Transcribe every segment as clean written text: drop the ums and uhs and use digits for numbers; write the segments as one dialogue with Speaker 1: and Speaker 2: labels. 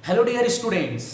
Speaker 1: Hello dear students,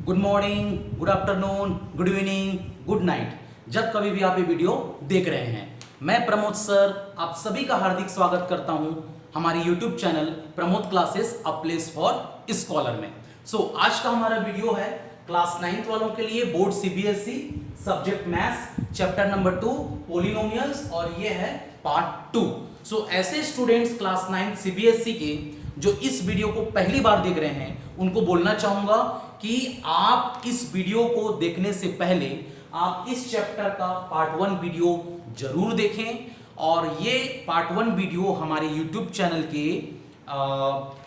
Speaker 1: good morning, good afternoon, good evening, good night. जब कभी भी आप ये वीडियो देख रहे हैं, मैं प्रमोद सर आप सभी का हार्दिक स्वागत करता हूं हमारे YouTube channel Pramod classes a place for scholar में। आज का हमारा वीडियो है क्लास 9th वालों के लिए, board CBSE, subject maths, chapter number 2 polynomials, और ये है पार्ट 2। ऐसे स्टूडेंट्स क्लास 9th सीबीएसई के जो इस वीडियो को पहली बार देख रहे हैं, उनको बोलना चाहूंगा कि आप इस वीडियो को देखने से पहले आप इस चैप्टर का पार्ट 1 वीडियो जरूर देखें, और ये पार्ट 1 वीडियो हमारे यूट्यूब चैनल के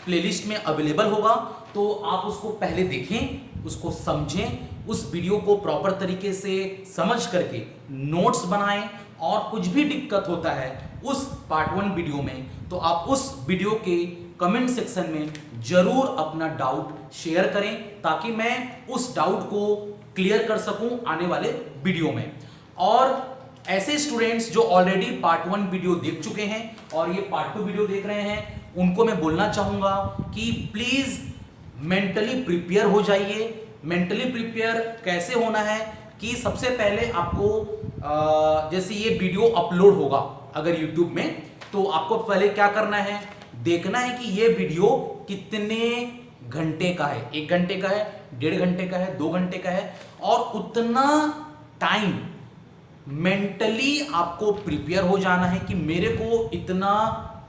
Speaker 1: प्लेलिस्ट में अवेलेबल होगा। तो आप उसको पहले देखें, उसको समझें, उस वीडियो को प्रॉपर तरीके से समझ करके नोट्स बनाएं, और कुछ भी दिक्कत होता है उस पार्ट 1 वीडियो में तो आप उस वीडियो के कमेंट सेक्शन में जरूर अपना डाउट शेयर करें, ताकि मैं उस डाउट को क्लियर कर सकूं आने वाले वीडियो में। और ऐसे स्टूडेंट्स जो ऑलरेडी पार्ट 1 वीडियो देख चुके हैं और ये पार्ट 2 वीडियो देख रहे हैं, उनको मैं बोलना चाहूंगा कि प्लीज मेंटली प्रिपेयर हो जाइए। मेंटली प्रिपेयर कैसे होना है कि सबसे पहले आपको जैसे ये वीडियो अपलोड होगा अगर यूट्यूब में, तो आपको पहले क्या करना है, देखना है कि ये वीडियो कितने घंटे का है, 1 घंटे का है, 1.5 घंटे का है, 2 घंटे का है, और उतना टाइम मेंटली आपको प्रिपेयर हो जाना है कि मेरे को इतना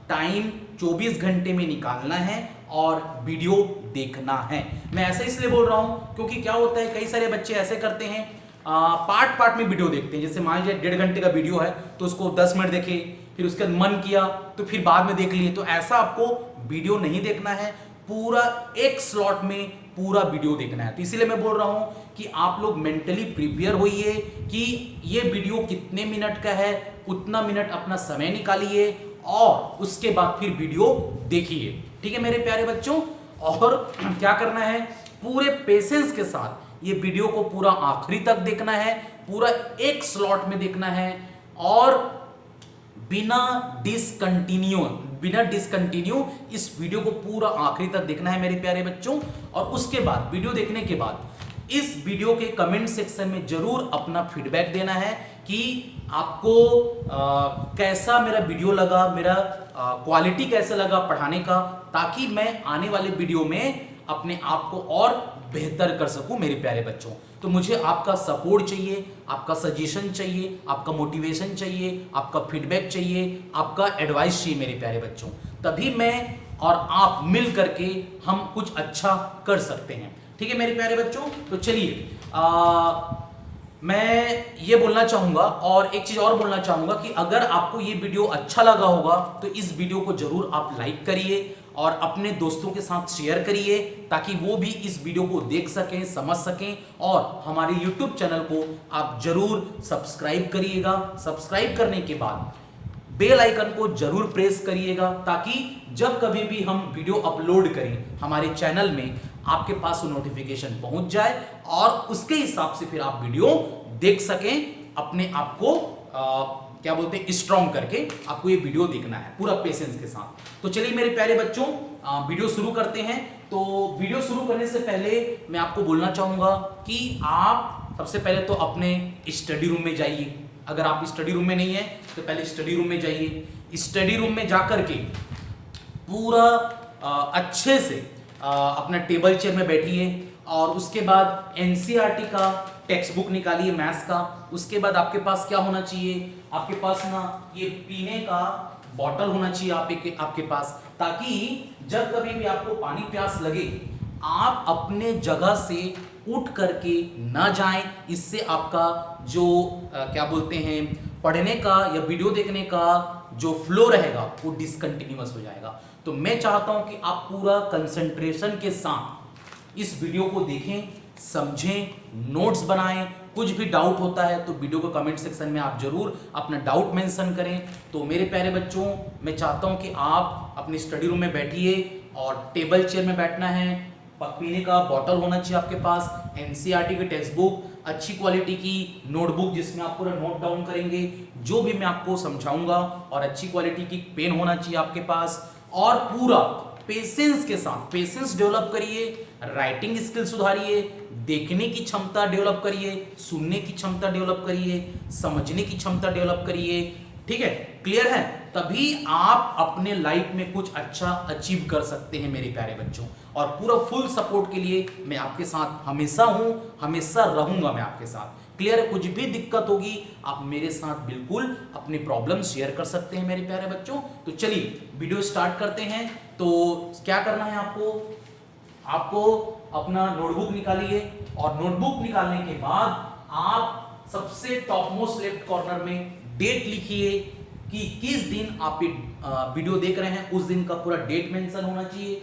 Speaker 1: टाइम 24 घंटे में निकालना है और वीडियो देखना है। मैं ऐसे इसलिए बोल रहा हूं क्योंकि क्या होता है, कई सारे बच्चे ऐसे करते हैं, पार्ट पार्ट में वीडियो देखते हैं। जैसे मान लीजिए 1.5 घंटे का वीडियो है तो उसको 10 मिनट देखे, फिर उसके बाद मन किया तो फिर बाद में देख लिए। तो ऐसा आपको वीडियो नहीं देखना है, पूरा एक स्लॉट में पूरा वीडियो देखना है। तो इसीलिए मैं बोल रहा हूं कि आप लोग मेंटली प्रिपेयर होइए कि ये वीडियो कितने मिनट का है, उतना मिनट अपना समय निकालिए और उसके बाद फिर वीडियो देखिए। ठीक है मेरे प्यारे बच्चों, और क्या करना है, पूरे पेशेंस के साथ ये वीडियो को पूरा आखिरी तक देखना है, पूरा एक स्लॉट में देखना है, और बिना डिसकंटिन्यू इस वीडियो को पूरा आखिरी तक देखना है मेरे प्यारे बच्चों। और उसके बाद वीडियो देखने के बाद इस वीडियो के कमेंट सेक्शन में जरूर अपना फीडबैक देना है कि आपको कैसा मेरा वीडियो लगा, मेरा क्वालिटी कैसा लगा पढ़ाने का, ताकि मैं आने वाले वीडियो में अपने आप को और बेहतर कर सकूं मेरे प्यारे बच्चों। तो मुझे आपका सपोर्ट चाहिए, आपका सजेशन चाहिए, आपका मोटिवेशन चाहिए, आपका फीडबैक चाहिए, आपका एडवाइस चाहिए मेरे प्यारे बच्चों। तभी मैं और आप मिल करके हम कुछ अच्छा कर सकते हैं। ठीक है मेरे प्यारे बच्चों, तो चलिए मैं ये बोलना चाहूंगा, और एक चीज और बोलना चाहूंगा कि अगर आपको ये वीडियो अच्छा लगा होगा तो इस वीडियो को जरूर आप लाइक करिए और अपने दोस्तों के साथ शेयर करिए, ताकि वो भी इस वीडियो को देख सकें, समझ सकें, और हमारे YouTube चैनल को आप जरूर सब्सक्राइब करिएगा। सब्सक्राइब करने के बाद बेल आइकन को जरूर प्रेस करिएगा, ताकि जब कभी भी हम वीडियो अपलोड करें हमारे चैनल में आपके पास वो नोटिफिकेशन पहुंच जाए, और उसके हिसाब से फिर आप वीडियो देख सकें, अपने आप को क्या बोलते हैं, स्ट्रॉन्ग करके आपको ये वीडियो देखना है पूरा पेशेंस के साथ। तो चलिए मेरे प्यारे बच्चों वीडियो शुरू करते हैं। तो वीडियो शुरू करने से पहले मैं आपको बोलना चाहूंगा कि आप सबसे पहले तो अपने स्टडी रूम में जाइए। अगर आप स्टडी रूम में नहीं है तो पहले स्टडी रूम में जाइए। स्टडी रूम में जाकर के पूरा अच्छे से अपना टेबल चेयर में बैठिए, और उसके बाद एनसीईआरटी का टेक्स्ट बुक निकालिए मैथ्स का। उसके बाद आपके पास क्या होना चाहिए, आपके पास ना ये पीने का बॉटल होना चाहिए आपके पास, ताकि जब कभी भी आपको पानी प्यास लगे आप अपने जगह से उठ करके ना जाएं। इससे आपका जो क्या बोलते हैं, पढ़ने का या वीडियो देखने का जो फ्लो रहेगा वो डिसकंटिन्यूअस हो जाएगा। तो मैं चाहता हूं कि आप पूरा कंसंट्रेशन के साथ इस वीडियो को देखें, समझें, नोट्स बनाएं। कुछ भी डाउट होता है तो वीडियो को कमेंट सेक्शन में आप जरूर अपना डाउट मेंशन करें। तो मेरे प्यारे बच्चों, मैं चाहता हूं कि आप अपनी स्टडी रूम में बैठिए, और टेबल चेयर में बैठना है, पीने का बॉटल होना चाहिए आपके पास, एनसीईआरटी की टेक्स्ट बुक, अच्छी क्वालिटी की नोटबुक जिसमें आप पूरा नोट डाउन करेंगे जो भी मैं आपको समझाऊंगा, और अच्छी क्वालिटी की पेन होना चाहिए आपके पास, और पूरा पेशेंस के साथ पेशेंस डेवलप करिए, राइटिंग स्किल सुधारिए, देखने की क्षमता डेवलप करिए, सुनने की क्षमता डेवलप करिए, समझने की क्षमता डेवलप करिए। ठीक है, क्लियर है? तभी आप अपने लाइफ में कुछ अच्छा अचीव कर सकते हैं मेरे प्यारे बच्चों। और पूरा फुल सपोर्ट के लिए मैं आपके साथ हमेशा हूं, हमेशा रहूंगा मैं आपके साथ। क्लियर है? कुछ भी दिक्कत होगी आप मेरे साथ बिल्कुल अपनी प्रॉब्लम शेयर कर सकते हैं मेरे प्यारे बच्चों। तो चलिए वीडियो स्टार्ट करते हैं। तो क्या करना है आपको अपना नोटबुक निकालिए, और नोटबुक निकालने के बाद आप सबसे टॉप मोस्ट लेफ्ट कॉर्नर में डेट लिखिए कि किस दिन आप वीडियो देख रहे हैं। उस दिन का पूरा डेट मेंशन होना चाहिए,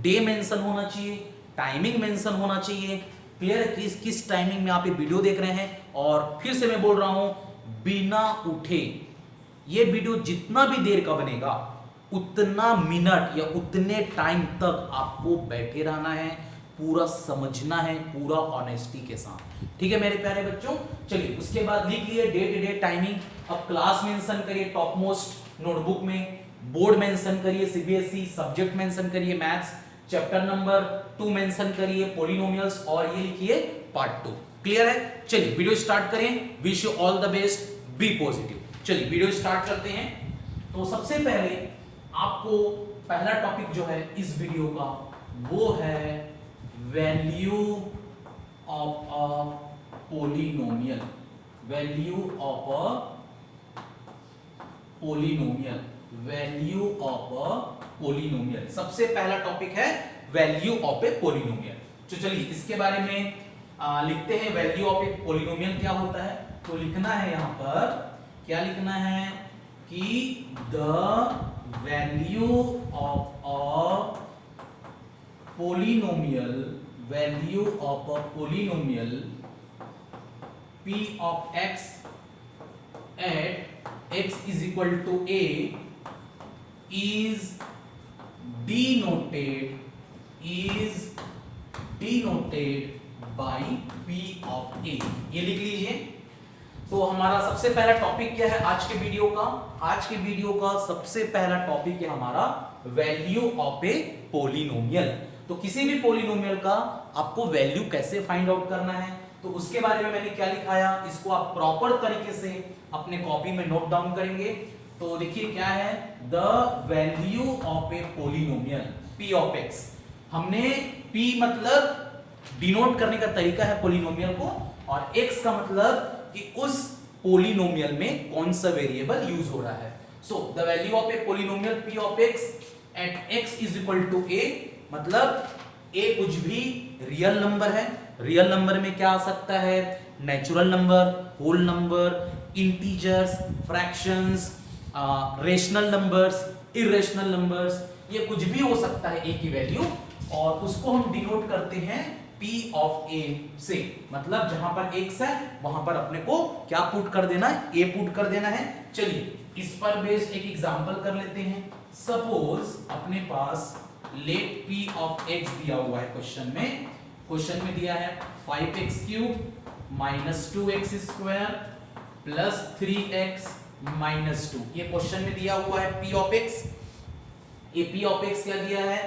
Speaker 1: डे मेंशन होना चाहिए, टाइमिंग मेंशन होना चाहिए। क्लियर है? किस टाइमिंग में आप ये वीडियो देख रहे हैं। और फिर से मैं बोल रहा हूं, बिना उठे ये वीडियो जितना भी देर का बनेगा उतना मिनट या उतने टाइम तक आपको बैठे रहना है, पूरा समझना है, पूरा ऑनेस्टी के साथ। ठीक है मेरे प्यारे बच्चों? चलिए उसके बाद लिख लिए डेट टाइमिंग। अब क्लास मेंशन करिए टॉप मोस्ट नोटबुक में, बोर्ड मेंशन करिए सीबीएसई, सब्जेक्ट मेंशन करिए मैथ्स, चैप्टर नंबर 2 मेंशन करिए पॉलिनोमियल्स, और ये लिखिए पार्ट 2। क्लियर है? चलिए वीडियो स्टार्ट करें। Wish you all the best, be positive. चलिए वीडियो स्टार्ट करते हैं। तो सबसे पहले आपको पहला टॉपिक जो है इस वीडियो का वो है value of a polynomial. Value of a polynomial, value of a polynomial. सबसे पहला टॉपिक है वैल्यू ऑफ ए पोलिनोमियल। तो चलिए इसके बारे में लिखते हैं। वैल्यू ऑफ ए पोलिनोमियल क्या होता है? तो लिखना है यहां पर, क्या लिखना है कि the value of a polynomial, value of a polynomial p of x at x is equal to a is denoted by p of a। ये लिख लीजिए। तो हमारा सबसे पहला टॉपिक क्या है आज के वीडियो का? आज के वीडियो का सबसे पहला टॉपिक है हमारा वैल्यू ऑफ ए पोलिनोमियल। तो किसी भी पोलिनोमियल का आपको वैल्यू कैसे फाइंड आउट करना है, तो उसके बारे में मैंने क्या लिखाया, इसको आप प्रॉपर तरीके से अपने कॉपी में नोट डाउन करेंगे। तो देखिए क्या है, the value of a polynomial p of x। हमने p मतलब डिनोट करने का तरीका है पोलिनोमियल को, और x का मतलब कि उस पोलिनोमियल में कौन सा वेरिएबल यूज हो रहा है। So the value of a polynomial p of x at x is equal to a, मतलब a कुछ भी रियल नंबर है। रियल नंबर में क्या आ सकता है? Natural number, whole number, integers, fractions, rational numbers, irrational numbers, ये कुछ भी हो सकता है a की वैल्यू, और उसको हम डिनोट करते हैं p ऑफ a से। मतलब जहां पर x है वहां पर अपने को क्या पुट कर देना है? a पुट कर देना है। चलिए इस पर बेस्ड एक एग्जांपल कर लेते हैं। सपोज अपने पास लेट p ऑफ x दिया हुआ है क्वेश्चन में। क्वेश्चन में दिया है 5x cube minus 2x square plus 3x minus 2। ये क्वेश्चन में दिया हुआ है p ऑफ x। ये p ऑफ x क्या दिया है?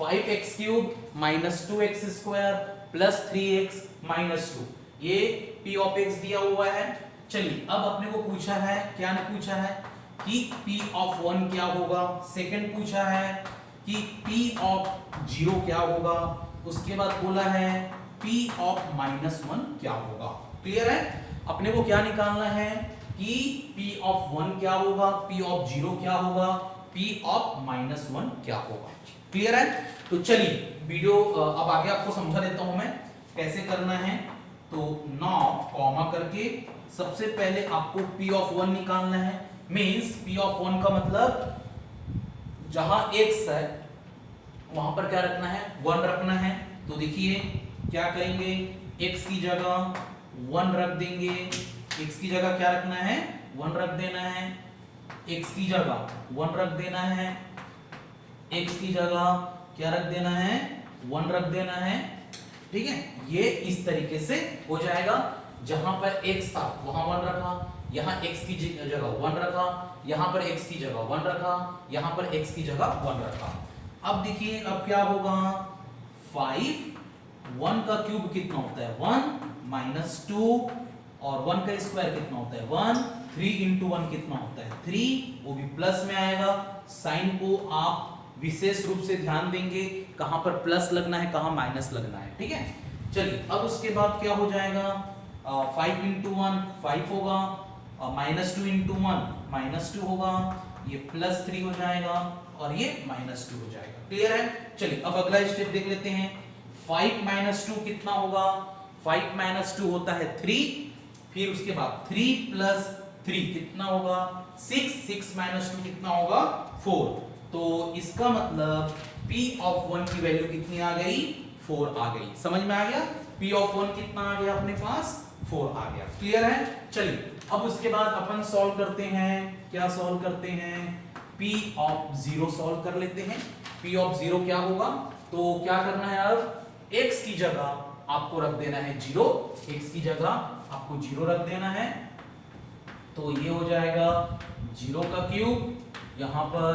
Speaker 1: 5x cube minus 2x square plus 3x minus 2। ये p ऑफ x दिया हुआ है। चलिए अब अपने को पूछा है, क्या ने पूछा है कि p ऑफ 1 क्या होगा। सेकंड पूछा है कि p ऑफ 0 क्या होगा। उसके बाद बोला है p ऑफ माइनस 1 क्या होगा। क्लियर है? अपने को क्या निकालना है कि p ऑफ 1 क्या होगा, p ऑफ 0 क्या होगा, p ऑफ माइनस 1 क्या होगा। क्लियर है? तो चलिए वीडियो अब आगे आपको समझा देता हूं मैं कैसे करना है। तो नाउ कॉमा करके सबसे पहले आपको p ऑफ 1 निकालना है। मींस p ऑफ 1 का मतलब जहां x है वहां पर क्या रखना है? 1 रखना है। तो देखिए क्या करेंगे, x की जगह 1 रख देंगे। x की जगह क्या रखना है? 1 रख देना है। x की जगह 1 रख देना है। x की जगह क्या रख देना है? 1 रख देना है। ठीक है, ये इस तरीके से हो जाएगा। जहां पर x था वहां 1 रखा, यहां x की जगह 1 रखा, यहां पर x की जगह 1 रखा, यहां पर x की जगह 1 रखा। अब देखिए अब क्या होगा, 5 1 का क्यूब कितना होता है 1 माइनस 2 और 1 का स्क्वायर कितना होता है 1 3 इंटू 1 कितना होता है 3 वो भी प्लस में आएगा। साइन को आप विशेष रूप से ध्यान देंगे कहां पर प्लस लगना है कहां माइनस लगना है, ठीक है। चलिए अब उसके बाद क्या हो जाएगा 5 इंटू 1 5 होगा, माइनस 2 इंटू 1 माइनस 2 होगा, ये प्लस 3 हो जाएगा और ये माइनस 2 हो जाएगा। क्लियर है। चलिए अब अगला स्टेप देख लेते हैं। 5 माइनस 2 कितना होगा 5 माइनस 2 होता है 3, फिर उसके बाद 3 प्लस 3 कितना होगा 6 6 माइनस 2 कितना होगा 4। तो इसका मतलब P ऑफ 1 की वैल्यू कितनी आ गई 4 आ गई। समझ में आ गया। P ऑफ 1 कितना आ गया अपने पास 4 आ गया। क्लियर है। चलिए अब उसके बाद अपन सॉल्व करते हैं। क्या सॉल्व करते हैं P ऑफ 0 सॉल्व कर लेते हैं। P ऑफ 0 क्या होगा तो क्या करना है अब x की जगह आपको रख देना है 0, x की जगह आपको 0 रख देना है। तो ये हो जाएगा 0 का क्यूब, यहां पर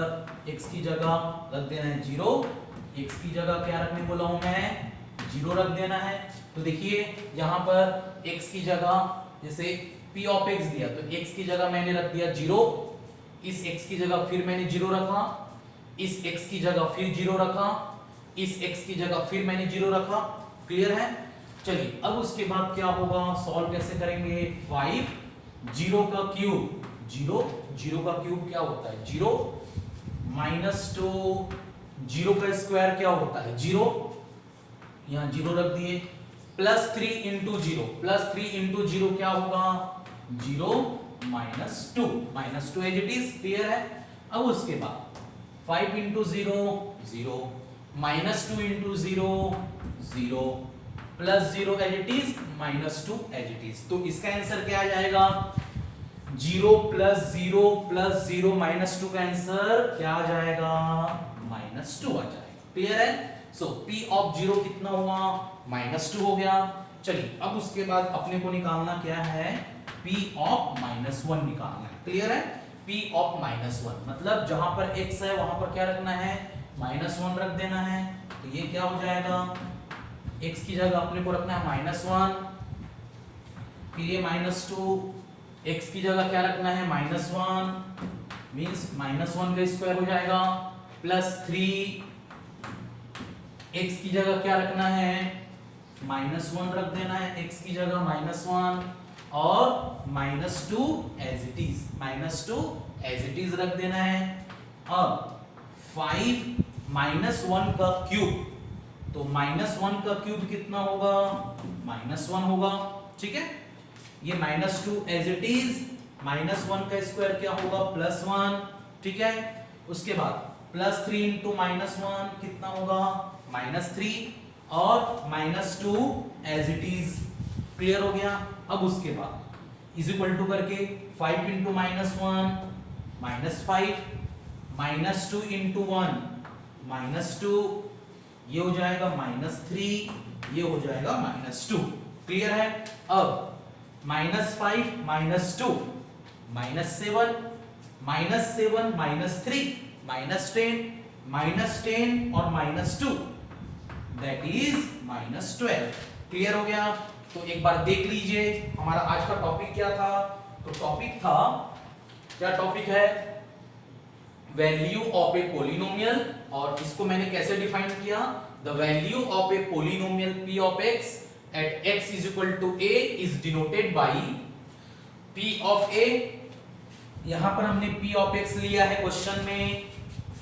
Speaker 1: x की जगह रख देना है 0, x की जगह क्या रखने बोला हूं मैं 0 रख देना है। तो देखिए यहां पर x की जगह जैसे p ऑफ x दिया तो x की जगह मैंने रख दिया 0, इस x की जगह फिर मैंने 0 रखा, इस x की जगह फिर 0 रखा, इस x की जगह फिर मैंने 0 रखा। क्लियर है। चलिए अब उसके बाद क्या होगा सॉल्व कैसे करेंगे 5 0 का क्यूब 0 का क्यूब क्या होता है 0 माइनस 2 0 का स्क्वायर क्या होता है 0, यहां 0 रख दिए, प्लस 3 इंटू 0 प्लस 3 इंटू 0 क्या होगा 0 minus 2 as it is. Clear है। अब उसके बाद 5 into 0 0 minus 2 into 0 0 plus 0 as it is minus 2 as it is. तो इसका आंसर क्या आ जाएगा 0 प्लस 0 माइनस 2 का आंसर क्या आ जाएगा माइनस 2 आ जाएगा। क्लियर है। सो P ऑफ 0 कितना हुआ माइनस 2 हो गया। चलिए अब उसके बाद अपने को निकालना क्या है P ऑफ माइनस 1 निकालना है। क्लियर है। P ऑफ माइनस 1 मतलब जहां पर x है वहां पर क्या रखना है माइनस 1 रख देना है। तो ये क्या हो जाएगा x की जगह अपने को रखना है माइनस 1, फिर ये माइनस 2, x की जगह क्या रखना है माइनस 1 मींस माइनस 1 का स्क्वायर हो जाएगा, प्लस 3 x की जगह क्या रखना है माइनस 1 रख देना है, x की जगह माइनस 1 और माइनस 2 एज इट इज रख देना है। अब 5 माइनस 1 का क्यूब तो माइनस 1 का क्यूब कितना होगा माइनस 1 होगा। ठीक है। ये minus 2 as it is, minus 1 का स्क्वायर क्या होगा प्लस 1। ठीक है। उसके बाद प्लस 3 इंटू माइनस 1 कितना होगा माइनस 3 और minus 2 as it is. Clear हो गया। अब उसके बाद इज इक्वल टू करके 5 into minus 1 minus 5, minus 2 into 1 minus 2, ये हो जाएगा माइनस 3, ये हो जाएगा माइनस 2। क्लियर है। अब minus 5 minus 2 minus 7 minus 7 minus 3 minus 10 और minus 2 that is minus 12। Clear हो गया। तो एक बार देख लीजिए हमारा आज का टॉपिक क्या था। तो टॉपिक था क्या टॉपिक है वैल्यू ऑफ ए पॉलिनोमियल, और इसको मैंने कैसे डिफाइन किया the value of a polynomial p of x at x is equal to a is denoted by p of a। यहां पर हमने p of x लिया है क्वेश्चन में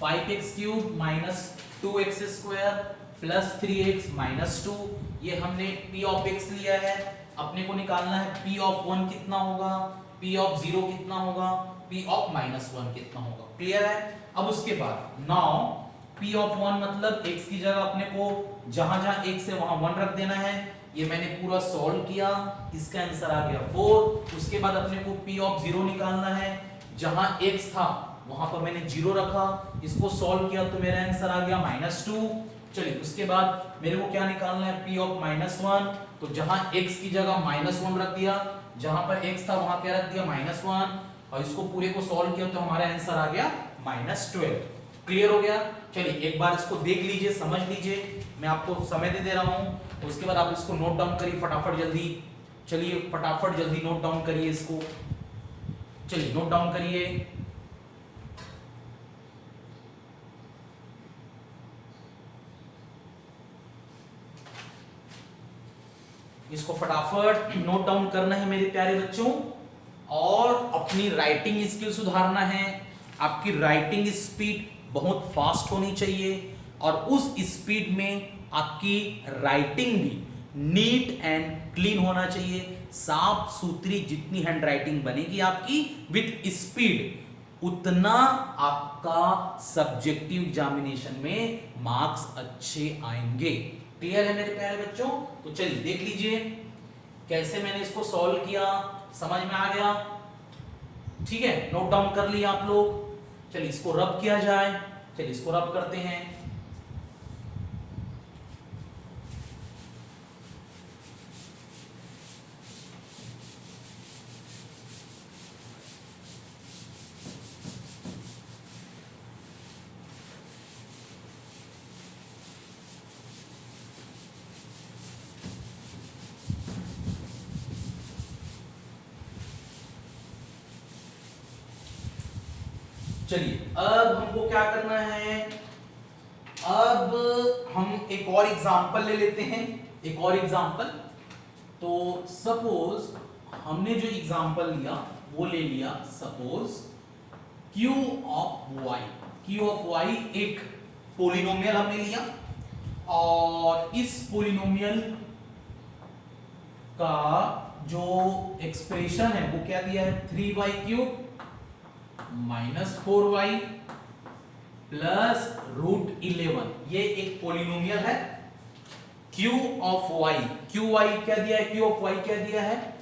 Speaker 1: 5x cube minus 2x square plus 3x minus 2, ये हमने p of x लिया है। अपने को निकालना है p of 1 कितना होगा, p of 0 कितना होगा, p of माइनस 1 कितना होगा। क्लियर है। अब उसके बाद नाउ p of 1 मतलब x की जगह अपने को जहां जहां x है वहां 1 रख देना है। ये मैंने पूरा सॉल्व किया, इसका आंसर आ गया 4। उसके बाद अपने को p of 0 निकालना है, जहां x था वहां पर मैंने 0 रखा, इसको सॉल्व किया तो मेरा आंसर आ गया माइनस 2। चलिए उसके बाद मेरे को क्या निकालना है p of माइनस 1, तो जहां x की जगह माइनस 1 रख दिया, जहां पर x था वहां क्या रख दिया माइनस 1, और इसको पूरे को सॉल्व किया तो हमारा आंसर आ गया माइनस 12। क्लियर हो गया? चलिए एक बार इसको देख लीजिए, समझ लीजिए, मैं आपको समय दे रहा हूं, उसके बाद आप इसको नोट डाउन करिए फटाफट जल्दी। चलिए फटाफट जल्दी नोट डाउन करिए इसको, चलिए नोट डाउन करिए। इसको फटाफट नोट डाउन करना है मेरे प्यारे बच्चों, और अपनी राइटिंग स्किल सुधारना है। आपकी राइटिंग स्पीड बहुत फास्ट होनी चाहिए, और उस स्पीड में आपकी राइटिंग भी नीट एंड क्लीन होना चाहिए। साफ सुथरी जितनी हैंड राइटिंग बनेगी आपकी विथ स्पीड, उतना आपका सब्जेक्टिव एग्जामिनेशन में मार्क्स अच्छे आएंगे। क्लियर है मेरे प्यारे बच्चों? तो चलिए देख लीजिए कैसे मैंने इसको सॉल्व किया, समझ में आ गया? ठीक है, नोट डाउन कर लिया आप लोग। चलिए इसको रब किया जाए, चलिए इसको रब करते हैं। चलिए अब हमको क्या करना है, अब हम एक और एग्जांपल ले लेते हैं, एक और एग्जांपल। तो सपोज हमने जो एग्जांपल लिया वो ले लिया, सपोज q ऑफ y एक पोलिनोमियल हमने लिया, और इस पोलिनोमियल का जो एक्सप्रेशन है वो क्या दिया है, 3y³ minus 4y plus root 11। ये एक पोलिनोमियल है q ऑफ y। qy क्या दिया है, q ऑफ y क्या दिया है,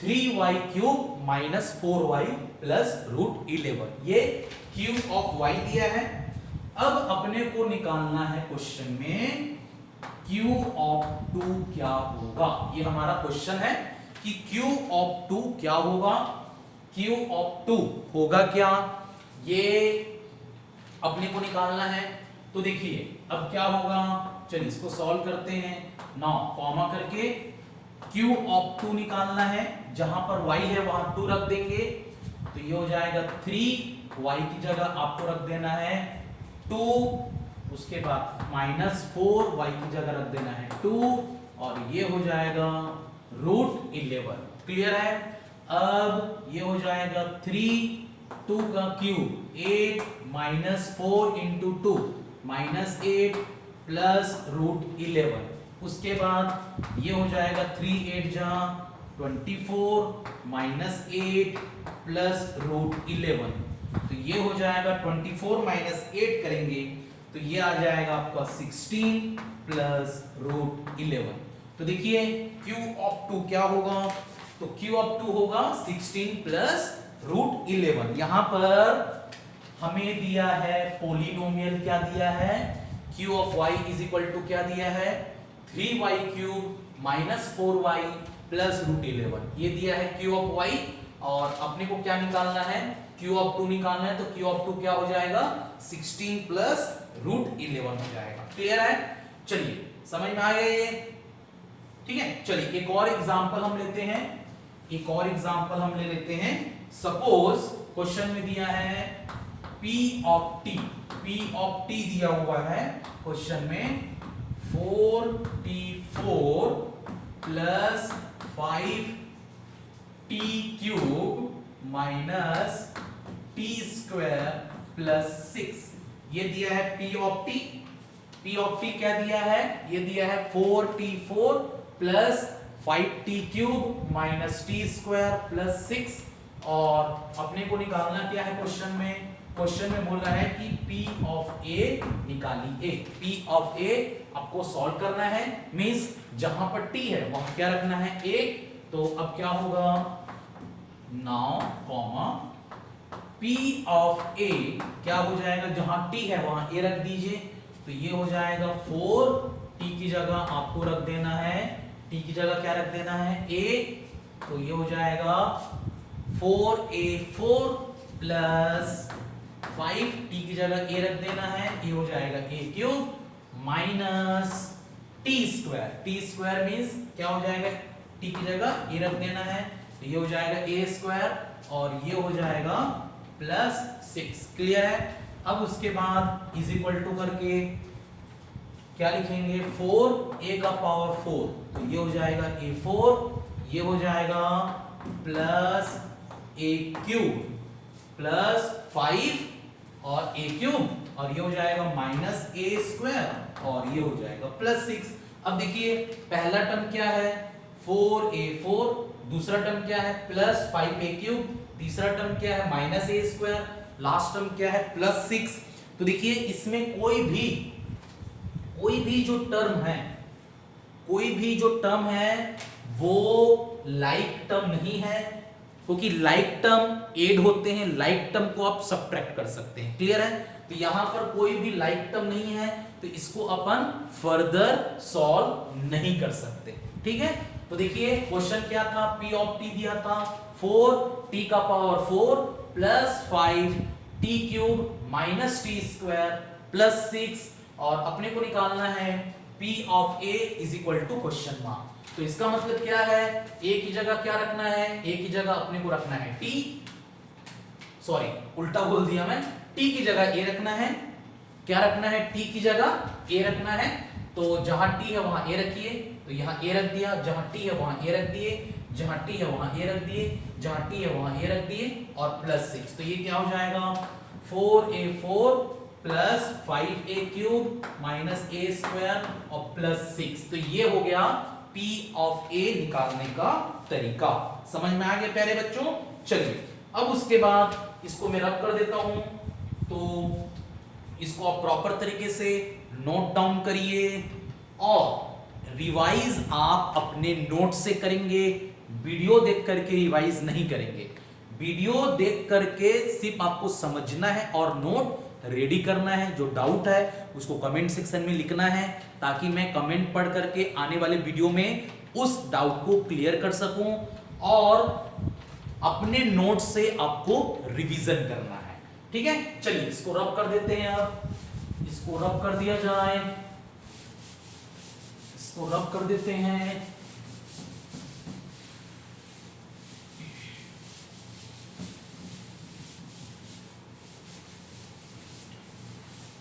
Speaker 1: 3y³ minus 4y plus root 11। ये q ऑफ y दिया है। अब अपने को निकालना है क्वेश्चन में q ऑफ 2 क्या होगा। ये हमारा क्वेश्चन है कि q ऑफ 2 क्या होगा, q ऑफ 2 होगा क्या, ये अपने को निकालना है। तो देखिए अब क्या होगा, चलिए इसको सॉल्व करते हैं। नाउ कॉमा करके q ऑफ 2 निकालना है, जहां पर y है वहां 2 रख देंगे, तो ये हो जाएगा 3, y की जगह आपको रख देना है 2, उसके बाद माइनस 4, y की जगह रख देना है 2, और ये हो जाएगा रूट 11। क्लियर है? अब ये हो जाएगा 3, 2 का cube 8 minus 4 into 2 minus 8 plus root 11। उसके बाद ये हो जाएगा 3 8 जा 24 माइनस 8 प्लस रूट 11। तो ये हो जाएगा 24 माइनस 8 करेंगे तो ये आ जाएगा आपका 16 प्लस रूट 11। तो देखिए q ऑफ 2 क्या होगा, तो q ऑफ 2 होगा 16 प्लस रूट 11। यहां पर हमें दिया है पोलिनोमियल, क्या दिया है, q of y is equal to क्या दिया है, 3y³ minus 4y plus root 11। ये दिया है q ऑफ y, और अपने को क्या निकालना है, q ऑफ 2 निकालना है। तो q ऑफ 2 क्या हो जाएगा, 16 प्लस रूट 11 हो जाएगा। क्लियर है? चलिए समझ में आ गया ये? ठीक है, चलिए एक और एग्जांपल हम लेते हैं, एक और एग्जांपल हम ले लेते हैं। सपोज क्वेश्चन में दिया है p of t, p of t दिया हुआ है क्वेश्चन में 4t4 plus 5t³ minus t² plus 6। ये दिया है p of t। p of t क्या दिया है, ये दिया है 4t4 plus 5t³ minus t² plus 6। और अपने को निकालना क्या है क्वेश्चन में, क्वेश्चन में बोल रहा है कि p ऑफ a निकालिए। p ऑफ a आपको सॉल्व करना है, मींस जहां पर t है वहां क्या रखना है, 1। तो अब क्या होगा, now comma p of a क्या हो जाएगा, जहां t है वहां a रख दीजिए। तो ये हो जाएगा 4, t की जगह आपको रख देना है, t की जगह क्या रख देना है, a। तो ये हो जाएगा 4a4 प्लस 5 टी की जगह ए रख देना है, ये हो जाएगा A cube minus T square means क्या हो जाएगा, टी की जगह ए रख देना है, तो ये हो जाएगा ए स्क्वायर और ये हो जाएगा प्लस 6। क्लियर है। अब उसके बाद इज इक्वल टू करके क्या लिखेंगे, 4 ए का पावर 4, तो ये हो जाएगा a4, ये हो जाएगा प्लस ए क्यूब प्लस 5 और ए क्यूब और ये हो जाएगा माइनस ए स्क्वायर और ये हो जाएगा प्लस 6। अब देखिए पहला टर्म क्या है 4a4, दूसरा टर्म क्या है प्लस 5a क्यूब, तीसरा टर्म क्या है माइनस ए स्क्वायर, लास्ट टर्म क्या है प्लस 6। तो देखिए इसमें कोई भी जो टर्म है वो लाइक टर्म नहीं है, क्योंकि लाइक टर्म ऐड होते हैं, लाइक टर्म को आप सब्ट्रैक्ट कर सकते हैं। क्लियर है। तो यहां पर कोई भी लाइक टर्म नहीं है, तो इसको अपन फर्दर सॉल्व नहीं कर सकते। ठीक है। तो देखिए क्वेश्चन क्या था, p ऑफ t दिया था 4t का power 4 plus 5 t cube minus T square plus 6 और अपने को निकालना है p of a is equal to question mark. तो इसका मतलब क्या है, a की जगह क्या रखना है, a की जगह अपने को रखना है t, सॉरी उल्टा बोल दिया मैं, t की जगह a रखना है, क्या रखना है t की जगह a रखना है। तो जहां t है वहां a रखिए, तो यहां a रख दिया, जहां t है वहां a रख दिए, जहां t है वहां a रख दिए, जहां t है वहां a रख दिए और प्लस 6। तो ये क्या हो जाएगा 4a4 plus 5a cube minus a square और प्लस 6। तो ये हो गया p ऑफ a निकालने का तरीका। समझ में आ गया प्यारे बच्चों। चलिए अब उसके बाद इसको मैं रब कर देता हूं, तो इसको आप प्रॉपर तरीके से नोट डाउन करिए और रिवाइज आप अपने नोट से करेंगे, वीडियो देख करके रिवाइज नहीं करेंगे। वीडियो देख करके सिर्फ आपको समझना है और नोट रेडी करना है। जो डाउट है उसको कमेंट सेक्शन में लिखना है, ताकि मैं कमेंट पढ़ करके आने वाले वीडियो में उस डाउट को क्लियर कर सकूं और अपने नोट से आपको रिवीजन करना है। ठीक है। चलिए इसको रब कर देते हैं। अब इसको रब कर दिया जाए, इसको रब कर देते हैं।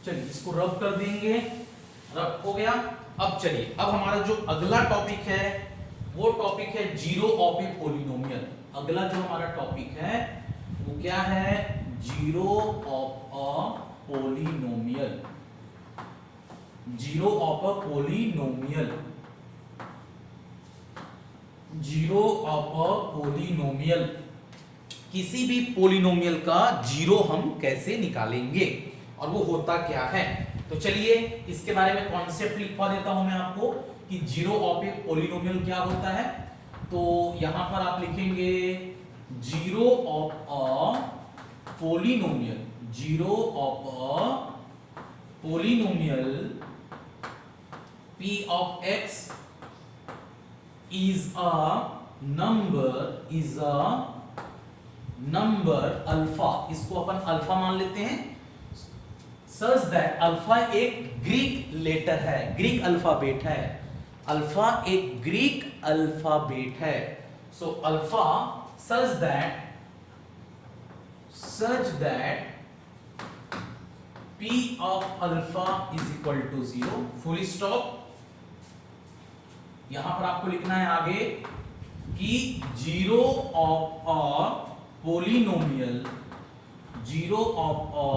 Speaker 1: चलिए इसको रब कर देंगे, रब हो गया। अब चलिए अब हमारा जो अगला टॉपिक है वो टॉपिक है जीरो ऑफ ए पॉलिनोमियल। अगला जो हमारा टॉपिक है वो क्या है, zero of a polynomial. Zero of a polynomial, zero of a polynomial, किसी भी पॉलिनोमियल का जीरो हम कैसे निकालेंगे और वो होता क्या है। तो चलिए इसके बारे में कॉन्सेप्ट लिखवा देता हूं मैं आपको कि जीरो ऑफ ए पॉलिनोमियल क्या होता है। तो यहां पर आप लिखेंगे zero of a polynomial, zero of a polynomial p of x is a number alpha, इसको अपन अल्फा मान लेते हैं, सच दैट अल्फा एक ग्रीक लेटर है, ग्रीक अल्फाबेट है। अल्फा एक ग्रीक अल्फाबेट है। So alpha such that p of alpha is equal to 0, full stop. यहां पर आपको लिखना है आगे कि zero of a polynomial, zero of a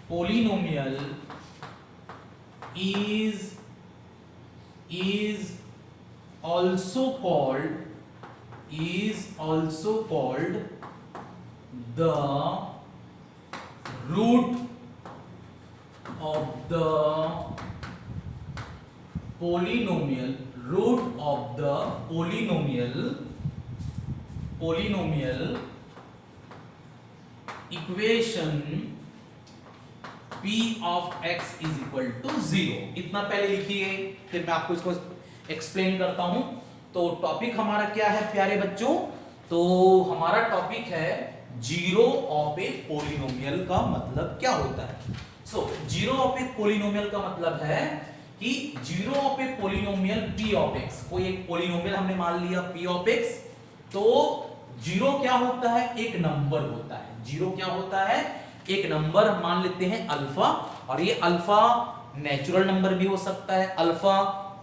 Speaker 1: polynomial is also called the root of the polynomial, equation p of x is equal to 0। इतना पहले लिखिए, फिर मैं आपको इसको एक्सप्लेन करता हूं। तो टॉपिक हमारा क्या है प्यारे बच्चों, तो हमारा टॉपिक है जीरो ऑफ ए पोलिनोमियल का मतलब क्या होता है। So zero of a polynomial का मतलब है कि zero of a polynomial p of x, कोई एक पोलिनोमियल हमने मान लिया p ऑफ x, तो जीरो क्या होता है, एक नंबर होता है। जीरो क्या होता है, एक नंबर मान लेते हैं अल्फा, और ये अल्फा नेचुरल नंबर भी हो सकता है, अल्फा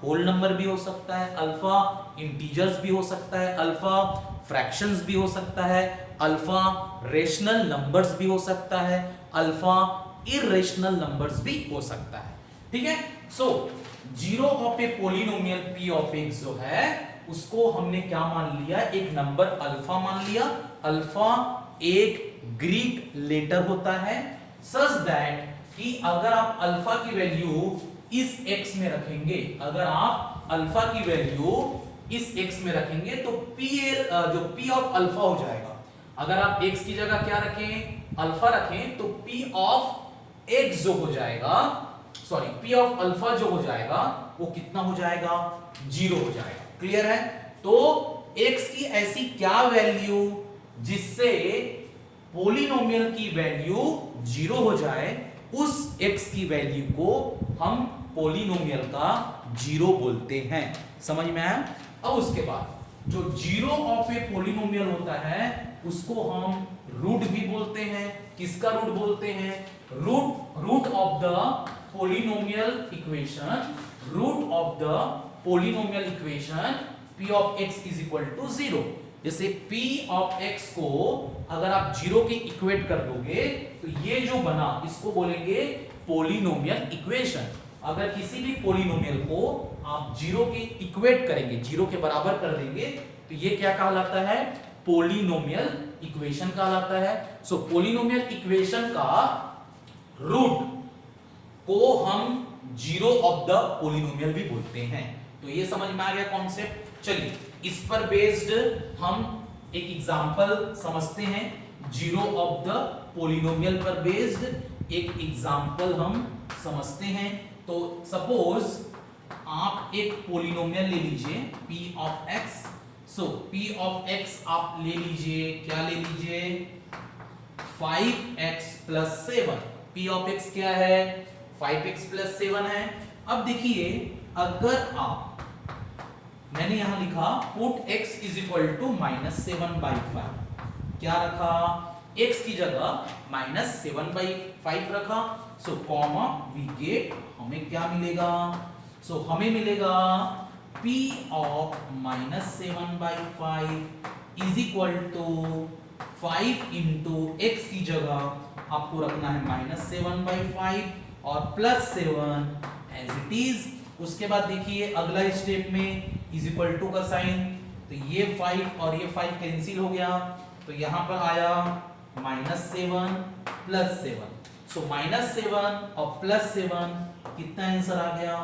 Speaker 1: होल नंबर भी हो सकता है, अल्फा इंटीजर्स भी हो सकता है, अल्फा फ्रैक्शंस भी हो सकता है, अल्फा रेशनल नंबर्स भी हो सकता है, अल्फा इरेशनल नंबर्स भी हो सकता है। ठीक है। So zero of a polynomial p of x जो है उसको हमने क्या मान लिया, एक नंबर अल्फा मान लिया। अल्फा एक ग्रीक लेटर होता है, सच दैट कि अगर आप अल्फा की वैल्यू इस x में रखेंगे, अगर आप अल्फा की वैल्यू इस x में रखेंगे तो जो p ऑफ अल्फा हो जाएगा। अगर आप x की जगह क्या रखें, अल्फा रखें, तो p ऑफ x जो हो जाएगा, सॉरी p ऑफ अल्फा जो हो जाएगा वो कितना हो जाएगा, जीरो हो जाएगा। क्लियर है। तो x की ऐसी क्या वैल्यू जिससे पोलिनोमियल की वैल्यू जीरो हो जाए, उस x की वैल्यू को हम पोलिनोमियल का जीरो बोलते हैं। समझ में आया। अब उसके बाद जो जीरो ऑफ ए पोलिनोमियल होता है उसको हम रूट भी बोलते हैं। किसका रूट बोलते हैं, root of the polynomial equation, root of the polynomial equation p of x is equal to zero. जैसे p ऑफ x को अगर आप जीरो के इक्वेट कर दोगे तो ये जो बना इसको बोलेंगे पोलिनोमियल इक्वेशन। अगर किसी भी पोलिनोमियल को आप जीरो के इक्वेट करेंगे, जीरो के बराबर कर देंगे, तो ये क्या कहलाता है, पोलिनोमियल इक्वेशन कहलाता है। सो पोलिनोमियल इक्वेशन का रूट को हम जीरो ऑफ द पोलिनोमियल भी बोलते हैं। तो ये समझ में आ गया कॉन्सेप्ट। चलिए इस पर बेस्ड हम एक एग्जांपल समझते हैं। जीरो ऑफ द पोलिनोमियल पर बेस्ड एक एग्जांपल हम समझते हैं। तो सपोज आप एक पोलिनोमियल ले लीजिए p of x। So p of x आप ले लीजिए, क्या ले लीजिए, 5x plus 7। p of x क्या है, 5x प्लस 7 है। अब देखिए अगर आप, मैंने यहां लिखा put x is equal to -7/5, क्या रखा, x की जगह -7/5 रखा। सो कॉमा वी गेट, हमें क्या मिलेगा, सो हमें मिलेगा p of -7/5 is equal to 5 into x की जगह आपको रखना है -7/5 और +7 एज इट इज। उसके बाद देखिए अगला स्टेप में इज इक्वल टू का साइन, तो ये 5 और ये 5 कैंसिल हो गया, तो यहां पर आया -7 +7। सो -7 और +7 कितना आंसर आ गया,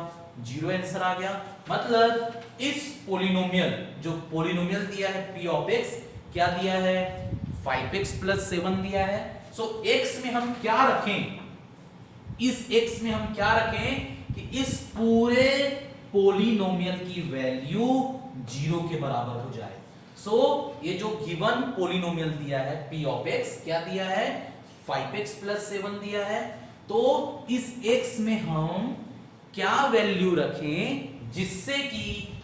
Speaker 1: 0 आंसर आ गया। मतलब इस पोलिनोमियल, जो पोलिनोमियल दिया है p ऑफ x, क्या दिया है, 5x + 7 दिया है। सो x में हम क्या रखें, इस x में हम क्या रखें कि इस पूरे पोलिनोमियल की वैल्यू 0 के बराबर हो जाए। सो ये जो गिवन पोलिनोमियल दिया है p ऑफ x, क्या दिया है, 5x + 7 दिया है। तो इस x में हम क्या वैल्यू रखें जिससे कि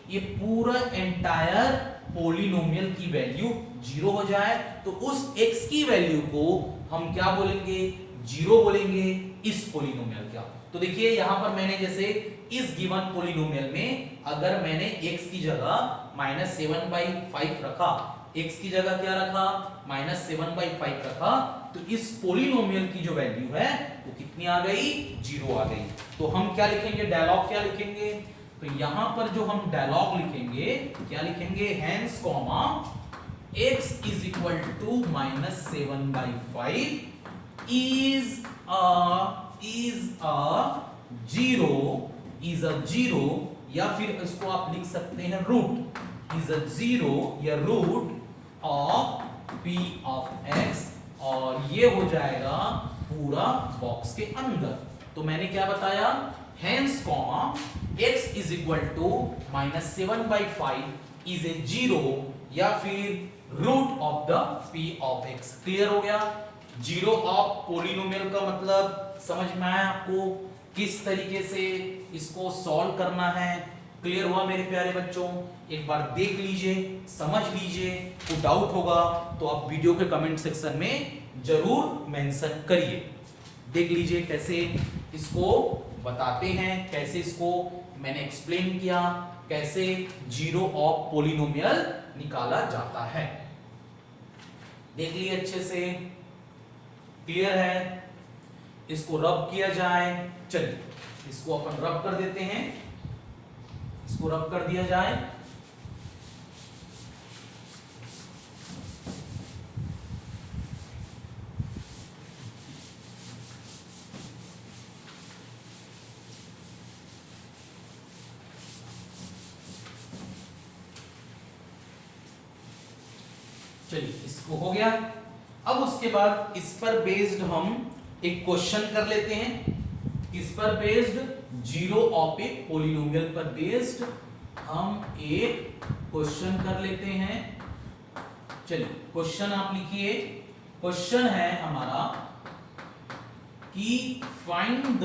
Speaker 1: ये पूरा एंटायर पोलिनोमियल की वैल्यू 0 हो जाए। तो उस x की वैल्यू को हम क्या बोलेंगे, 0 बोलेंगे इस पोलिनोमियल का। तो देखिए यहां पर मैंने जैसे इस गिवन पोलिनोमियल में अगर मैंने x की जगह -7/5 रखा, x की जगह क्या रखा, -7/5 रखा, तो इस पोलिनोमियल की जो वैल्यू है वो कितनी आ गई, 0 आ गई। तो हम क्या लिखेंगे, डायलॉग क्या लिखेंगे, तो यहां पर जो हम डायलॉग लिखेंगे क्या लिखेंगे, hence comma x is equal to -7/5 is a zero, या फिर इसको आप लिख सकते हैं रूट, is a zero या root of p of x, और ये हो जाएगा पूरा बॉक्स के अंदर। तो मैंने क्या बताया, hence comma x is equal to -7/5 is a 0 या फिर root of the p of x। Clear हो गया? जीरो ऑफ पॉलिनोमियल का मतलब समझ में आया आपको, किस तरीके से इसको सॉल्व करना है? क्लियर हुआ मेरे प्यारे बच्चों? एक बार देख लीजिए, समझ लीजिए, कोई डाउट होगा तो आप वीडियो के कमेंट सेक्शन में जरूर मेंशन करिए। देख लीजिए कैसे इसको बताते हैं, कैसे इसको मैंने एक्सप्लेन किया, कैसे जीरो ऑफ पॉलिनोमियल निकाला जाता है। देख लिए अच्छे से? क्लियर है? इसको रब किया जाए। चलिए इसको अपन रब कर देते हैं, इसको रब कर दिया जाए। चलिए इसको हो गया। अब उसके बाद इस पर बेस्ड हम एक क्वेश्चन कर लेते हैं। इस पर based zero of a polynomial पर बेस्ड हम एक क्वेश्चन कर लेते हैं। चलिए क्वेश्चन आप लिखिए। क्वेश्चन है हमारा कि find the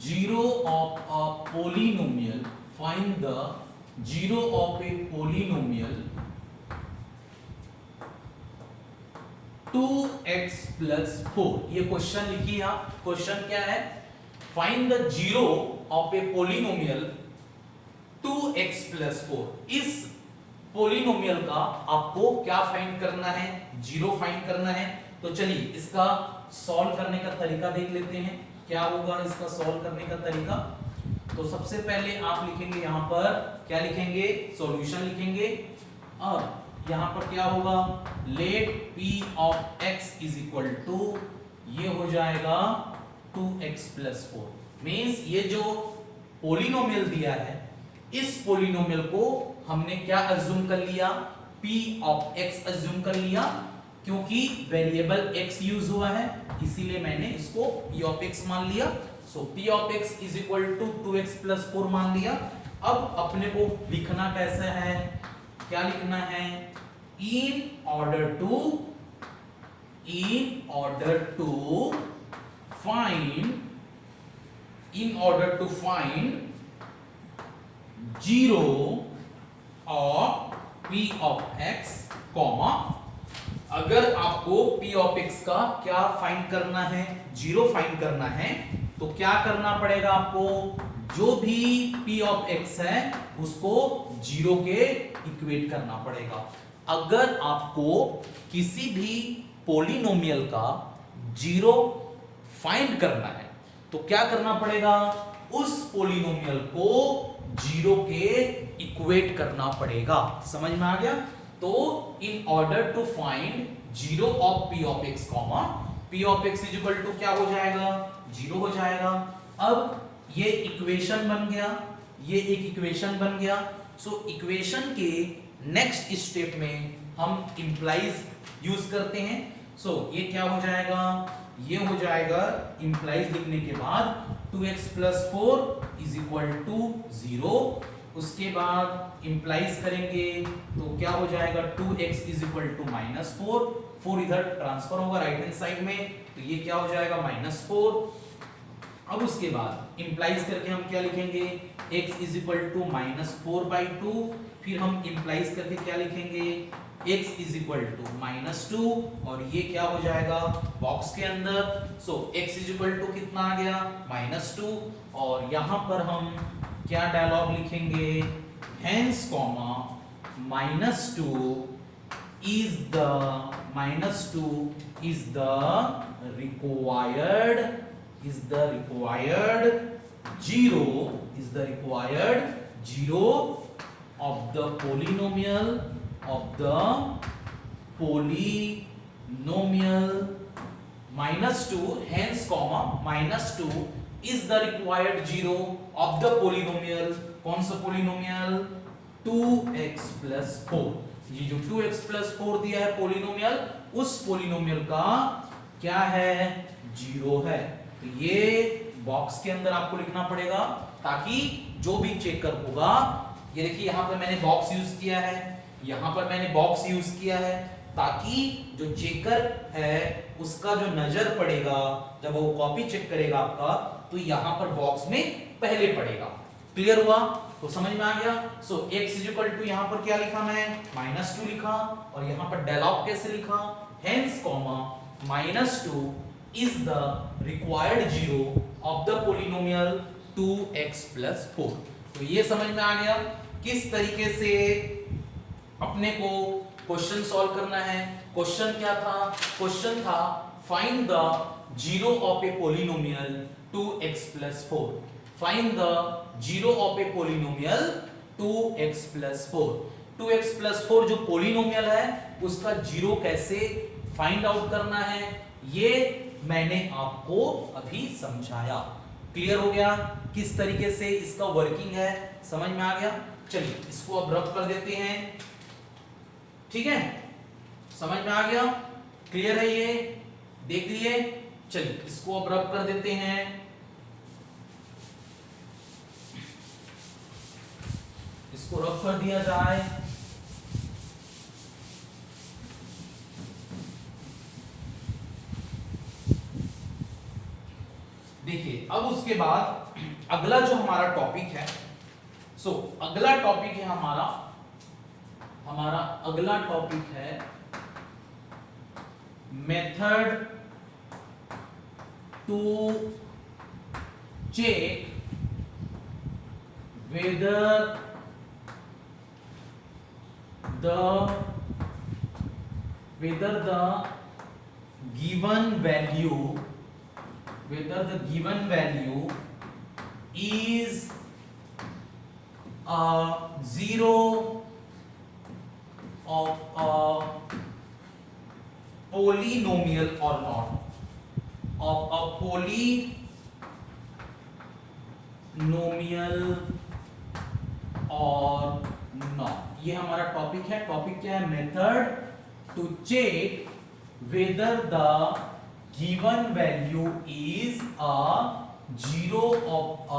Speaker 1: zero of a polynomial, find the zero of a polynomial 2x plus 4। ये क्वेश्चन लिखिए आप। क्वेश्चन क्या है? Find the zero of a polynomial 2x plus 4। इस पॉलिनोमियल का आपको क्या फाइंड करना है? जीरो फाइंड करना है। तो चलिए इसका सॉल्व करने का तरीका देख लेते हैं। क्या होगा इसका सॉल्व करने का तरीका? तो सबसे पहले आप लिखेंगे यहां पर, क्या लिखेंगे? सॉल्यूशन लिखेंगे। और यहां पर क्या होगा? Let p of x is equal to, ये हो जाएगा 2x प्लस 4। मींस ये जो पॉलिनोमियल दिया है, इस पॉलिनोमियल को हमने क्या अज्यूम कर लिया? p ऑफ x अज्यूम कर लिया, क्योंकि वेरिएबल x यूज हुआ है, इसीलिए मैंने इसको p ऑफ x मान लिया। So p of x is equal to 2x plus 4 मान लिया। अब अपने को लिखना कैसे है? क्या लिखना है? in order to find zero of p of x, comma, अगर आपको p ऑफ x का क्या फाइंड करना है? जीरो फाइंड करना है, तो क्या करना पड़ेगा आपको? जो भी p ऑफ x है उसको जीरो के इक्वेट करना पड़ेगा। अगर आपको किसी भी पॉलिनोमियल का जीरो फाइंड करना है तो क्या करना पड़ेगा? उस पॉलिनोमियल को जीरो के इक्वेट करना पड़ेगा। समझ में आ गया? तो in order to find zero of p of x, comma, p of x is equal to क्या हो जाएगा? जीरो हो जाएगा। अब ये इक्वेशन बन गया, ये एक इक्वेशन बन गया। सो इक्वेशन के नेक्स्ट स्टेप में हम इंप्लाइज यूज करते हैं। सो ये क्या हो जाएगा? ये हो जाएगा इंप्लाइज लिखने के बाद 2x plus 4 is equal to 0। उसके बाद इंप्लाइज करेंगे तो क्या हो जाएगा? 2x is equal to -4। 4 इधर ट्रांसफर होगा राइट हैंड साइड में, तो ये क्या हो जाएगा? -4। अब उसके बाद इंप्लाइज करके हम क्या लिखेंगे? x is equal to -4/2। फिर हम इंप्लाइज करके क्या लिखेंगे? x इज इक्वल टू -2, और ये क्या हो जाएगा बॉक्स के अंदर? सो x इज इक्वल टू कितना आ गया? -2। और यहां पर हम क्या डायलॉग लिखेंगे? Hence comma -2 is the required zero of the polynomial -2, hence comma -2 is the required zero of the polynomial। कौन सा polynomial? 2x plus 4। ये जो 2x plus 4 दिया है पोलिनोमियल, उस पोलिनोमियल का क्या है? जीरो है। तो ये बॉक्स के अंदर आपको लिखना पड़ेगा, ताकि जो भी चेकर होगा ये देखिए यहाँ पर मैंने बॉक्स यूज किया है, यहाँ पर मैंने बॉक्स यूज किया है, ताकि जो चेकर है उसका जो नजर पड़ेगा जब वो कॉपी चेक करेगा आपका, तो यहाँ पर बॉक्स में पहले पड़ेगा। क्लियर हुआ? तो समझ में आ गया। सो x इज इक्वल टू यहाँ पर क्या लिखा मैं, -2 लिखा, और यहाँ पर del ऑफ कैसे लिखा, hence comma -2 is the required zero of the polynomial 2x plus 4। तो ये समझ में आ गया किस तरीके से अपने को क्वेश्चन सॉल्व करना है। क्वेश्चन क्या था? क्वेश्चन था find the zero of a polynomial 2x plus 4। Find the zero of a polynomial 2x plus 4। 2x plus 4 जो पोलिनोमियल है उसका जीरो कैसे फाइंड आउट करना है, ये मैंने आपको अभी समझाया। क्लियर हो गया किस तरीके से इसका वर्किंग है, समझ में आ गया। चलिए इसको अब रफ कर देते हैं। ठीक है, समझ में आ गया, क्लियर है, ये देख लिए। चलिए इसको अब रफ कर देते हैं। इसको रफ कर दिया जाए। देखिए अब उसके बाद अगला जो हमारा टॉपिक है, अगला टॉपिक है हमारा अगला टॉपिक है method to check whether the given value is a zero of a polynomial or not, of a polynomial or not। ये हमारा टॉपिक है। टॉपिक क्या है? Method to check whether the given value is a zero of a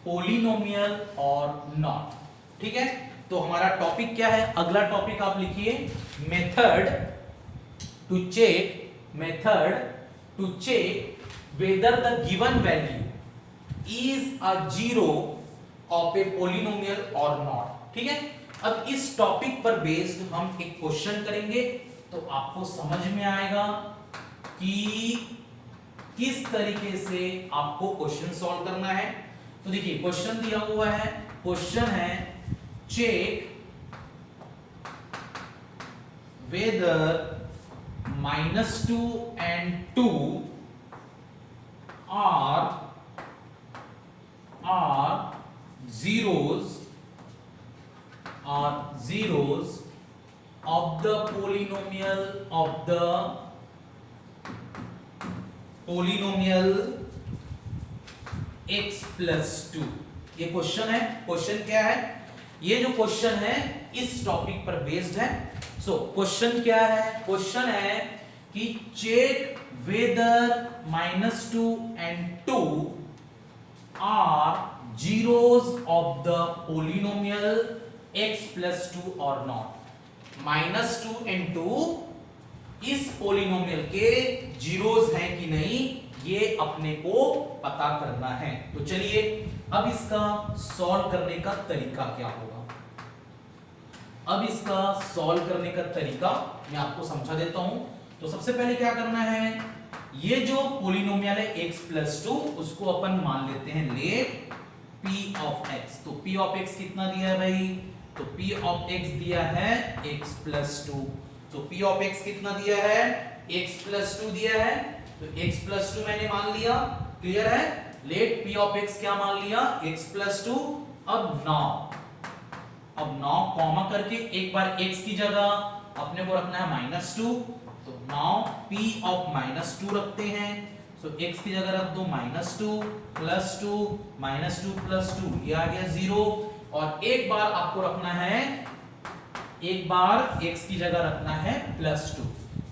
Speaker 1: polynomial or not। ठीक है, तो हमारा topic क्या है? अगला टॉपिक आप लिखिए method to check whether the given value is a zero of a polynomial or not। ठीक है, अब इस टॉपिक पर बेस्ड हम एक क्वेश्चन करेंगे, तो आपको समझ में आएगा कि किस तरीके से आपको क्वेश्चन सॉल्व करना है। तो देखिए क्वेश्चन दिया हुआ है, क्वेश्चन है check whether -2 and 2 are zeros of the polynomial x plus 2। ये क्वेश्चन है। क्वेश्चन क्या है? ये जो क्वेश्चन है इस टॉपिक पर बेस्ड है। क्वेश्चन क्या है? क्वेश्चन है कि check whether -2 and 2 are zeros of the polynomial x plus 2 or not। -2 and 2 इस पोलिनोमियल के जीरोस हैं कि नहीं, ये अपने को पता करना है। तो चलिए अब इसका सॉल्व करने का तरीका क्या होगा। अब इसका सॉल्व करने का तरीका मैं आपको समझा देता हूं। तो सबसे पहले क्या करना है, ये जो पोलिनोमियल है x plus 2 उसको अपन मान लेते हैं लेट p of x। तो p of x कितना दिया है भाई? तो p of x दिया है x plus 2। तो p of x कितना दिया है? x plus 2 दिया है। तो x plus 2 मैंने मान लिया। क्लियर है? लेट p of x क्या मान लिया? x plus 2। अब नाउ कॉमा करके एक बार x की जगह अपने को रखना है -2। तो नाउ p of -2 रखते हैं। सो x की जगह रख दो -2 प्लस 2 -2 प्लस 2, ये आ गया 0। और एक बार आपको रखना है, एक बार x की जगह रखना है +2।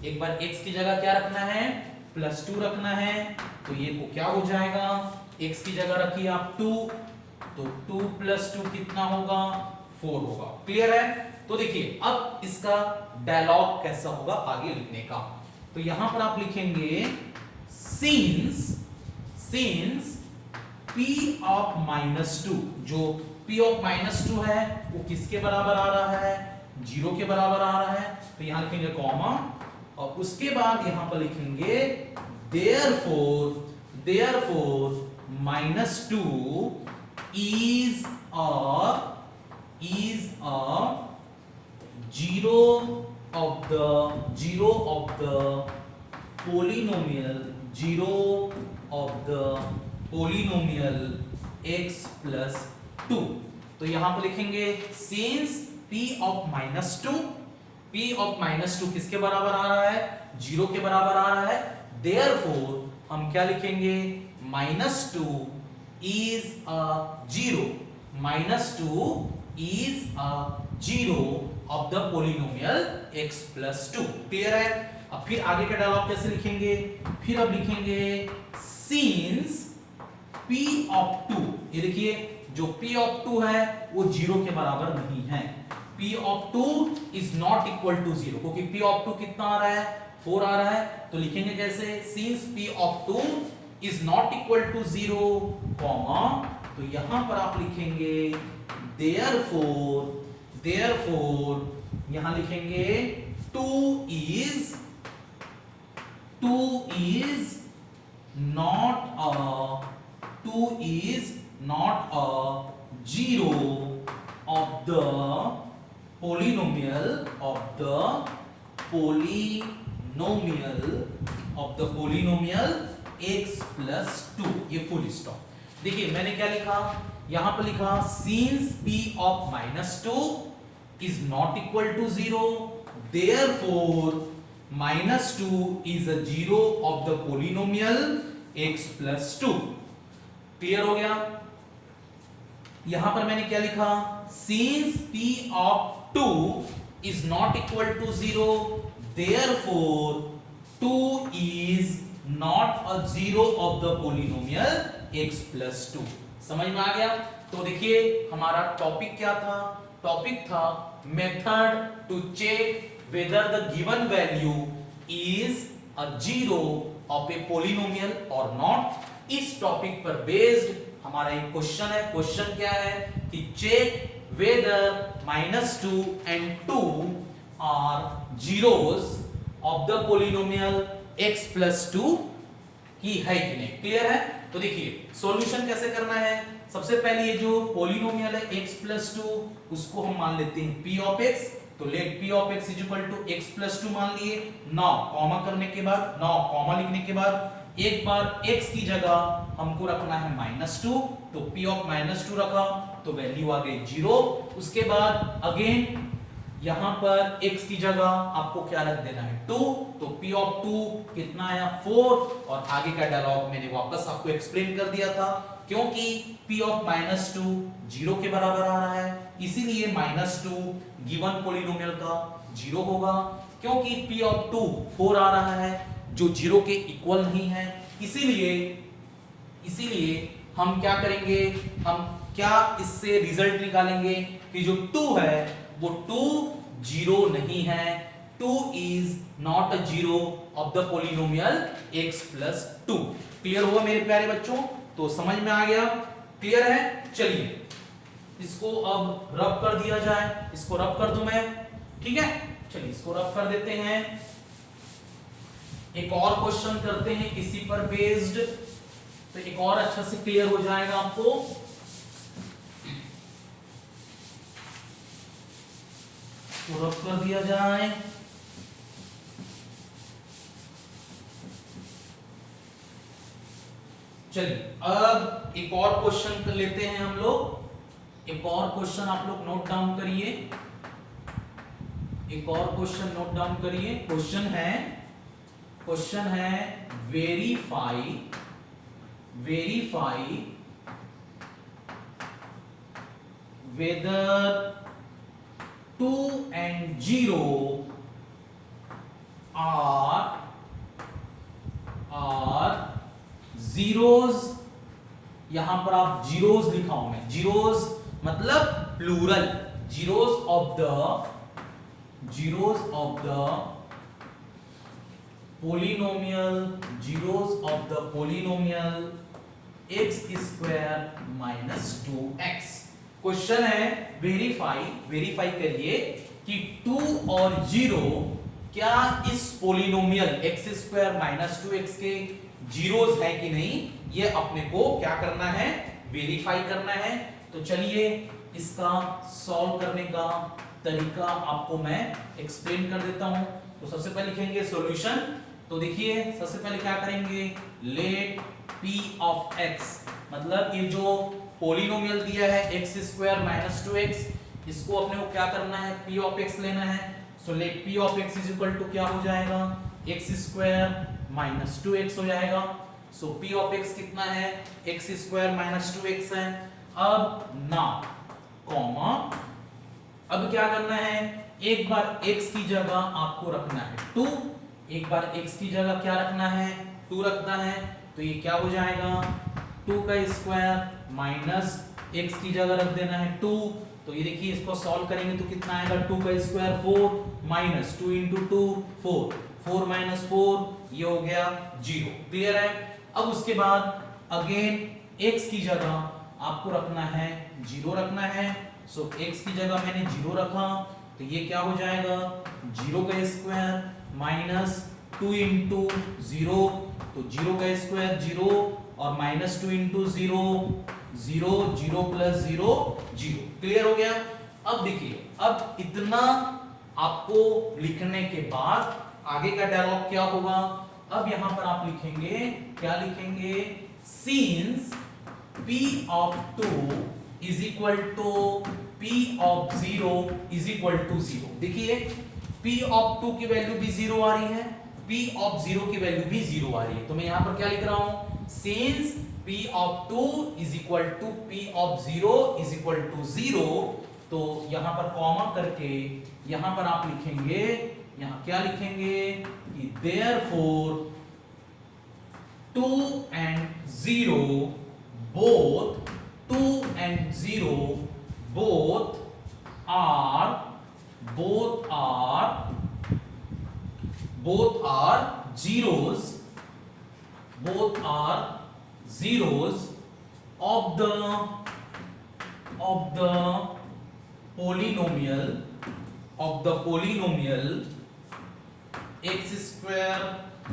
Speaker 1: एक बार x की जगह क्या रखना है? +2 रखना है। तो ये को क्या हो जाएगा? x की जगह रखिए आप 2 तो 2 + 2 कितना होगा 4 होगा। क्लियर है? तो देखिए अब इसका डायलॉग कैसा होगा आगे लिखने का। तो यहां पर आप लिखेंगे since p of -2, जो p of -2 है वो किसके बराबर आ रहा है 0 के बराबर आ रहा है। तो यहां लिखेंगे कॉमा और उसके बाद यहां पर लिखेंगे therefore -2 is a zero of the polynomial x plus 2। तो यहां पर लिखेंगे since p of -2 किसके बराबर आ रहा है 0 के बराबर आ रहा है, therefore हम क्या लिखेंगे -2 is a zero of the polynomial x plus 2। Clear है? अब फिर आगे का डायलॉग कैसे लिखेंगे, फिर अब लिखेंगे since p of 2, ये देखिए जो p of 2 है वो 0 के बराबर नहीं है, p of 2 is not equal to 0, क्योंकि p of 2 कितना आ रहा है 4 आ रहा है। तो लिखेंगे कैसे since p of 2 is not equal to 0, comma तो यहां पर आप लिखेंगे therefore यहां लिखेंगे 2 is not a zero of the polynomial x plus 2। ये फुल स्टॉप। देखिए मैंने क्या लिखा, यहां पर लिखा since p of -2 is not equal to 0, therefore -2 is a zero of the polynomial x plus 2। Clear हो गया? यहां पर मैंने क्या लिखा, since p of 2 is not equal to 0, therefore 2 is not a zero of the polynomial x plus 2। समझ में आ गया? तो देखिए हमारा टॉपिक क्या था, टॉपिक था method to check whether the given value is a zero of a polynomial और नॉट। इस टॉपिक पर बेस्ड हमारा एक क्वेश्चन है। क्वेश्चन क्या है कि check whether -2 and 2 are zeros of the polynomial x plus 2 की है कि नहीं। क्लियर है? तो देखिए सॉल्यूशन कैसे करना है। सबसे पहले ये जो पोलिनोमियल है x plus 2 उसको हम मान लेते हैं p of x। तो let p of x is equal to x plus 2 मान लिए। नाउ कॉमा करने के बाद, नाउ कॉमा लिखने के बाद एक बार x की जगह हमको रखना है -2, तो p of -2 रखा तो वैल्यू आ गई 0। उसके बाद अगेन यहां पर x की जगह आपको क्या रख देना है 2, तो p of 2 कितना आया 4। और आगे का डायलॉग मैंने वापस आपको एक्सप्लेन कर दिया था, क्योंकि p of -2 0 के बराबर आ रहा है इसीलिए -2 गिवन पोलिनोमियल का 0 होगा। क्योंकि p of 2 4 आ रहा है जो 0 के इक्वल नहीं है, इसीलिए हम क्या करेंगे, हम क्या इससे रिजल्ट निकालेंगे कि जो 2 है वो 2 0 नहीं है। 2 is not a zero of the polynomial x plus 2। Clear हुआ मेरे प्यारे बच्चों? तो समझ में आ गया? क्लियर है? चलिए इसको अब रब कर दिया जाए। इसको रब कर दूं मैं, ठीक है? चलिए इसको रब कर देते हैं। एक और क्वेश्चन करते हैं इसी पर बेस्ड, तो एक और अच्छा से क्लियर हो जाएगा आपको। इसको रब कर दिया जाए। चलिए अब एक और क्वेश्चन कर लेते हैं हम लोग। एक और क्वेश्चन आप लोग नोट डाउन करिए। एक और क्वेश्चन नोट डाउन करिए। क्वेश्चन है verify whether 2 and 0 are zeros यहां पर आप जीरोस लिखा हूं मैं, जीरोस मतलब plural, zeros of the polynomial, zeros of the polynomial x square minus 2x। Question है वेरीफाई करिए कि 2 और 0 क्या इस polynomial x square minus 2x के जीरोस है कि नहीं, ये अपने को क्या करना है, वेरीफाई करना है। तो चलिए इसका सॉल्व करने का तरीका आपको मैं एक्सप्लेन कर देता हूं। तो सबसे पहले लिखेंगे सॉल्यूशन। तो देखिए सबसे पहले क्या करेंगे, लेट p ऑफ x, मतलब ये जो पोलिनोमियल दिया है x स्क्वायर माइनस 2x, इसको अपने को क्या करना है, p ऑफ x लेना है। So let p of x is equal to क्या हो जाएगा, x स्क्वायर माइनस 2x हो जाएगा। सो p ऑफ x कितना है, x स्क्वायर माइनस 2x है। अब ना कॉमा, अब क्या करना है, एक बार x की जगह आपको रखना है 2, एक बार x की जगह क्या रखना है, 2 रखना है। तो ये क्या हो जाएगा, 2 का स्क्वायर माइनस x की जगह रख देना है 2। तो ये देखिए इसको सॉल्व करेंगे तो कितना आएगा, 2 का स्क्वायर 4 माइनस 2 इंटू 2 4, 4 माइनस 4 ये हो गया 0। क्लियर है। अब उसके बाद अगेन x की जगह आपको रखना है 0 रखना है। सो x की जगह मैंने 0 रखा, तो ये क्या हो जाएगा, 0 का स्क्वायर माइनस 2 इंटू 0, तो 0 का स्क्वायर 0 और माइनस 2 इंटू 0 0, 0 प्लस 0 0। क्लियर हो गया। अब देखिए, अब इतना आपको लिखने के बाद आगे का डायलॉग क्या होगा, अब यहां पर आप लिखेंगे, क्या लिखेंगे, since p of 2 is equal to p of 0 is equal to 0। देखिए p ऑफ 2 की वैल्यू भी 0 आ रही है, p ऑफ 0 की वैल्यू भी 0 आ रही है। तो मैं यहां पर क्या लिख रहा हूं, since p of 2 is equal to p of 0 is equal to 0। तो यहां पर कॉमा करके यहां पर आप लिखेंगे, यहां क्या लिखेंगे कि therefore 2 and 0 both 2 and 0 both are zeros, both are zeros of the polynomial x square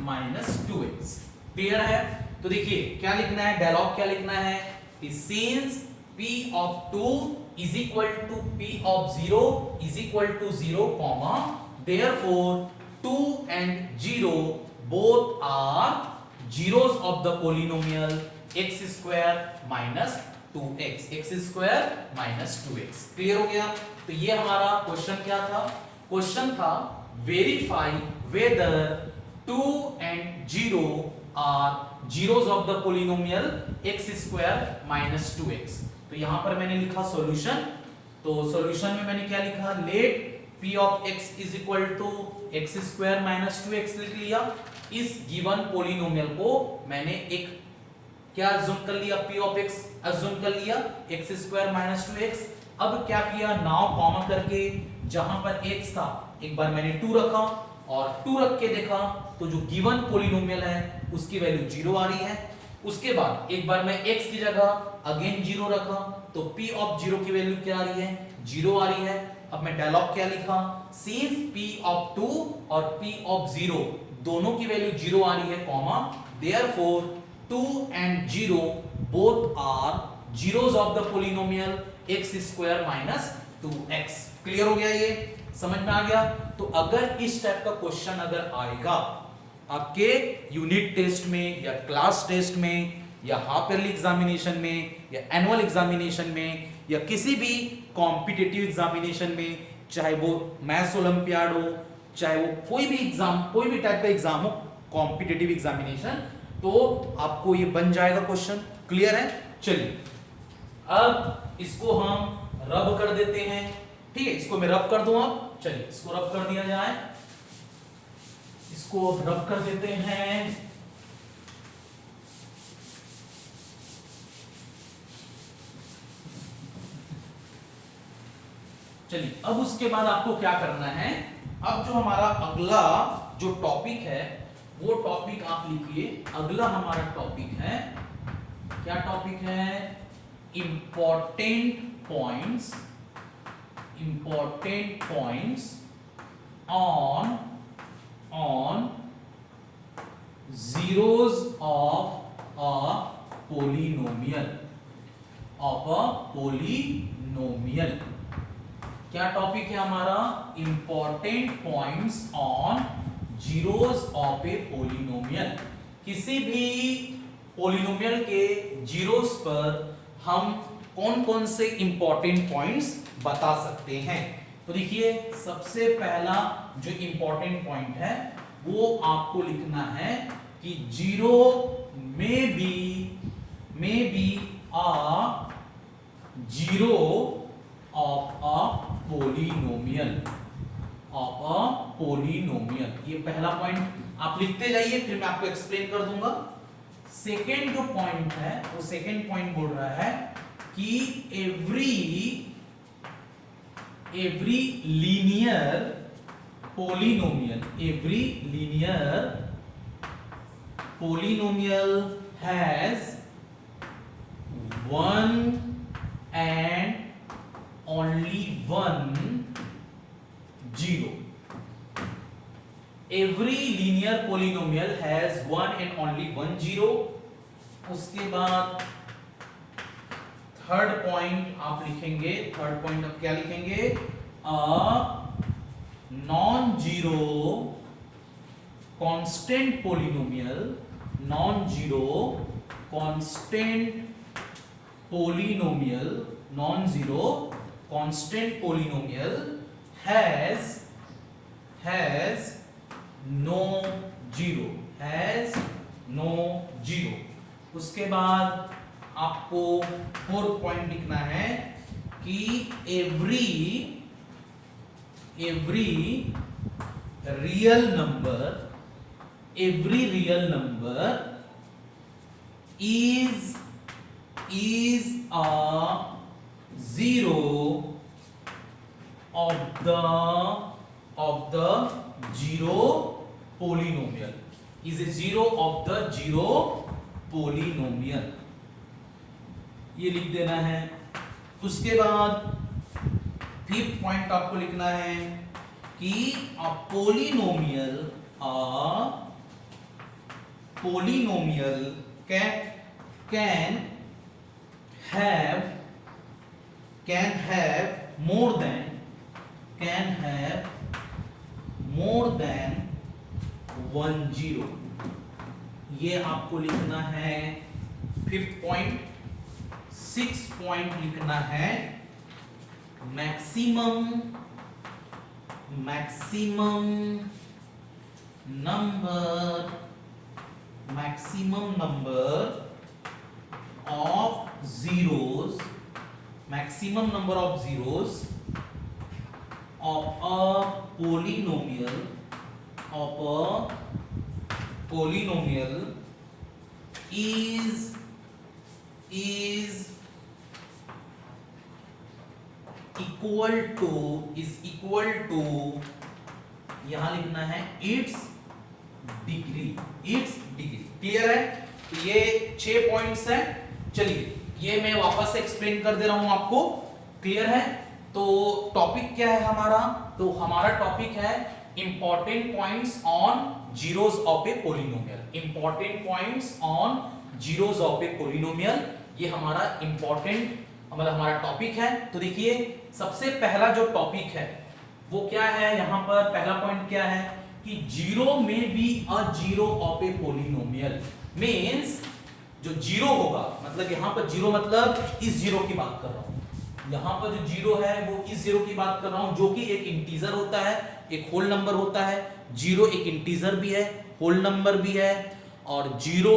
Speaker 1: minus 2x। Clear है। तो देखिए क्या लिखना है, डायलॉग क्या लिखना है कि since p of 2 is equal to p of 0 is equal to 0 comma therefore 2 and 0 both are zeros of the polynomial x square minus 2x, x square minus 2x। Clear हो गया। तो ये हमारा क्वेश्चन क्या था, क्वेश्चन था verify whether 2 and 0 are zeros of the polynomial x square minus 2x। तो यहां पर मैंने लिखा सॉल्यूशन। तो सॉल्यूशन में मैंने क्या लिखा, late p of x is equal to x square minus 2x लिख लिया। इस गिवन पोलिनोमियल को मैंने एक क्या अज्यूम कर लिया, p of x अज्यूम कर लिया x square minus 2x। अब क्या किया, नाउ कॉमा करके जहां पर x था एक बार मैंने 2 रखा और 2 रख के देखा तो जो गिवन पोलिनोमियल है उसकी वैल्यू 0 आ रही है। उसके बाद एक बार मैं x की जगह अगेन 0 रखा तो p ऑफ 0 की वैल्यू क्या आ रही है, 0 आ रही है। अब मैं डायलॉग क्या लिखा, सिंस p ऑफ 2 और p ऑफ 0 दोनों की वैल्यू 0 आ रही है comma therefore 2 and 0 both are zeros of the polynomial x square minus 2x। Clear हो गया, ये समझ में आ गया। तो अगर इस टाइप का क्वेश्चन अगर आएगा आपके यूनिट टेस्ट में या क्लास टेस्ट में या हाफ ईयरली एग्जामिनेशन में या एनुअल एग्जामिनेशन में या किसी भी कॉम्पिटिटिव एग्जामिनेशन में, चाहे वो मैथ्स ओलंपियाड हो, चाहे वो कोई भी एग्जाम, कोई भी टाइप का एग्जाम हो, कॉम्पिटिटिव एग्जामिनेशन, तो आपको ये बन जाएगा क्वेश्चन। क्लियर है। चलिए अब इसको हम रब कर देते हैं। ठीक है, इसको मैं रब कर दूं। अब चलिए इसको रब कर दिया जाए, इसको रब कर देते हैं। चलिए अब उसके बाद आपको क्या करना है, अब जो हमारा अगला जो टॉपिक है वो टॉपिक आप लिखिए। अगला हमारा टॉपिक है, क्या टॉपिक है, important points on zeros of a polynomial क्या टॉपिक है हमारा, important points on zeros of a polynomial. किसी भी पोलिनोमियल के जीरोस पर हम कौन कौन से इंपॉर्टेंट पॉइंट्स बता सकते हैं। तो देखिए सबसे पहला जो इंपॉर्टेंट पॉइंट है वो आपको लिखना है कि जीरो में be a zero of a polynomial ये पहला पॉइंट आप लिखते जाइए, फिर मैं आपको एक्सप्लेन कर दूंगा। सेकेंड जो पॉइंट है वो सेकेंड पॉइंट बोल रहा है कि every linear polynomial has one and only one zero. Every linear polynomial has one and only one zero. उसके बाद थर्ड पॉइंट आप लिखेंगे, थर्ड पॉइंट आप क्या लिखेंगे, non zero constant polynomial, non-zero constant polynomial has no zero। उसके बाद आपको फोर्थ पॉइंट लिखना है कि every real number is a zero of the zero polynomial, is a zero of the zero polynomial, ये लिख देना है। उसके बाद फिफ्थ पॉइंट आपको लिखना है कि a polynomial can have more than one zero, ये आपको लिखना है फिफ्थ पॉइंट। सिक्स पॉइंट लिखना है maximum number of zeros of a polynomial is equal to यहां लिखना है its डिग्री। क्लियर है? तो ये 6 पॉइंट्स हैं। चलिए ये मैं वापस से एक्सप्लेन कर दे रहा हूं आपको, क्लियर है? तो टॉपिक क्या है हमारा, तो हमारा टॉपिक है important points on zeros of a polynomial. ये हमारा इंपॉर्टेंट मतलब हमारा टॉपिक है। तो देखिए सबसे पहला जो टॉपिक है वो क्या है, यहां पर पहला पॉइंट क्या है कि जीरो में be a zero of a polynomial. Means जो जीरो होगा, मतलब यहां पर जीरो मतलब इस जीरो की बात कर रहा हूं, यहां पर जो जीरो है वो इस जीरो की बात कर रहा हूं, जो कि एक इंटीजर होता है, एक होल नंबर होता है। जीरो एक इंटीजर भी है, होल नंबर भी है, और जीरो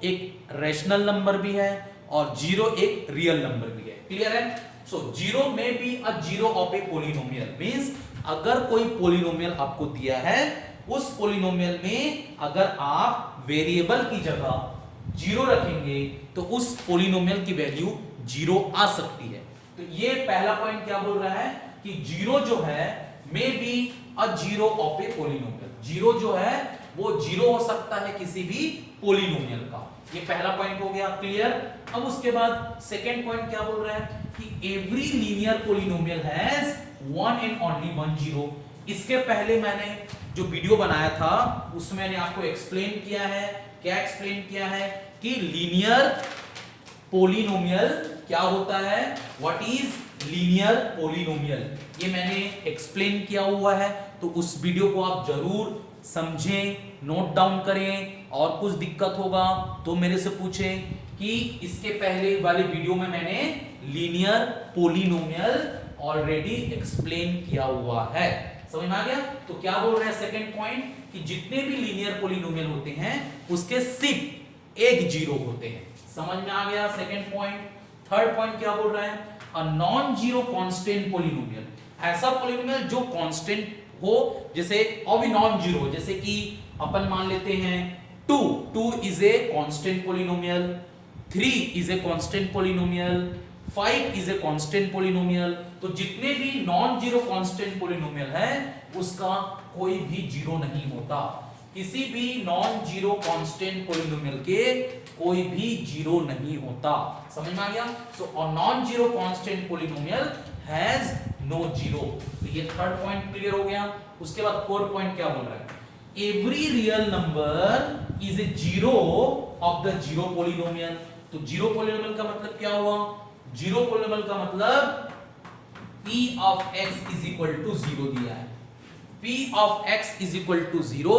Speaker 1: एक रैशनल नंबर भी है, और जीरो एक रियल नंबर भी है। क्लियर है? सो जीरो में be a zero of a polynomial means अगर कोई पोलिनोमियल आपको दिया है, उस पोलिनोमियल में अगर आप वेरिएबल की जगह जीरो रखेंगे तो उस पोलिनोमियल की वैल्यू जीरो आ सकती है। तो ये पहला पॉइंट क्या बोल रहा है कि जीरो जो है may be a zero of a polynomial, zero जो है वो जीरो हो सकता है किसी भी पोलिनोमियल का। ये पहला पॉइंट हो गया, क्लियर। अब उसके बाद सेकंड पॉइंट क्या बोल रहा है कि every linear polynomial has one and only one zero. इसके पहले मैंने जो वीडियो बनाया था उसमें मैंने आपको एक्सप्लेन किया है, क्या एक्सप्लेन किया है कि लीनियर पोलिनोमियल क्या होता है, व्हाट इज लीनियर पोलिनोमियल, ये मैंने एक्सप्लेन किया हुआ है। तो उस वीडियो को आप जरूर समझें, नोट डाउन करें, और कुछ दिक्कत होगा तो मेरे से पूछें कि इसके पहले वाले वीडियो में मैंने लीनियर पोलिनोमियल ऑलरेडी एक्सप्लेन किया हुआ है। समझ में आ गया? तो क्या बोल रहे हैं सेकंड पॉइंट कि जितने भी लीनियर पोलिनोमियल होते हैं उसके सिर्फ एक जीरो होते हैं। समझ में आ गया सेकंड पॉइंट। थर्ड पॉइंट क्या बोल रहा है, अ नॉन जीरो कांस्टेंट पोलिनोमियल, ऐसा पोलिनोमियल जो कांस्टेंट हो, जैसे और भी नॉन जीरो, जैसे कि अपन मान लेते हैं 2 is a constant polynomial, 3 is a constant polynomial, 5 is a constant polynomial. तो जितने भी नॉन जीरो कांस्टेंट पोलिनोमियल है उसका कोई भी जीरो नहीं होता। किसी भी नॉन जीरो कांस्टेंट पोलिनोमियल के कोई भी जीरो नहीं होता। समझ में आ गया? So a non zero constant polynomial has no zero. तो ये थर्ड पॉइंट क्लियर हो गया। उसके बाद फोर्थ पॉइंट क्या बोल रहा है, every real number is a zero of the zero polynomial. तो जीरो पोलिनोमियल का मतलब क्या हुआ, जीरो पोलिनोमियल का मतलब p of x is equal to 0 दिया है, p of x is equal to 0।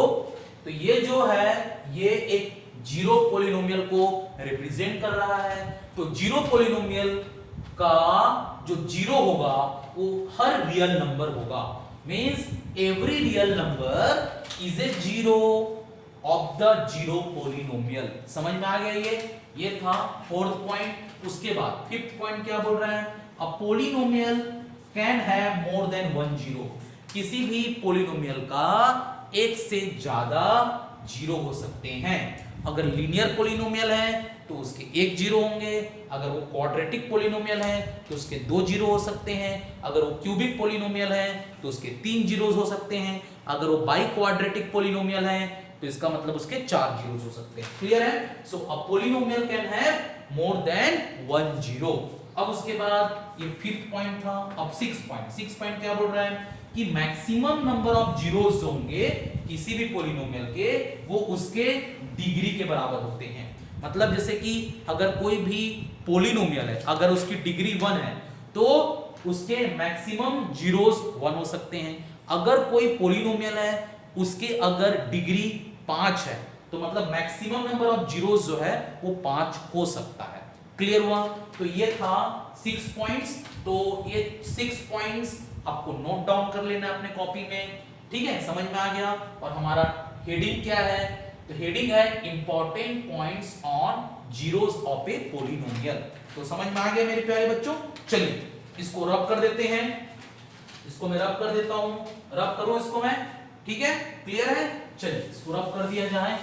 Speaker 1: तो ये जो है ये एक जीरो पोलिनोमियल को रिप्रेजेंट कर रहा है। तो जीरो पोलिनोमियल का जो जीरो होगा वो हर रियल नंबर होगा, means every real number is a zero of the zero polynomial. समझ में आ गया? ये था फोर्थ पॉइंट। उसके बाद फिफ्थ पॉइंट क्या बोल रहा है, a polynomial can have more than one zero. किसी भी पोलिनोमियल का एक से ज्यादा जीरो हो सकते हैं। अगर लीनियर पोलिनोमियल है तो उसके एक जीरो होंगे, अगर वो क्वाड्रेटिक पोलिनोमियल है तो उसके दो जीरो हो सकते हैं, अगर वो क्यूबिक पोलिनोमियल है तो उसके तीन जीरोस हो सकते हैं, अगर वो बाई क्वाड्रेटिक पोलिनोमियल है तो इसका मतलब उसके चार जीरोस हो सकते हैं। क्लियर है? So a polynomial can have more than one zero. अब उसके बाद ये फिफ्थ पॉइंट था। अब सिक्स पॉइंट क्या बोल रहा है कि मैक्सिमम नंबर ऑफ जीरोस होंगे किसी भी पोलिनोमियल के, वो उसके डिग्री के बराबर होते हैं। मतलब जैसे कि अगर कोई भी पोलिनोमियल है, अगर उसकी डिग्री 1 है तो उसके मैक्सिमम जीरोस 1 हो सकते हैं। अगर कोई पोलिनोमियल है उसके अगर डिग्री 5 है तो मतलब मैक्सिमम नंबर ऑफ जीरोस जो है वो 5 हो सकता है। क्लियर हुआ? तो ये था 6 पॉइंट्स। तो ये 6 पॉइंट्स आपको नोट डाउन कर लेना अपने कॉपी में, ठीक है? समझ में आ गया? और हमारा हेडिंग क्या है, तो हेडिंग है important points on zeros of a polynomial. तो समझ में आ गया मेरे प्यारे बच्चों? चलिए इसको रब कर देते हैं, इसको मैं रब कर देता हूं, रब करूं इसको मैं, ठीक है? क्लियर है? चलिए इसको रब कर दिया जाए।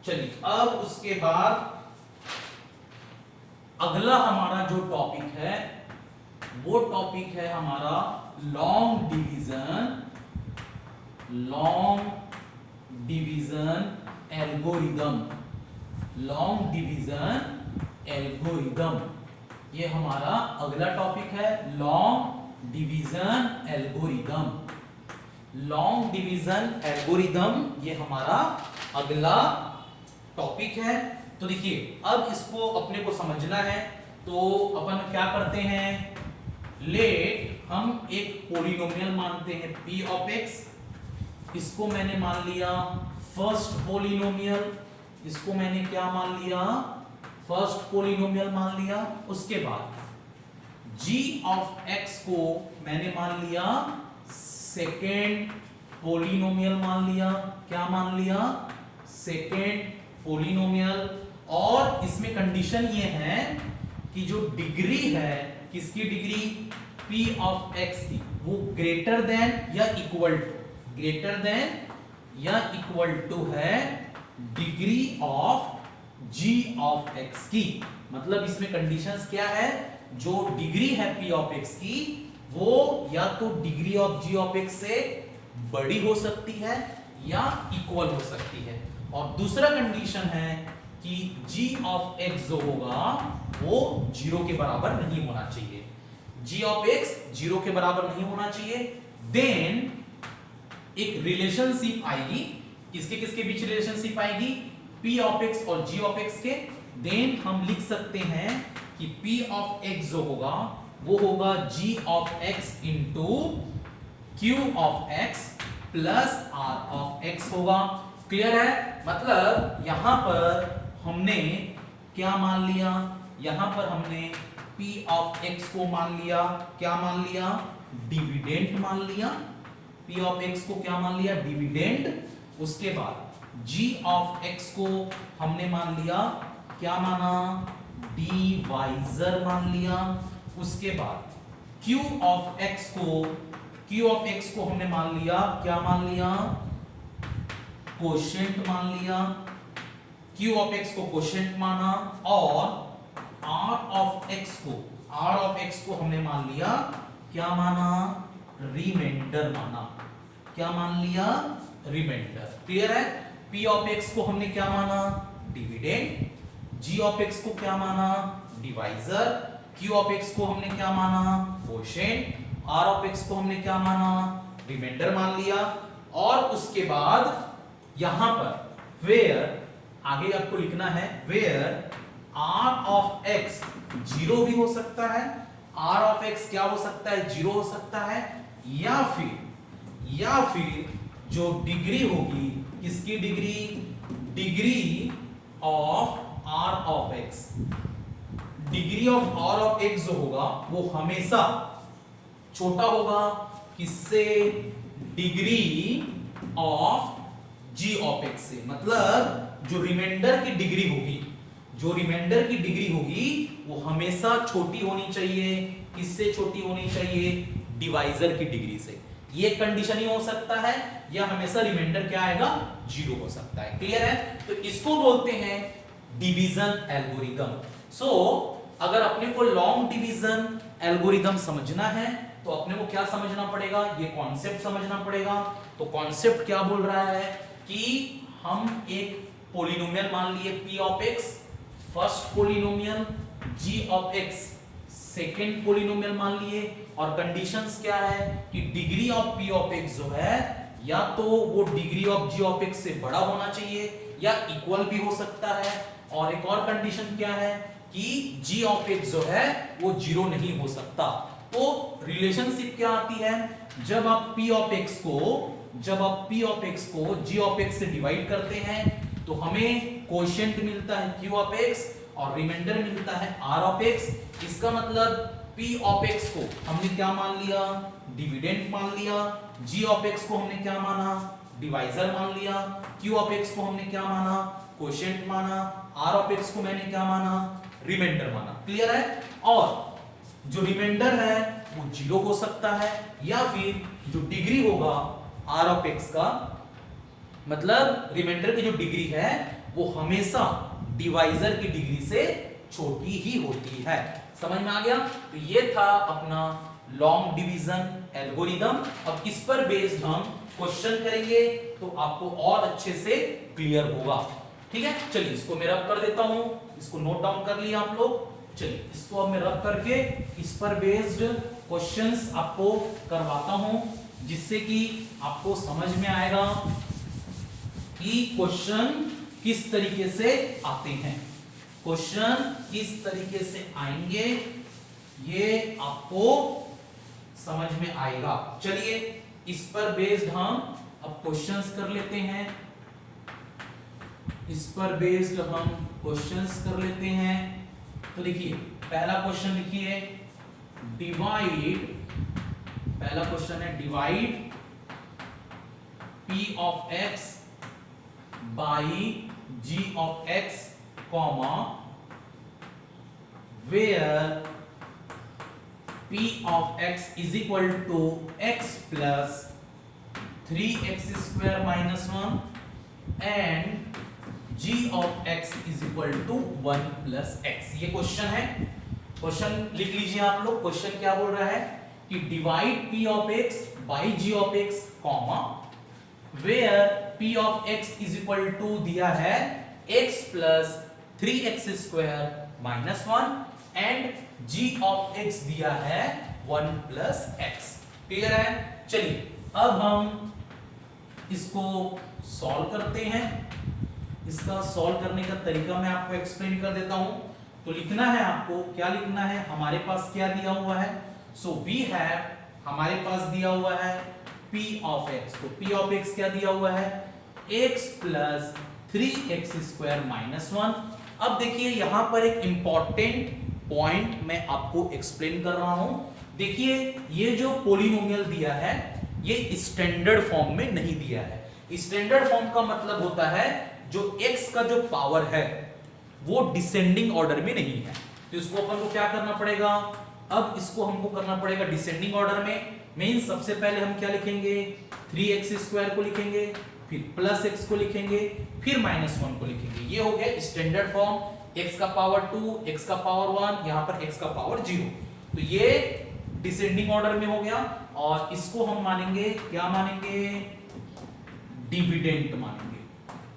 Speaker 1: चलिए अब उसके बाद अगला हमारा जो टॉपिक है वो टॉपिक है हमारा long division algorithm. Long division algorithm ये हमारा अगला टॉपिक है, long division algorithm. Long division algorithm ये हमारा अगला टॉपिक है। तो देखिए अब इसको अपने को समझना है, तो अपन क्या करते हैं, लेट हम एक पोलिनोमियल मानते हैं p ऑफ x, इसको मैंने मान लिया फर्स्ट पोलिनोमियल, इसको मैंने क्या मान लिया, फर्स्ट पोलिनोमियल मान लिया। उसके बाद g ऑफ x को मैंने मान लिया सेकेंड पोलिनोमियल मान लिया। क्या मान लिया? Second polynomial. और इसमें कंडीशन ये है कि जो डिग्री है, किसकी डिग्री, p ऑफ x की, वो ग्रेटर देन या इक्वल टू, ग्रेटर देन या इक्वल टू है degree of g of x की। मतलब इसमें कंडीशंस क्या है, जो डिग्री है p ऑफ x की वो या तो degree of g of x से बड़ी हो सकती है या इक्वल हो सकती है। और दूसरा कंडीशन है कि g ऑफ x जो होगा वो 0 के बराबर नहीं होना चाहिए, g ऑफ x 0 के बराबर नहीं होना चाहिए। देन एक रिलेशनशिप आएगी, किसके किसके बीच रिलेशनशिप आएगी, p ऑफ x और g ऑफ x के। देन हम लिख सकते हैं कि p ऑफ x जो होगा वो होगा g of x into q of x plus r of x होगा। क्लियर है? मतलब यहां पर हमने क्या मान लिया, यहां पर हमने p ऑफ x को मान लिया, क्या मान लिया, डिविडेंड मान लिया। p ऑफ x को क्या मान लिया, डिविडेंड। उसके बाद g ऑफ x को हमने मान लिया, क्या माना, डिवाइजर मान लिया। उसके बाद q ऑफ x को हमने मान लिया, क्या मान लिया, कोशेंट मान लिया। q ऑफ x को कोशेंट माना। और r ऑफ x को हमने मान लिया, क्या माना, रिमाइंडर माना। क्या मान लिया, रिमाइंडर। क्लियर है? p ऑफ x को हमने क्या माना, डिविडेंड। g ऑफ x को क्या माना, डिवाइजर। q ऑफ x को हमने क्या माना, कोशेंट। r ऑफ x को हमने क्या माना, रिमाइंडर मान लिया। और उसके बाद यहां पर वेयर, आगे आपको लिखना है वेयर r ऑफ x 0 भी हो सकता है, r ऑफ x क्या हो सकता है, 0 हो सकता है, या फिर जो डिग्री होगी, किसकी degree, degree of r of x, degree of r of x जो होगा वो हमेशा छोटा होगा किससे, degree of g of x से। मतलब जो रिमाइंडर की डिग्री होगी, वो हमेशा छोटी होनी चाहिए, किससे छोटी होनी चाहिए, डिवाइजर की डिग्री से। ये कंडीशन ही हो सकता है, या हमेशा रिमाइंडर क्या आएगा, 0 हो सकता है। क्लियर है? तो इसको बोलते हैं डिवीजन एल्गोरिथम। सो अगर अपने को लॉन्ग डिवीजन एल्गोरिथम समझना है तो अपने को क्या समझना पड़ेगा, ये कॉन्सेप्ट समझना पड़ेगा। तो कॉन्सेप्ट क्या बोल रहा है कि हम एक पॉलिनोमियल मान लिए p of x, first polynomial, g of x second polynomial मान लिए। और कंडीशंस क्या है कि degree of p of x जो है या तो वो degree of g of x से बड़ा होना चाहिए या इक्वल भी हो सकता है। और एक और कंडीशन क्या है कि g ऑफ x जो है वो 0 नहीं हो सकता। तो रिलेशनशिप क्या आती है, जब आप p ऑफ x को g ऑफ x से डिवाइड करते हैं तो हमें कोशेंट मिलता है q ऑफ x और रिमाइंडर मिलता है r ऑफ x। इसका मतलब p ऑफ x को हमने क्या मान लिया, डिविडेंड मान लिया। g ऑफ x को हमने क्या माना, डिवाइजर मान लिया। q ऑफ x को हमने क्या माना, कोशेंट माना। r ऑफ x को मैंने क्या माना, रिमाइंडर माना। क्लियर है? और जो रिमाइंडर है वो 0 हो सकता है, या फिर जो डिग्री होगा r ऑफ x का, मतलब रिमाइंडर की जो डिग्री है वो हमेशा डिवाइजर की डिग्री से छोटी ही होती है। समझ में आ गया? तो ये था अपना लॉन्ग डिवीजन एल्गोरिथम। अब इस पर बेस्ड हम क्वेश्चन करेंगे तो आपको और अच्छे से क्लियर होगा। ठीक है, चलिए इसको मैं रब कर देता हूं, इसको नोट डाउन कर लिया आप लोग। चलिए इसको अब मैं रब करके इस पर बेस्ड क्वेश्चंस आपको करवाता हूं, जिससे कि आपको समझ में आएगा कि क्वेश्चन किस तरीके से आते हैं, क्वेश्चन किस तरीके से आएंगे, ये आपको समझ में आएगा। चलिए इस पर बेस्ड हम अब क्वेश्चंस कर लेते हैं, इस पर बेस्ड हम क्वेश्चंस कर लेते हैं। तो देखिए पहला क्वेश्चन लिखिए, डिवाइड, पहला क्वेश्चन है divide p of x by g of x comma where p of x is equal to x plus 3x square minus 1 and g of x is equal to 1 plus x। ये question है, question लिख लीजिए आप लोग। Question क्या बोल रहा है कि divide p of x by g of x comma where p of x is equal to दिया है x plus 3x square minus 1 and g of x दिया है 1 plus x। क्लियर है? चलिए अब हम इसको सॉल्व करते हैं। इसका सॉल्व करने का तरीका मैं आपको एक्सप्लेन कर देता हूं। तो लिखना है आपको, क्या लिखना है, हमारे पास क्या दिया हुआ है, सो वी हैव, हमारे पास दिया हुआ है p of x। तो p of x क्या दिया हुआ है, x plus 3x square minus 1। अब देखिए यहां पर एक इंपॉर्टेंट पॉइंट मैं आपको एक्सप्लेन कर रहा हूं। देखिए ये जो पोलिनोमियल दिया है ये स्टैंडर्ड फॉर्म में नहीं दिया है। स्टैंडर्ड फॉर्म का मतलब होता है जो x का जो पावर है वो डिसेंडिंग ऑर्डर में नहीं है। तो इसको अपन को क्या करना पड़ेगा, अब इसको हमको करना पड़ेगा डिसेंडिंग ऑर्डर में। मींस सबसे पहले हम क्या लिखेंगे, 3x स्क्वायर को लिखेंगे, फिर प्लस x को लिखेंगे, फिर माइनस 1 को लिखेंगे। ये हो गया स्टैंडर्ड फॉर्म, x का पावर 2, x का पावर 1, यहां पर x का पावर 0। तो ये डिसेंडिंग ऑर्डर में हो गया और इसको हम मानेंगे, क्या मानेंगे, डिविडेंड मानेंगे।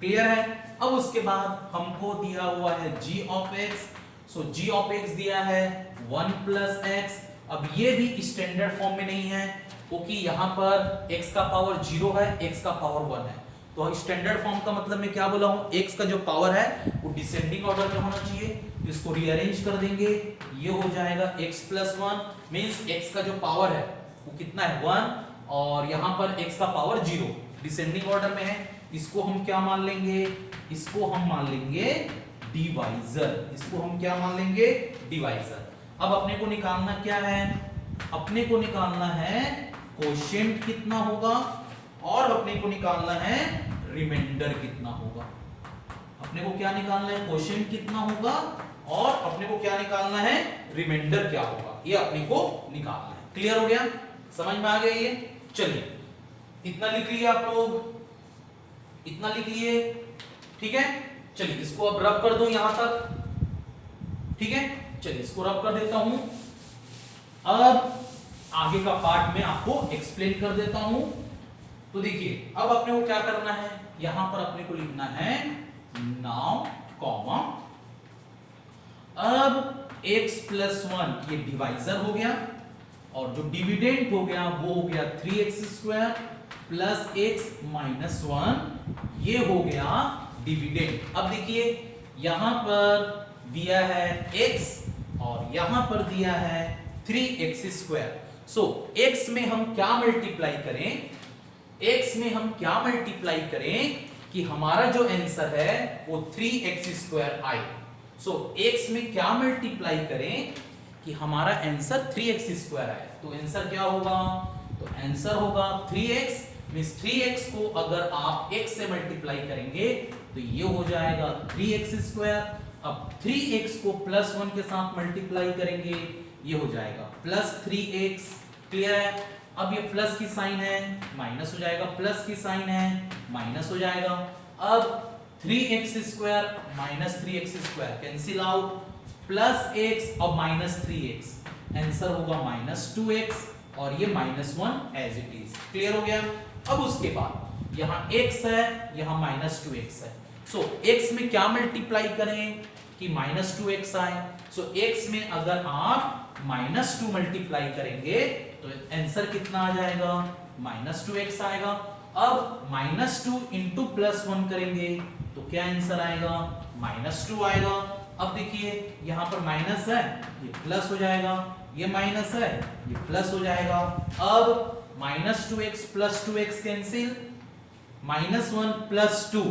Speaker 1: क्लियर है? अब उसके बाद हमको दिया हुआ है g of x। So g of x दिया है 1 plus x। अब ये भी स्टैंडर्ड फॉर्म में नहीं है क्योंकि यहां पर x का पावर 0 है, x का पावर 1 है। तो स्टैंडर्ड फॉर्म का मतलब मैं क्या बोला हूं, x का जो पावर है वो डिसेंडिंग ऑर्डर में होना चाहिए। इसको रीअरेंज कर देंगे, ये हो जाएगा x plus 1 मींस x का जो पावर है वो कितना है 1 और यहां पर x का पावर 0 डिसेंडिंग ऑर्डर में है। इसको हम क्या मान लेंगे, इसको हम मान लेंगे डिवाइजर। इसको हम क्या मान लेंगे, डिवाइजर। अब अपने को निकालना क्या है, अपने को निकालना है कोशेंट कितना होगा और अपने को निकालना है रिमाइंडर कितना होगा। अपने को क्या निकालना है, कोशेंट कितना होगा और अपने को क्या निकालना है, रिमाइंडर क्या होगा, ये अपने को निकालना है। क्लियर हो गया, समझ में आ गया ये? चलिए इतना लिख लिए आप लोग, इतना लिख लिए, ठीक है। चलिए इसको अब रब कर दो यहां तक, ठीक है। चलिए इसको रब कर देता हूं। अब आगे का पार्ट में आपको एक्सप्लेन कर देता हूं। तो देखिए अब अपने को क्या करना है, यहां पर अपने को लिखना है नाउ कॉमा, अब x plus 1 ये डिवाइजर हो गया और जो डिविडेंड हो गया वो हो गया 3x square plus x minus 1, ये हो गया डिविडेंड। अब देखिए यहां पर दिया है x और यहां पर दिया है 3x स्क्वायर। सो x में हम क्या मल्टीप्लाई करें, x में हम क्या मल्टीप्लाई करें कि हमारा जो आंसर है वो 3x स्क्वायर आए। सो x में क्या मल्टीप्लाई करें कि हमारा आंसर 3x स्क्वायर आए। तो आंसर क्या होगा, तो आंसर होगा 3x मींस 3x को अगर आप x से मल्टीप्लाई करेंगे तो ये हो जाएगा 3x स्क्वायर। अब 3x को प्लस 1 के साथ मल्टीप्लाई करेंगे ये हो जाएगा प्लस 3x। क्लियर है? अब ये प्लस की साइन है माइनस हो जाएगा, प्लस की साइन है माइनस हो जाएगा। अब 3x square minus 3x square cancel out, plus x और माइनस 3x, आंसर होगा माइनस 2x और ये minus 1 as it is. Clear हो गया? अब उसके बाद यहाँ x है, यहाँ माइनस 2x है। सो x में क्या मल्टीप्लाई करें कि माइनस 2x आए। सो x में अगर आप माइनस 2 मल्टीप्लाई करेंगे तो आंसर कितना आ जाएगा, माइनस 2x आएगा। अब माइनस 2 इंटू प्लस 1 करेंगे तो क्या आंसर आएगा, माइनस 2 आएगा। अब देखिए यहाँ पर माइनस है, ये प्लस हो जाएगा, ये माइनस है, ये प्लस हो जाएगा। अब minus 2x plus 2x cancel, minus 1 plus 2,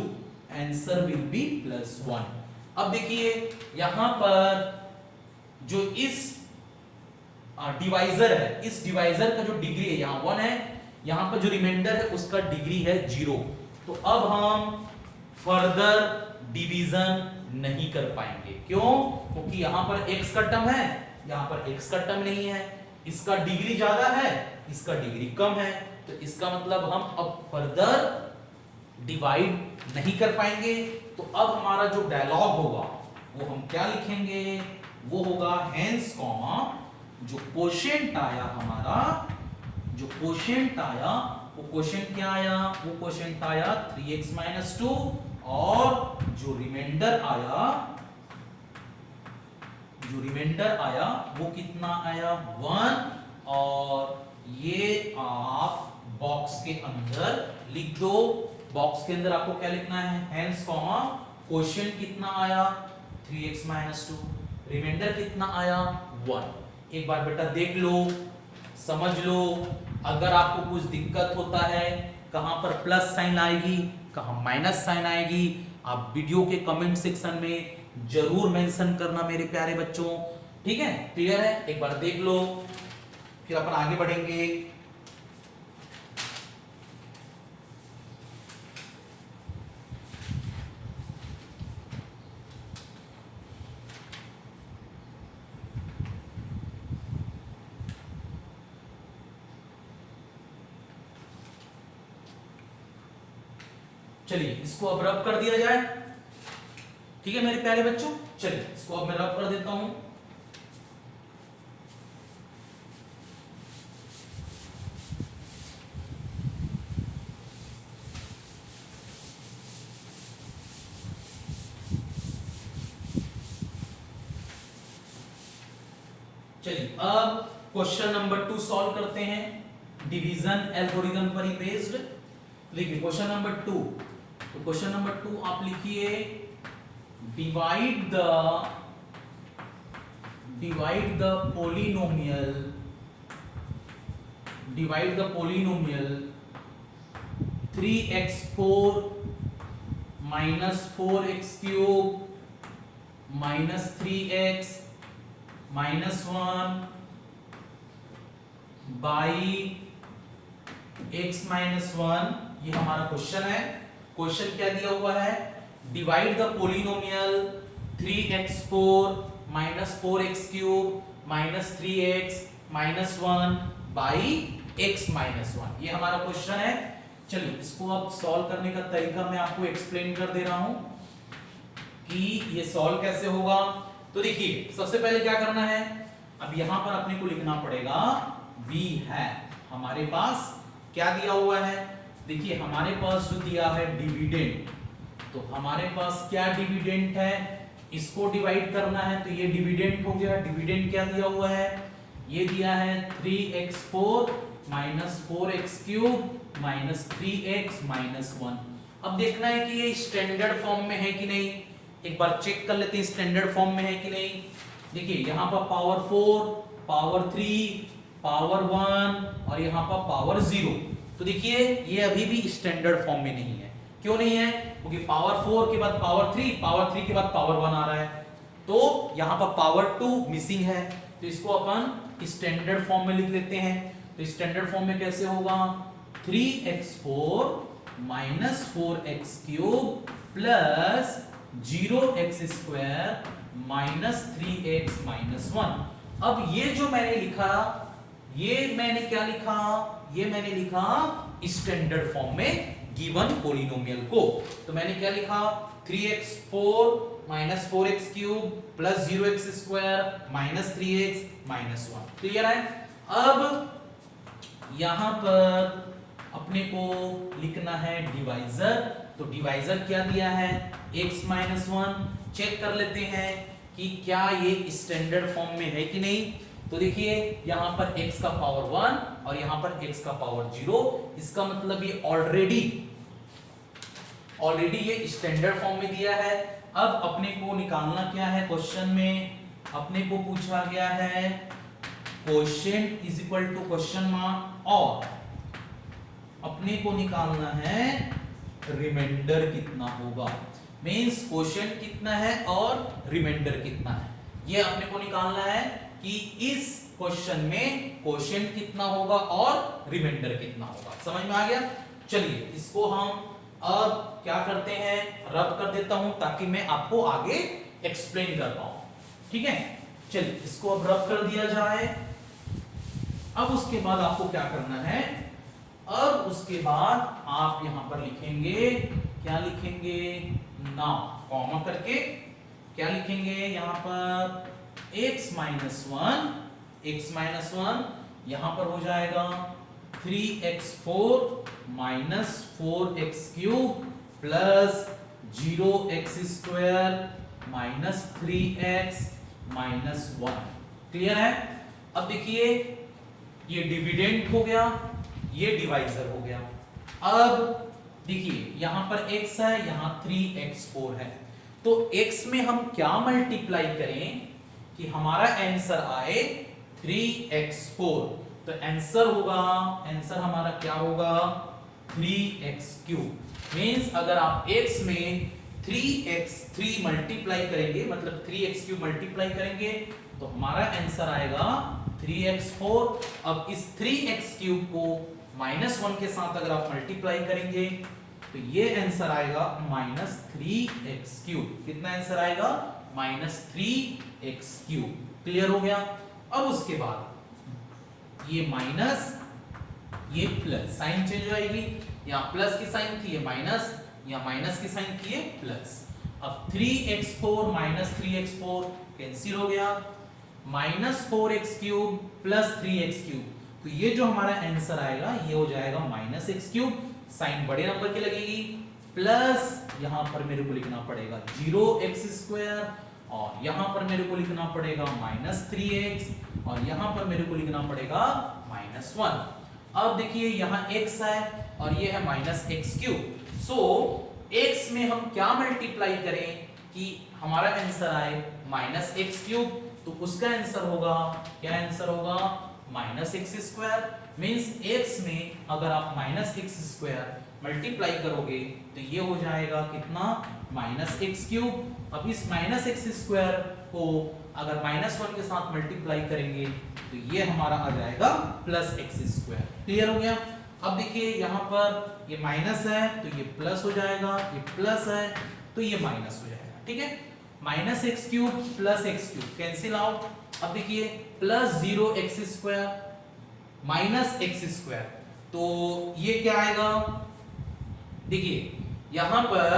Speaker 1: answer will be plus 1। अब देखिए यहां पर जो इस डिवाइजर है, इस डिवाइजर का जो डिग्री है यहाँ 1 है, यहाँ पर जो रिमाइंडर है उसका डिग्री है 0। तो अब हम फर्दर डिवीजन नहीं कर पाएंगे। क्यों? क्योंकि यहां पर x का टर्म है, यहां पर x का टर्म नहीं है, इसका डिग्री ज्यादा है, इसका डिग्री कम है, तो इसका मतलब हम अब फर्दर डिवाइड नहीं कर पाएंगे। तो अब हमारा जो डायलॉग होगा वो हम क्या लिखेंगे, वो होगा हेंस कॉमा जो क्वोशिएंट आया हमारा, जो क्वोशिएंट आया वो क्वोशिएंट क्या आया, वो क्वोशिएंट आया 3x - 2 और जो रिमाइंडर आया वो कितना आया 1 और ये आप बॉक्स के अंदर लिख दो। बॉक्स के अंदर आपको क्या लिखना है, हेंस कॉमा क्वोशिएंट कितना आया 3x - 2, रिमाइंडर कितना आया 1। एक बार बेटा देख लो, समझ लो। अगर आपको कुछ दिक्कत होता है, कहां पर प्लस साइन आएगी, कहां माइनस साइन आएगी, आप वीडियो के कमेंट सेक्शन में जरूर मेंशन करना मेरे प्यारे बच्चों। ठीक है, क्लियर है? एक बार देख लो, फिर अपन आगे बढ़ेंगे। चलिए इसको अब रब कर दिया जाए। ठीक है मेरे प्यारे बच्चों, चलिए इसको अब मैं रब कर देता हूं। चलिए अब क्वेश्चन नंबर 2 सॉल्व करते हैं, डिवीजन एल्गोरिथम पर ही बेस्ड। देखिए क्वेश्चन नंबर 2, तो क्वेश्चन नंबर 2 आप लिखिए divide the polynomial 3x4 minus 4x cube minus 3x minus 1 by x minus 1। ये हमारा क्वेश्चन है। क्वेश्चन क्या दिया हुआ है, divide the polynomial 3x4 minus 4x cube minus 3x minus 1 by x minus 1। ये हमारा क्वेश्चन है। चलिए इसको अब सॉल्व करने का तरीका मैं आपको एक्सप्लेन कर दे रहा हूं कि ये सॉल्व कैसे होगा। तो देखिए सबसे पहले क्या करना है, अब यहां पर अपने को लिखना पड़ेगा v है, हमारे पास क्या दिया हुआ है, देखिए हमारे पास जो दिया है डिविडेंड, तो हमारे पास क्या डिविडेंड है, इसको डिवाइड करना है, तो ये डिविडेंड हो गया। डिविडेंड क्या दिया हुआ है, ये दिया है 3x4 minus 4x cube minus 3x minus 1। अब देखना है कि ये स्टैंडर्ड फॉर्म में है कि नहीं, एक बार चेक कर लेते हैं स्टैंडर्ड फॉर्म में है कि नहीं। देखिए यहाँ पर पावर 4, पावर 3, पावर 1 और यहाँ पर पावर 0। तो देखिए ये अभी भी स्टैंडर्ड फॉर्म में नहीं है। क्यों नहीं है, क्योंकि पावर 4 के बाद पावर 3, पावर 3 के बाद पावर 1 आ रहा है, तो यहाँ पर पावर 2 मिसिंग है। तो इसको अपन स्टैंडर्ड फॉर्म में लिख लेते हैं। तो स्टैंडर्ड फॉर्म में कैसे होगा, 3x4 minus 4x cube plus 0x square minus 3x minus 1। अब ये जो मैंने लिखा, ये मैंने क्या लिखा, ये मैंने लिखा स्टैंडर्ड फॉर्म में गिवन पोलिनोमियल को। तो मैंने क्या लिखा, 3x4 minus 4x cube plus 0x square minus 3x minus 1। Clear है? अब यहां पर अपने को लिखना है डिवाइजर। तो डिवाइजर क्या दिया है, x minus 1। चेक कर लेते हैं कि क्या ये स्टैंडर्ड फॉर्म में है कि नहीं। तो देखिए यहां पर x का पावर 1 और यहां पर x का पावर 0, इसका मतलब ये ऑलरेडी ये स्टैंडर्ड फॉर्म में दिया है। अब अपने को निकालना क्या है, क्वेश्चन में अपने को पूछा गया है quotient is equal to question mark, और अपने को निकालना है रिमाइंडर कितना होगा, मींस क्वोशिएंट कितना है और रिमाइंडर कितना है, ये अपने को निकालना है कि इस क्वेश्चन में क्वोशिएंट कितना होगा और रिमाइंडर कितना होगा। समझ में आ गया? चलिए इसको हम अब क्या करते हैं, रब कर देता हूं ताकि मैं आपको आगे एक्सप्लेन कर पाऊं, ठीक है। चलिए इसको अब रब कर दिया जाए। अब उसके बाद आपको क्या करना है, अब उसके बाद आप यहां पर लिखेंगे, क्या लिखेंगे, नाउ कॉमा करके क्या लिखेंगे यहां पर, x माइनस वन यहां पर हो जाएगा 3x4 minus 4x³ plus 0x² minus 3x minus 1। Clear है। अब देखिए ये डिविडेंड हो गया, ये डिवाइजर हो गया। अब देखिए यहां पर x है, यहां 3x4 है, तो x में हम क्या मल्टीप्लाई करें कि हमारा आंसर आए 3x4। तो आंसर होगा, आंसर हमारा क्या होगा 3x³ मींस अगर आप x में 3x3 मल्टीप्लाई करेंगे, मतलब 3x³ मल्टीप्लाई करेंगे तो हमारा आंसर आएगा 3x4। अब इस 3x³ को -1 के साथ अगर आप मल्टीप्लाई करेंगे तो ये आंसर आएगा -3x³। कितना आंसर आएगा, -3x³। क्लियर हो गया। अब उसके बाद ये माइनस, ये प्लस, साइन चेंज हो जाएगी, यहां प्लस की साइन थी, ये माइनस, यहां माइनस की साइन थी, ये प्लस। अब 3x4 माइनस 3x4 कैंसिल हो गया, -4x³ प्लस 3x³, तो ये जो हमारा आंसर आएगा ये हो जाएगा -x³, साइन बड़े नंबर की लगेगी, प्लस यहां पर मेरे को लिखना पड़ेगा 0x², और यहां पर मेरे को लिखना पड़ेगा -3x, और यहां पर मेरे को लिखना पड़ेगा -1। अब देखिए यहां x है और ये है -x³, सो x में हम क्या मल्टीप्लाई करें कि हमारा आंसर आए -x³, तो उसका आंसर होगा, क्या आंसर होगा -x²। मींस x में अगर आप -x² मल्टीप्लाई करोगे तो ये हो जाएगा कितना, -x³। अब इस -x² को अगर -1 के साथ मल्टीप्लाई करेंगे तो ये हमारा आ जाएगा +x²। क्लियर हो गया। अब देखिए यहां पर ये माइनस है तो ये प्लस हो जाएगा, ये प्लस है तो ये माइनस हो जाएगा, ठीक है। -x³ plus x³ cancel out. अब देखिए प्लस 0x² माइनस x², तो ये क्या आएगा, देखिए यहां पर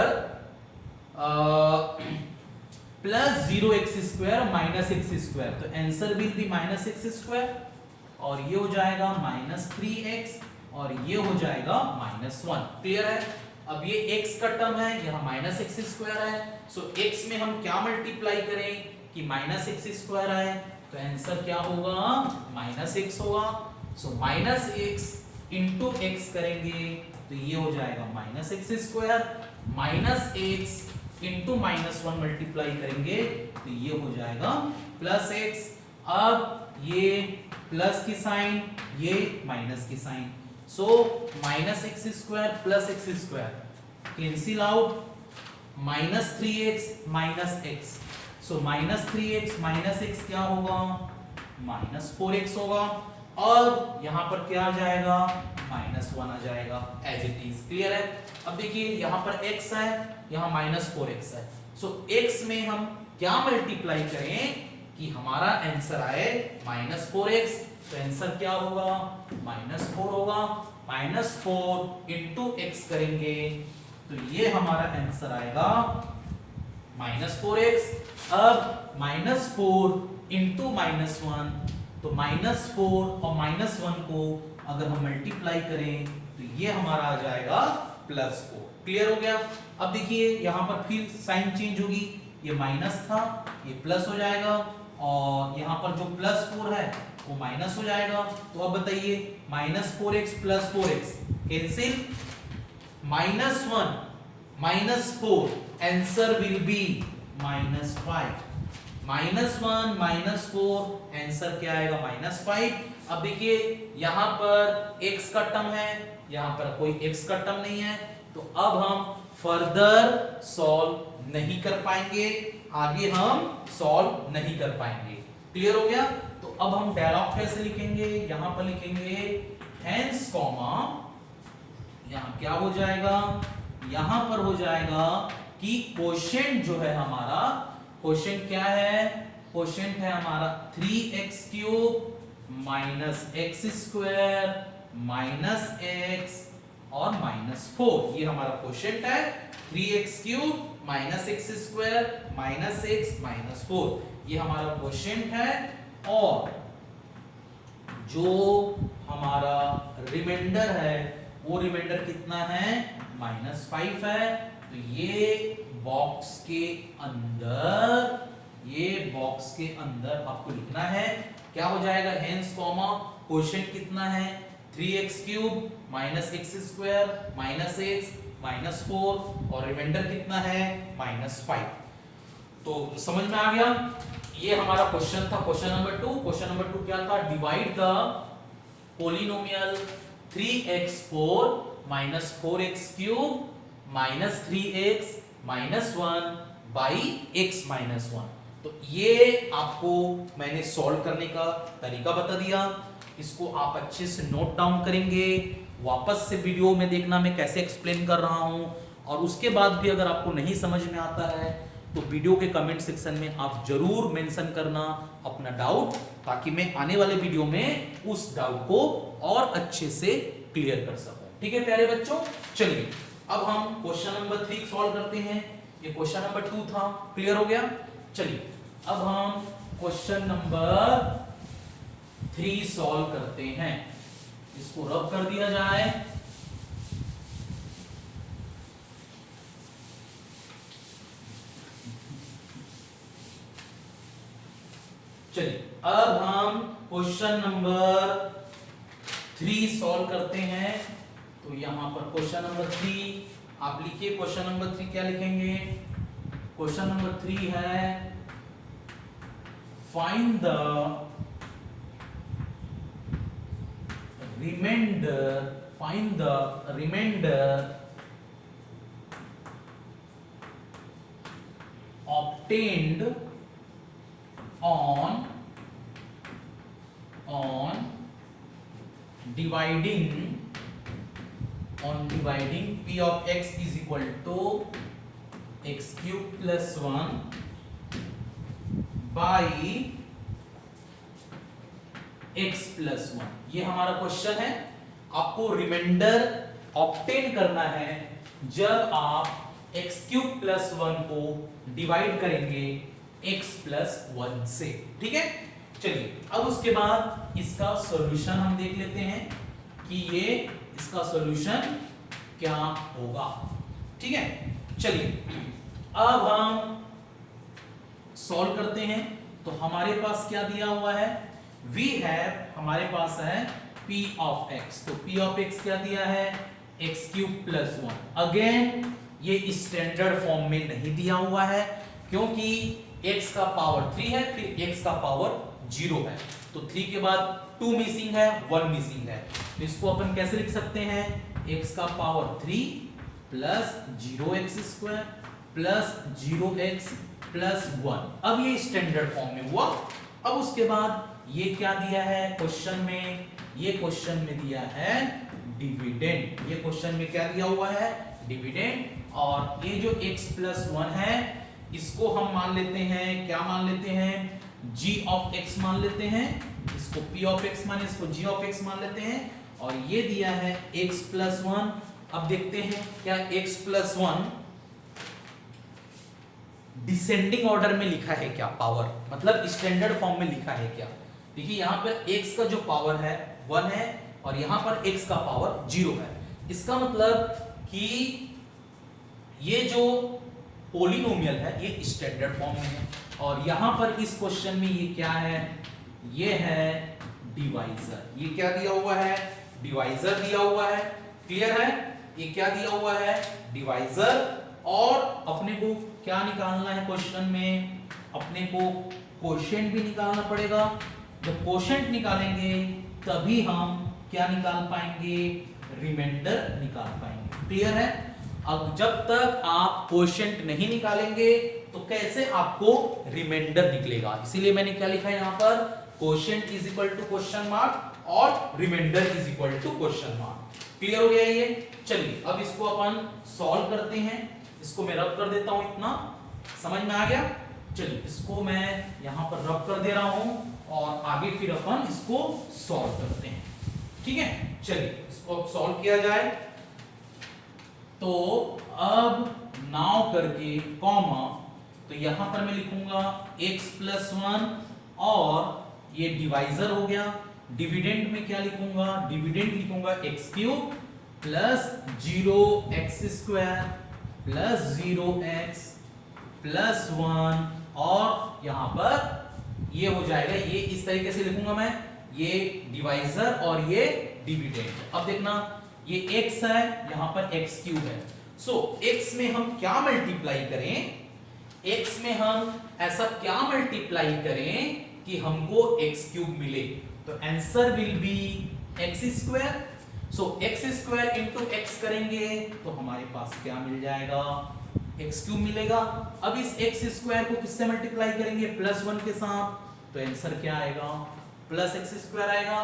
Speaker 1: प्लस 0x² माइनस x², तो आंसर विल बी -x², और ये हो जाएगा -3x, और ये हो जाएगा -1। क्लियर है। अब ये x का टर्म है, यहाँ -x² है, सो x में हम क्या मल्टीप्लाई करें कि -x² आए, तो आंसर क्या होगा, -x होगा। सो -x इंटू x करेंगे तो ये हो जाएगा -x², -x इंटू -1 मल्टीप्लाई करेंगे तो ये हो जाएगा +x। अब ये प्लस की साइन, ये माइनस की साइन, सो -x² plus x² cancel out, -3x minus x, सो -3x माइनस x क्या होगा, -4x होगा, और यहां पर क्या आ जाएगा, -1 आ जाएगा एज इट इज। क्लियर है। अब देखिए यहां पर x है, यहां -4x है, सो x में हम क्या मल्टीप्लाई करें कि हमारा आंसर आए -4x, तो आंसर क्या होगा, -4 होगा। -4 इंटू x करेंगे तो ये हमारा आंसर आएगा -4x। अब -4 इंटू -1, तो -4 और -1 को अगर हम मल्टीप्लाई करें तो ये हमारा आ जाएगा +4। क्लियर हो गया। अब देखिए यहां पर फिर साइन चेंज होगी, ये माइनस था ये प्लस हो जाएगा, और यहां पर जो +4 है वो माइनस हो जाएगा। तो अब बताइए -4x plus 4x cancel, -1 -4 answer will be -5, -1 -4 answer क्या आएगा, -5। अब देखिए यहां पर x का टर्म है, यहां पर कोई x का टर्म नहीं है, तो अब हम फर्दर सॉल्व नहीं कर पाएंगे, आगे हम सॉल्व नहीं कर पाएंगे। क्लियर हो गया। तो अब हम डायलॉग कैसे लिखेंगे, यहां पर लिखेंगे हेंस कॉमा, यहां क्या हो जाएगा यहां पर हो जाएगा कि क्वोशिएंट जो है हमारा, क्वोशिएंट क्या है, क्वोशिएंट है हमारा 3x cube minus x square minus x और माइनस 4। ये हमारा क्वोशिएंट है 3x cube minus x square minus x minus 4। ये हमारा क्वोशिएंट है। और जो हमारा रिमाइंडर है वो रिमाइंडर कितना है, -5 है। तो ये बॉक्स के अंदर आपको लिखना है, क्या हो जाएगा, हेंस कॉमा क्वोशिएंट कितना है 3x cube minus x square minus x minus 4 और रिमाइंडर कितना है -5। तो समझ में आ गया। ये हमारा क्वेश्चन था, क्वेश्चन नंबर 2। क्वेश्चन नंबर 2 क्या था, divide the polynomial 3x4 minus 4x cube minus 3x minus 1 by x minus 1। तो ये आपको मैंने सॉल्व करने का तरीका बता दिया। इसको आप अच्छे से नोट डाउन करेंगे, वापस से वीडियो में देखना मैं कैसे एक्सप्लेन कर रहा हूं। और उसके बाद भी अगर आपको नहीं समझ में आता है तो वीडियो के कमेंट सेक्शन में आप जरूर मेंशन करना अपना डाउट, ताकि मैं आने वाले वीडियो में उस डाउट को और अच्छे से क्लियर कर सकूं। ठीक है प्यारे बच्चों, चलिए अब हम क्वेश्चन नंबर 3 सॉल्व करते हैं। ये क्वेश्चन नंबर 2 था, क्लियर हो गया। चलिए अब हम क्वेश्चन नंबर 3 सॉल्व करते हैं। इसको रब कर दिया जाए। चलिए अब हम क्वेश्चन नंबर 3 सॉल्व करते हैं। तो यहां पर क्वेश्चन नंबर 3 आप लिखिए। क्वेश्चन नंबर 3 क्या लिखेंगे, क्वेश्चन नंबर 3 है find the remainder obtained on dividing p of x is equal to x cube plus 1 by x plus 1। ये हमारा क्वेश्चन है। आपको रिमाइंडर ऑब्टेन करना है जब आप x क्यूब प्लस 1 को डिवाइड करेंगे x प्लस 1 से। ठीक है, चलिए अब उसके बाद इसका सॉल्यूशन हम देख लेते हैं कि ये इसका सॉल्यूशन क्या होगा। ठीक है, चलिए अब हम सॉल्व करते हैं। तो हमारे पास क्या दिया हुआ है, वी हैव, हमारे पास है p ऑफ x। तो p ऑफ x क्या दिया है, x क्यूब प्लस 1। अगेन ये स्टैंडर्ड फॉर्म में नहीं दिया हुआ है क्योंकि x का पावर 3 है, फिर x का पावर 0 है। तो 3 के बाद 2 मिसिंग है, 1 मिसिंग है। तो इसको अपन कैसे लिख सकते हैं, x का power 3 plus 0x square plus 0x plus 1। अब ये स्टैंडर्ड फॉर्म में हुआ। अब उसके बाद ये क्या दिया है क्वेश्चन में, ये क्वेश्चन में दिया है डिविडेंड। ये क्वेश्चन में क्या दिया हुआ है, डिविडेंड। और ये जो x प्लस 1 है इसको हम मान लेते हैं, क्या मान लेते हैं, g ऑफ x मान लेते हैं। इसको p ऑफ x माने, इसको g ऑफ x मान लेते हैं। और ये दिया है x प्लस 1। अब देखते हैं क्या x प्लस 1 डिसेंडिंग ऑर्डर में लिखा है क्या, पावर मतलब स्टैंडर्ड फॉर्म में लिखा है क्या। देखिए यहाँ पर x का जो पावर है 1 है और यहाँ पर x का पावर 0 है। इसका मतलब कि ये जो पोलिनोमियल है ये स्टैंडर्ड फॉर्म में है। और यहाँ पर इस क्वेश्चन में ये क्या है, ये है डिवाइजर। ये क्या दिया हुआ है, डिवाइजर दिया हुआ है। क्लियर है, ये क्या दिया हुआ है, डिवाइजर। और अपने को क्या निकालना है क्वेश्चन में, अपने को क्वोशिएंट भी निकालना पड़ेगा। जब क्वोशिएंट निकालेंगे तभी हम क्या निकाल पाएंगे, रिमाइंडर निकाल पाएंगे। क्लियर है। अब जब तक आप क्वोशिएंट नहीं निकालेंगे तो कैसे आपको रिमाइंडर निकलेगा। इसीलिए मैंने क्या लिखा है यहाँ पर, quotient is equal to question mark और remainder is equal to question mark. Clear हो गया ये। चलिए अब इसको अपन सॉल्व करते हैं। इसको मैं रब कर देता हूं, इतना समझ में आ गया। चलिए इसको मैं यहां पर रब कर दे रहा हूं और आगे फिर अपन इसको सॉल्व करते हैं, ठीक है। चलिए इसको अब सॉल्व किया जाए। तो अब नाउ करके कॉमा, तो यहां पर मैं लिखूंगा x प्लस 1 और ये डिवाइजर हो गया। डिविडेंड में क्या लिखूंगा, डिविडेंड लिखूंगा x cube plus 0x square plus 0x plus 1 और यहां पर ये हो जाएगा, ये इस तरीके से लिखूंगा मैं, ये डिवाइजर और ये डिविडेंड। अब देखना ये x है, यहां पर x क्यूब है। सो x में हम क्या मल्टीप्लाई करें, x में हम ऐसा क्या मल्टीप्लाई करें कि हमको x क्यूब मिले, तो answer will be x square. So x square into x करेंगे तो हमारे पास क्या मिल जाएगा, x क्यूब मिलेगा। अब इस x स्क्वायर को किससे मल्टीप्लाई करेंगे, प्लस 1 के साथ, तो आंसर क्या आएगा, प्लस x स्क्वायर आएगा।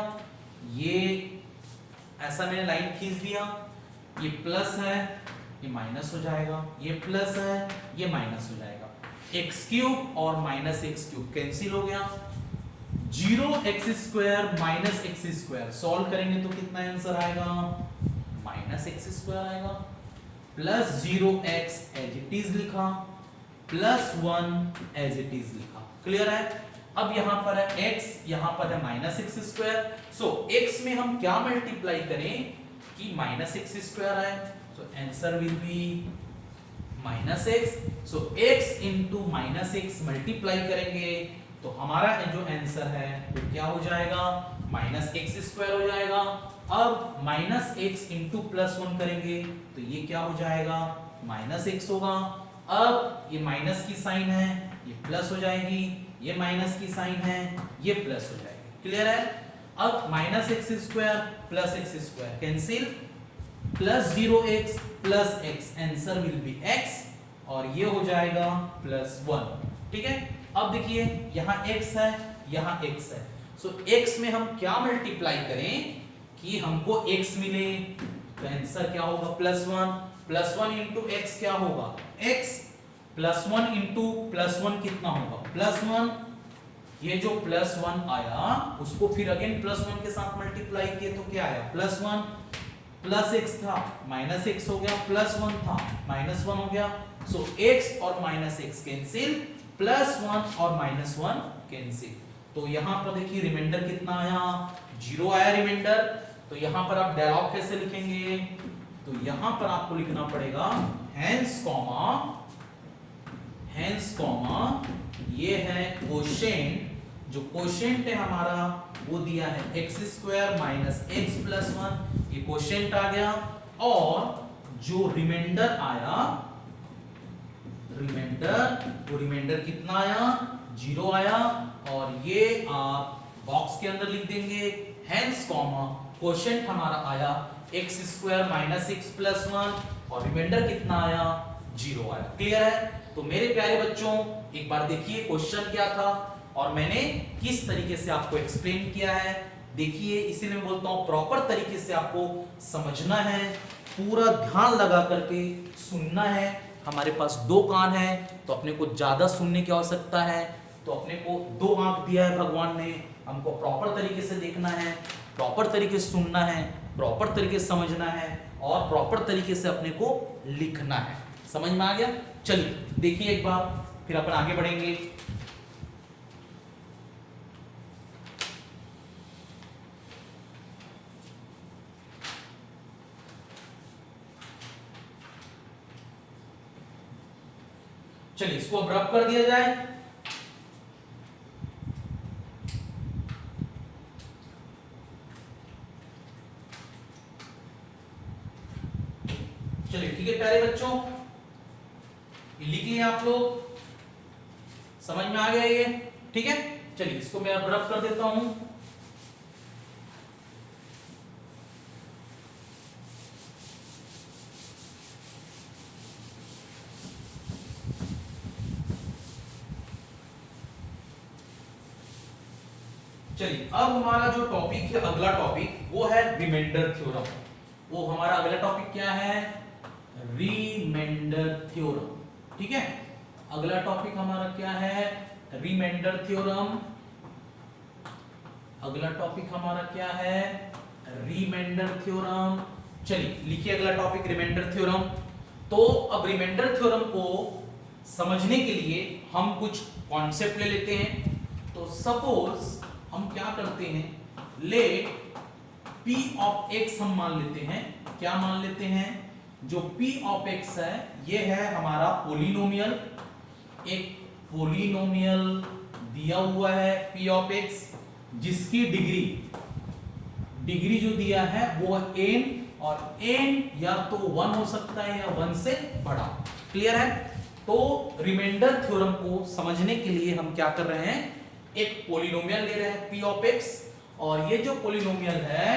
Speaker 1: ये ऐसा मैंने लाइन खींच दिया, ये प्लस है ये माइनस हो जाएगा, ये प्लस है ये माइनस हो जाएगा। x क्यूब और माइनस x क्यूब कैंसिल हो गया। 0x square minus x square solve करेंगे तो कितना आंसर आएगा, माइनस x स्क्वायर आएगा। Plus 0x as it is लिखा, प्लस 1 एज इट इज लिखा। क्लियर है। अब यहां पर है x, यहां पर है minus x square. So x में हम क्या मल्टीप्लाई करें कि माइनस x स्क्वायर आए, so answer will be minus x। So x into minus x multiply करेंगे तो हमारा जो आंसर है वो क्या हो जाएगा, माइनस x स्क्वायर हो जाएगा। अब माइनस x इंटू प्लस 1 करेंगे तो ये क्या हो जाएगा, माइनस x होगा। अब ये माइनस की साइन है ये प्लस हो जाएगी, ये माइनस की साइन है ये प्लस हो जाएगी। क्लियर है। अब minus x square plus x square cancel, plus 0x plus x, answer will be x और ये हो जाएगा प्लस 1। ठीक है। अब देखिए यहां x है यहां x है, सो x में हम क्या मल्टीप्लाई करें कि हमको x मिले, तो आंसर क्या होगा, प्लस 1। प्लस 1 इंटू एक्स क्या होगा, x प्लस 1 इंटू प्लस 1 कितना होगा, प्लस 1। ये जो प्लस 1 आया उसको फिर अगेन प्लस 1 के साथ मल्टीप्लाई किए तो क्या आया, प्लस 1। प्लस x था माइनस x हो गया, प्लस 1 था माइनस 1 हो गया। सो x और माइनस x कैंसिल, प्लस 1 और माइनस 1 कैंसिल। तो यहां पर देखिए रिमाइंडर कितना आया, 0 आया रिमाइंडर। तो यहां पर आप डायलॉग कैसे लिखेंगे, तो यहां पर आपको लिखना पड़ेगा हेंस कॉमा ये है क्वोशिएंट, जो क्वोशिएंट है हमारा वो दिया है x square minus x plus 1, ये क्वोशिएंट आ गया। और जो रिमाइंडर आया, वो रिमाइंडर कितना आया, 0 आया। और ये आप बॉक्स के अंदर लिख देंगे हेंस कॉमा क्वोशिएंट हमारा आया x square minus x plus 1 और रिमाइंडर कितना आया, 0 आया। क्लियर है। तो मेरे प्यारे बच्चों एक बार देखिए क्वेश्चन क्या था और मैंने किस तरीके से आपको एक्सप्लेन किया है। देखिए इसीलिए मैं बोलता हूं प्रॉपर तरीके से आपको समझना है, पूरा ध्यान लगा करके सुनना है। हमारे पास 2 कान है तो अपने को ज्यादा सुनने की आवश्यकता है, तो अपने को 2 आंख दिया है भगवान ने, हमको प्रॉपर तरीके से देखना है, प्रॉपर तरीके से सुनना है, प्रॉपर तरीके से समझना है और प्रॉपर तरीके से अपने को लिखना है। समझ में आ गया। चलिए देखिए एक बार फिर अपन आगे बढ़ेंगे। चलिए इसको अब रब कर दिया जाए। चलिए ठीक है प्यारे बच्चों, ये लिख लिया आप लोग, समझ में आ गया ये, ठीक है। चलिए इसको मैं अब रब कर देता हूं। चलिए अब हमारा जो टॉपिक है, अगला टॉपिक वो है रिमाइंडर थ्योरम। वो हमारा अगला टॉपिक क्या है, रिमाइंडर थ्योरम। ठीक है, अगला टॉपिक हमारा क्या है, रिमाइंडर थ्योरम। अगला टॉपिक हमारा क्या है, रिमाइंडर थ्योरम। चलिए लिखिए अगला टॉपिक रिमाइंडर थ्योरम। तो अब रिमाइंडर थ्योरम को समझने के लिए हम कुछ कॉन्सेप्ट ले लेते हैं। तो सपोज हम क्या करते हैं, लेट P ऑफ x हम मान लेते हैं। क्या मान लेते हैं, जो P ऑफ x है ये है हमारा पोलिनोमियल। एक पोलिनोमियल दिया हुआ है P ऑफ x, जिसकी डिग्री जो दिया है वो है n, और n या तो 1 हो सकता है या 1 से बड़ा। क्लियर है। तो रिमाइंडर थ्योरम को समझने के लिए हम क्या कर रहे हैं, एक पोलिनोमियल ले रहे हैं P ऑफ x, और ये जो पोलिनोमियल है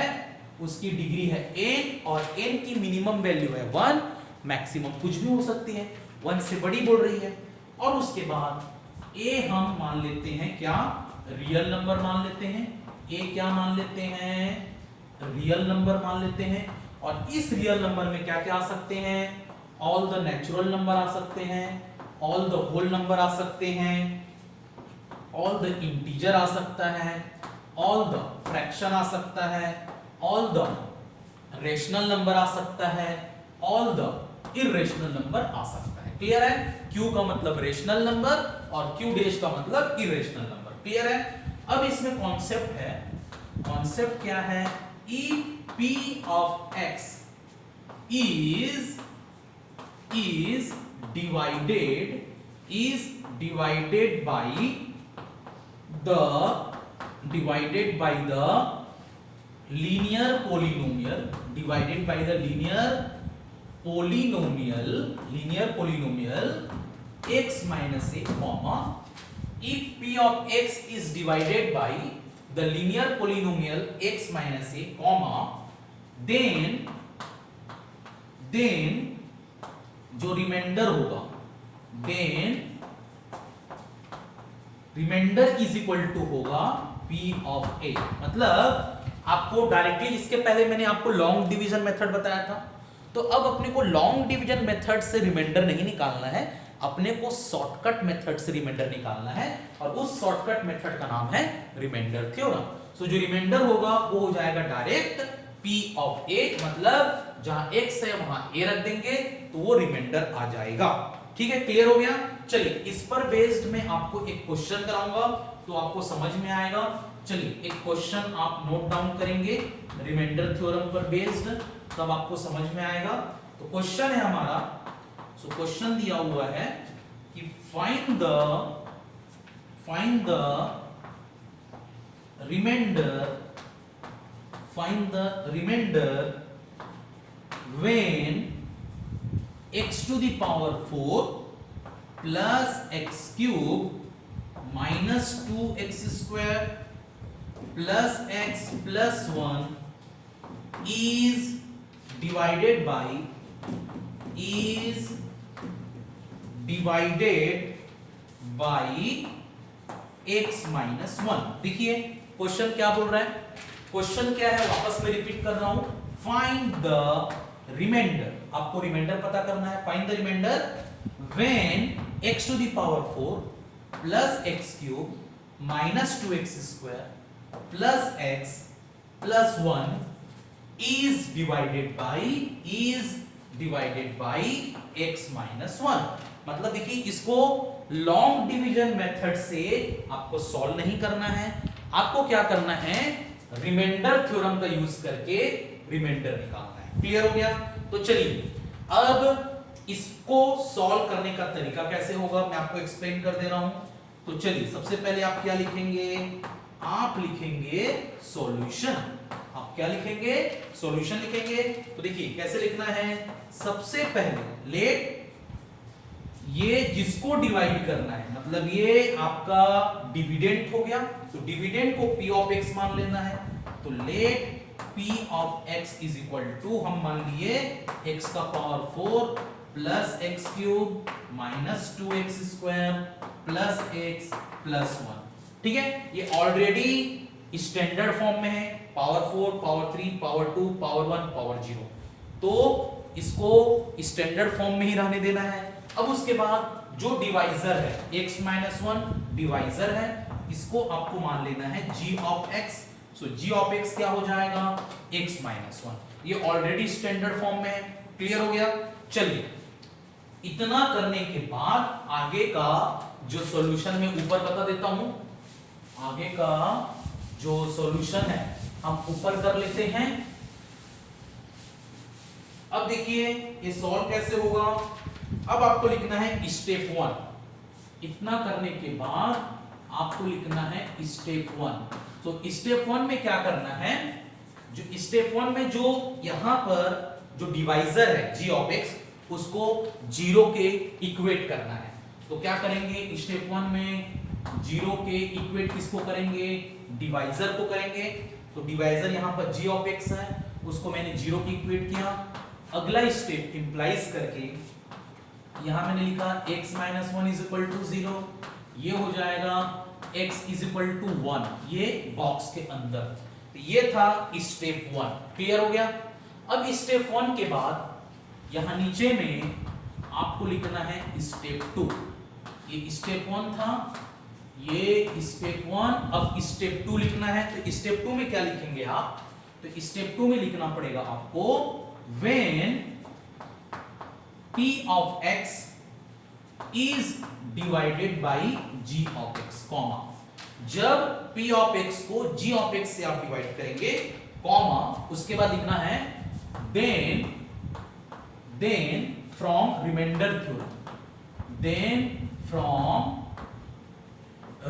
Speaker 1: उसकी डिग्री है n, और n की मिनिमम वैल्यू है 1, मैक्सिमम कुछ भी हो सकती है, 1 से बड़ी बोल रही है। और उसके बाद a हम मान लेते हैं क्या, रियल नंबर मान लेते हैं। a क्या मान लेते हैं, रियल नंबर मान लेते हैं। और इस रियल नंबर में क्या क्या आ सकते हैं, ऑल द नेचुरल नंबर आ सकते हैं, ऑल द होल नंबर आ सकते हैं, ऑल द इंटीजर आ सकता है, ऑल द फ्रैक्शन आ सकता है, ऑल द रेशनल नंबर आ सकता है, ऑल द इरेशनल नंबर आ सकता है। क्लियर है। Q का मतलब रेशनल नंबर और Q डैश का मतलब इरेशनल नंबर। क्लियर है। अब इसमें कॉन्सेप्ट है, कॉन्सेप्ट क्या है, E P of x is divided by the linear polynomial, x minus a comma, if p of x is divided by the linear polynomial x minus a comma, then जो remainder होगा, then remainder is equal to होगा p of a। मतलब आपको directly, इसके पहले मैंने आपको long division method बताया था, तो अब अपने को लॉन्ग डिवीजन मेथड से रिमाइंडर नहीं निकालना है, अपने को शॉर्टकट मेथड से रिमाइंडर निकालना है, और उस शॉर्टकट मेथड का नाम है रिमाइंडर थ्योरम। सो जो रिमाइंडर होगा वो हो जाएगा डायरेक्ट p ऑफ a, मतलब जहां x है वहां a रख देंगे तो वो रिमाइंडर आ जाएगा। ठीक है, क्लियर हो गया। चलिए इस पर बेस्ड मैं आपको एक क्वेश्चन कराऊंगा तो आपको समझ में आएगा। चलिए एक क्वेश्चन आप नोट डाउन करेंगे रिमाइंडर थ्योरम पर बेस्ड, तब आपको समझ में आएगा। तो क्वेश्चन है हमारा, सो क्वेश्चन दिया हुआ है कि find the remainder when x to the power 4 plus x cube minus 2x square plus x plus 1 is divided by x minus 1। देखिए क्वेश्चन क्या बोल रहा है, क्वेश्चन क्या है, वापस मैं रिपीट कर रहा हूं, फाइंड द रिमाइंडर, आपको रिमाइंडर पता करना है। Find the remainder when x to the power 4 plus x cube minus 2x square plus x plus 1 is divided by x minus 1। मतलब देखिए इसको लॉन्ग डिवीजन मेथड से आपको सॉल्व नहीं करना है, आपको क्या करना है, रिमाइंडर थ्योरम का यूज करके रिमाइंडर निकालना है। क्लियर हो गया। तो चलिए अब इसको सॉल्व करने का तरीका कैसे होगा मैं आपको एक्सप्लेन कर दे रहा हूं। तो चलिए सबसे पहले आप क्या लिखेंगे, आप लिखेंगे सॉल्यूशन। आप क्या लिखेंगे, सॉल्यूशन लिखेंगे। तो देखिए कैसे लिखना है, सबसे पहले लेट, ये जिसको डिवाइड करना है, मतलब ये आपका डिविडेंड हो गया, तो डिविडेंड को p ऑफ x मान लेना है। तो let p of x is equal to, हम मान लिए x का power 4 plus x cube minus 2x square plus x plus 1। ठीक है, ये ऑलरेडी स्टैंडर्ड फॉर्म में है, power 4 power 3 power 2 power 1 power 0। तो इसको स्टैंडर्ड फॉर्म में ही रहने देना है। अब उसके बाद जो डिवाइजर है x माइनस 1 डिवाइजर है, इसको आपको मान लेना है g of x। So g of x क्या हो जाएगा x माइनस 1। ये ऑलरेडी स्टैंडर्ड फॉर्म में है। क्लियर हो गया। चलिए इतना करने के बाद आगे का जो सॉल्यूशन में ऊपर बता देता हूं, आगे का जो सॉल्यूशन है हम ऊपर कर लेते हैं। अब देखिए ये सॉल्व कैसे होगा। अब आपको लिखना है स्टेप 1। इतना करने के बाद आपको लिखना है स्टेप 1। तो स्टेप 1 में क्या करना है, जो स्टेप 1 में जो यहां पर जो डिवाइजर है g ऑफ x उसको 0 के इक्वेट करना है। तो क्या करेंगे स्टेप 1 में 0 के इक्वेट किसको करेंगे, डिवाइजर को करेंगे। तो डिवाइजर यहां पर g ऑफ x है, उसको मैंने 0 की इक्वेट किया। अगला स्टेप इंप्लाइज करके यहां मैंने लिखा x minus 1 is equal to 0। ये हो जाएगा x इज इक्वल टू 1, ये बॉक्स के अंदर। तो ये था स्टेप 1। क्लियर हो गया। अब स्टेप 1 के बाद यहां नीचे में आपको लिखना है स्टेप 2। ये स्टेप 1 था, ये स्टेप 1। अब स्टेप 2 लिखना है। तो स्टेप 2 में क्या लिखेंगे आप, तो स्टेप 2 में लिखना पड़ेगा आपको when p of x is divided by g of x, comma जब p of x को g of x से आप डिवाइड करेंगे, कॉमा उसके बाद लिखना है then from remainder theorem, then from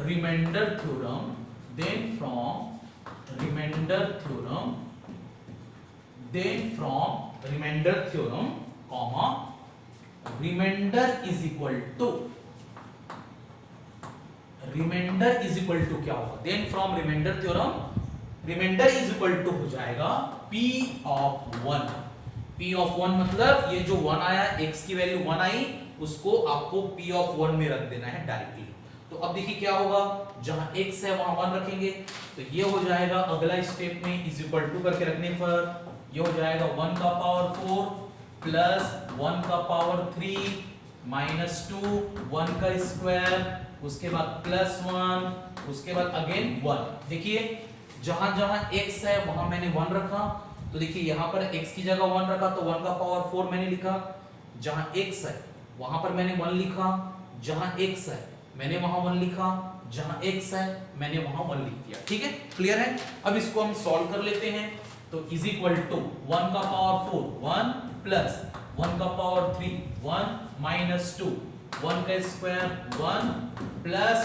Speaker 1: remainder theorem, then from remainder theorem, then from remainder theorem, comma remainder is equal to, remainder is equal to क्या होगा, then from remainder theorem, remainder is equal to हो जाएगा p of 1। p of 1 मतलब ये जो 1 आया, x की value 1 आई, उसको आपको p of 1 में रख देना है डायरेक्टली। तो अब देखिए क्या होगा, जहां x है वहां 1 रखेंगे, तो ये हो जाएगा अगला स्टेप में इज इक्वल टू करके रखने पर ये हो जाएगा 1 का पावर 4 प्लस 1 का पावर 3 माइनस 2 1 का स्क्वायर, उसके बाद प्लस 1, उसके बाद अगेन 1। देखिए जहां जहां x है वहां मैंने 1 रखा, तो देखिए यहां पर x की जगह 1 रखा तो 1 का पावर 4 मैंने लिखा। जहां x है वहां पर मैंने 1 लिखा, जहां x है मैंने वहां 1 लिखा, जहां x है मैंने वहां 1 लिख दिया। ठीक है, क्लियर है। अब इसको हम सॉल्व कर लेते हैं। तो इज इक्वल टू 1 का पावर 4 1 प्लस 1 का पावर 3 1 माइनस 2 1 का स्क्वायर 1 प्लस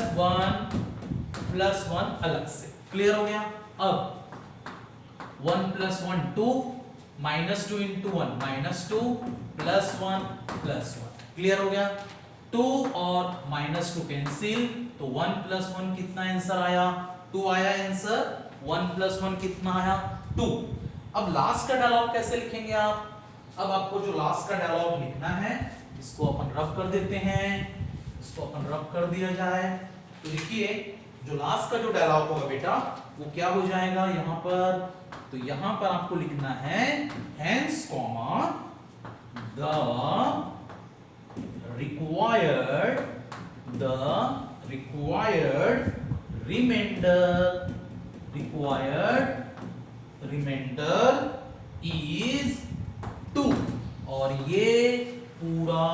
Speaker 1: 1 अलग से। क्लियर हो गया। अब 1 plus 1 2 minus 2 into 1 minus 2 plus 1 plus 1। Clear हो गया। 2 और माइनस 2 कैंसिल, तो 1 प्लस 1 कितना आंसर आया, 2 आया आंसर। 1 प्लस 1 कितना आया, 2। अब लास्ट का डायलॉग कैसे लिखेंगे आप, अब आपको जो लास्ट का डायलॉग लिखना है इसको अपन रब कर देते हैं, इसको अपन रब कर दिया जाए। तो देखिए जो लास्ट का जो डायलॉग होगा बेटा वो क्या हो जाएगा यहाँ पर, तो यहाँ पर आपको लिखना है hence comma the required remainder is 2, और ये पूरा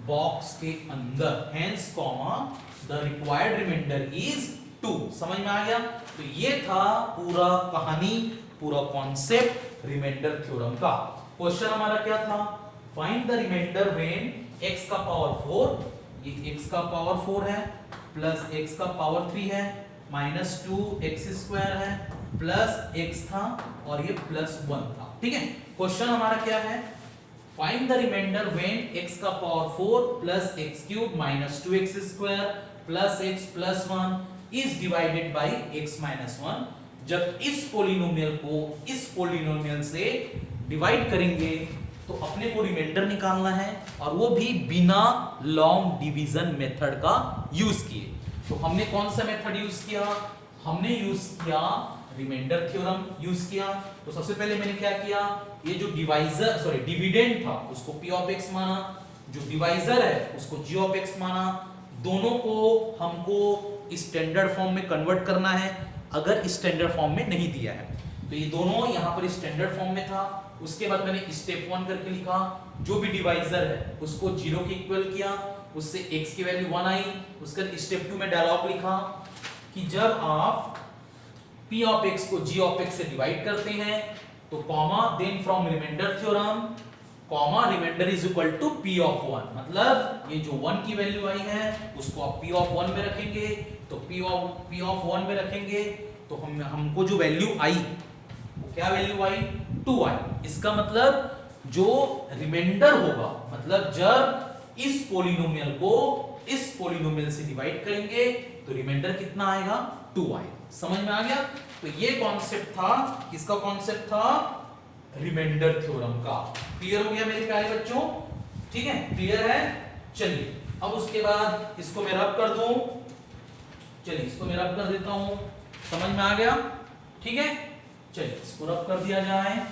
Speaker 1: बॉक्स के अंदर hence comma the required remainder is 2। समझ में आ गया। तो ये था पूरा कहानी, पूरा कॉन्सेप्ट रिमाइंडर थ्योरम का। क्वेश्चन हमारा क्या था, find the remainder when x का पावर 4, ये x का पावर 4 है प्लस x का पावर 3 है माइनस 2x स्क्वायर है प्लस x था और ये प्लस 1 था। ठीक है, क्वेश्चन हमारा क्या है, find the remainder when x का power 4 plus x cube minus 2x square plus x plus 1 is divided by x minus 1। जब इस पोलिनोमियल को इस पोलिनोमियल से डिवाइड करेंगे तो अपने को रिमाइंडर निकालना है, और वो भी बिना लॉन्ग डिवीजन मेथड का यूज किए। तो हमने कौन सा मेथड यूज किया, हमने यूज किया रिमाइंडर थ्योरम यूज किया। तो सबसे पहले मैंने क्या किया, ये जो डिविडेंड था उसको p ऑफ x माना, जो डिवाइजर है उसको g ऑफ x माना। दोनों को हमको स्टैंडर्ड फॉर्म में कन्वर्ट करना है, अगर स्टैंडर्ड फॉर्म में नहीं दिया है तो ये दोनों यहाँ पर स्टैंडर्ड फॉर्म में था। उसके बाद मैंने स्टेप 1 करके लिखा, जो भी डिवाइजर है उसको 0 के इक्वल किया, उससे x की वैल्यू 1 आई। उसके बाद स्टेप 2 में डायलॉग लिखा कि जब आप p ऑफ x को g ऑफ x से डिवाइड करते हैं तो comma then from remainder theorem comma remainder is equal to p of 1, मतलब ये जो 1 की वैल्यू आई है उसको आप p ऑफ 1 में रखेंगे, तो p ऑफ 1 में रखेंगे तो हमको जो वैल्यू आई वो क्या वैल्यू आई, 2 आई। इसका मतलब जो रिमाइंडर होगा, मतलब जब इस पोलिनोमियल को इस पोलिनोमियल से डिवाइड करेंगे तो रिमाइंडर कितना आएगा, 2 आएगा। समझ में आ गया? तो ये कॉन्सेप्ट था, किसका कॉन्सेप्ट था, रिमाइंडर थ्योरम का। क्लियर हो गया मेरे प्यारे बच्चों? ठीक है, क्लियर है? चलिए अब उसके बाद इसको मैं रब कर दूं, चलिए इसको मैं रब कर देता हूं। समझ में आ गया? ठीक है, चलिए इसको रब कर दिया जाए।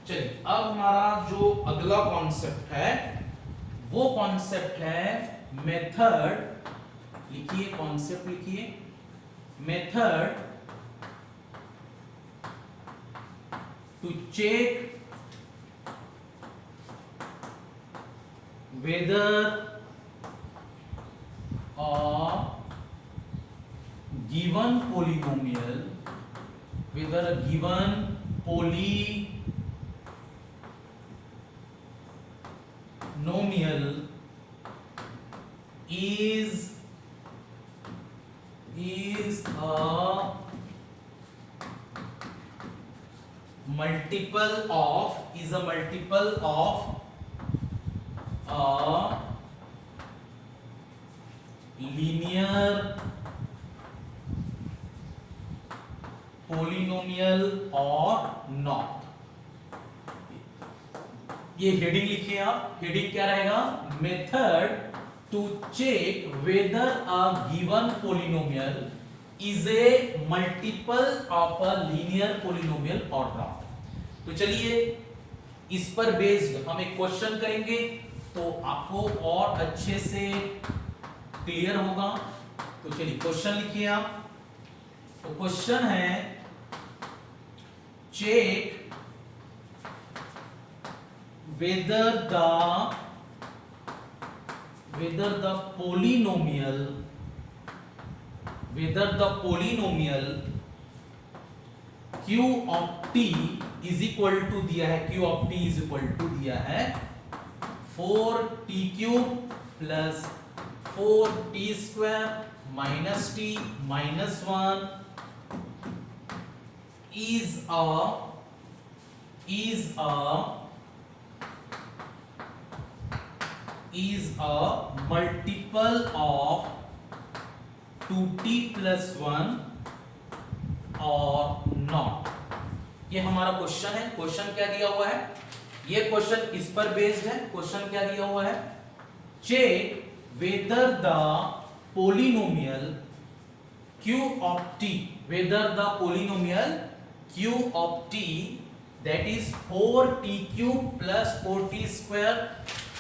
Speaker 1: चलिए अब हमारा जो अगला कॉन्सेप्ट है वो कॉन्सेप्ट है मेथड। लिखिए कॉन्सेप्ट, लिखिए method to check whether a given polynomial, whether a given polynomial is a multiple of a linear polynomial or not। ये हेडिंग लिखिए आप, हेडिंग क्या रहेगा, method to check whether a given polynomial is a multiple of a linear polynomial और not. तो चलिए इस पर बेस्ड हम एक क्वेश्चन करेंगे तो आपको और अच्छे से क्लियर होगा। तो चलिए क्वेश्चन लिखिए आप। तो क्वेश्चन है check whether the polynomial q of t is equal to दिया है, q of t is equal to दिया है 4t cube plus 4t square minus t minus 1 is a multiple of 2t plus 1 और not। ये हमारा question है। Question क्या दिया हुआ है, ये क्वेश्चन इस पर बेस्ड है। क्वेश्चन क्या दिया हुआ है, check whether the polynomial q of t, whether the polynomial q of t that is 4t cube plus 4t square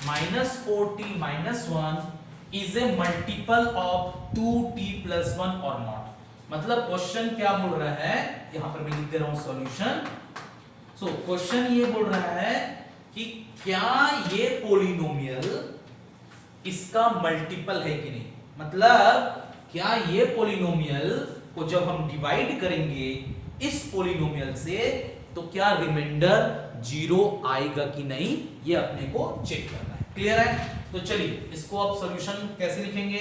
Speaker 1: minus 4t minus 1 is a multiple of 2t plus 1 or not। मतलब question क्या बोल रहा है, यहां पर मैं लिख दे रहा हूं सॉल्यूशन। सो क्वेश्चन ये बोल रहा है कि क्या ये पोलिनोमियल इसका मल्टीपल है कि नहीं, मतलब क्या ये पोलिनोमियल को जब हम डिवाइड करेंगे इस पोलिनोमियल से तो क्या रिमाइंडर 0 आएगा कि नहीं, ये अपने को चेक करना है। क्लियर है? तो चलिए इसको आप सॉल्यूशन कैसे लिखेंगे।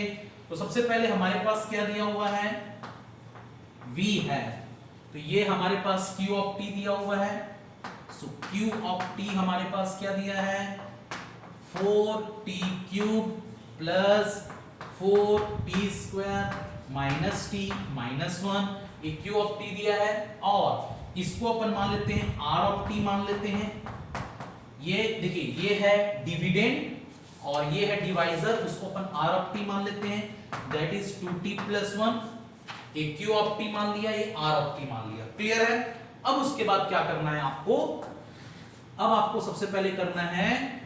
Speaker 1: तो सबसे पहले हमारे पास क्या दिया हुआ है, v है, तो ये हमारे पास q ऑफ t दिया हुआ है। सो q ऑफ t हमारे पास क्या दिया है, 4t cube plus 4t square minus T minus 1, ये क्यू ऑफ टी दिया है, और इसको अपन मान लेते हैं आर ऑफ टी मान लेते हैं। ये देखिए ये है डिविडेंड और ये है डिवाइजर, उसको अपन आर ऑफ टी मान लेते हैं, दैट इज 2t + 1। एक क्यू ऑफ टी मान लिया, ये आर ऑफ टी मान लिया। क्लियर है? अब उसके बाद क्या करना है आपको, अब आपको सबसे पहले करना है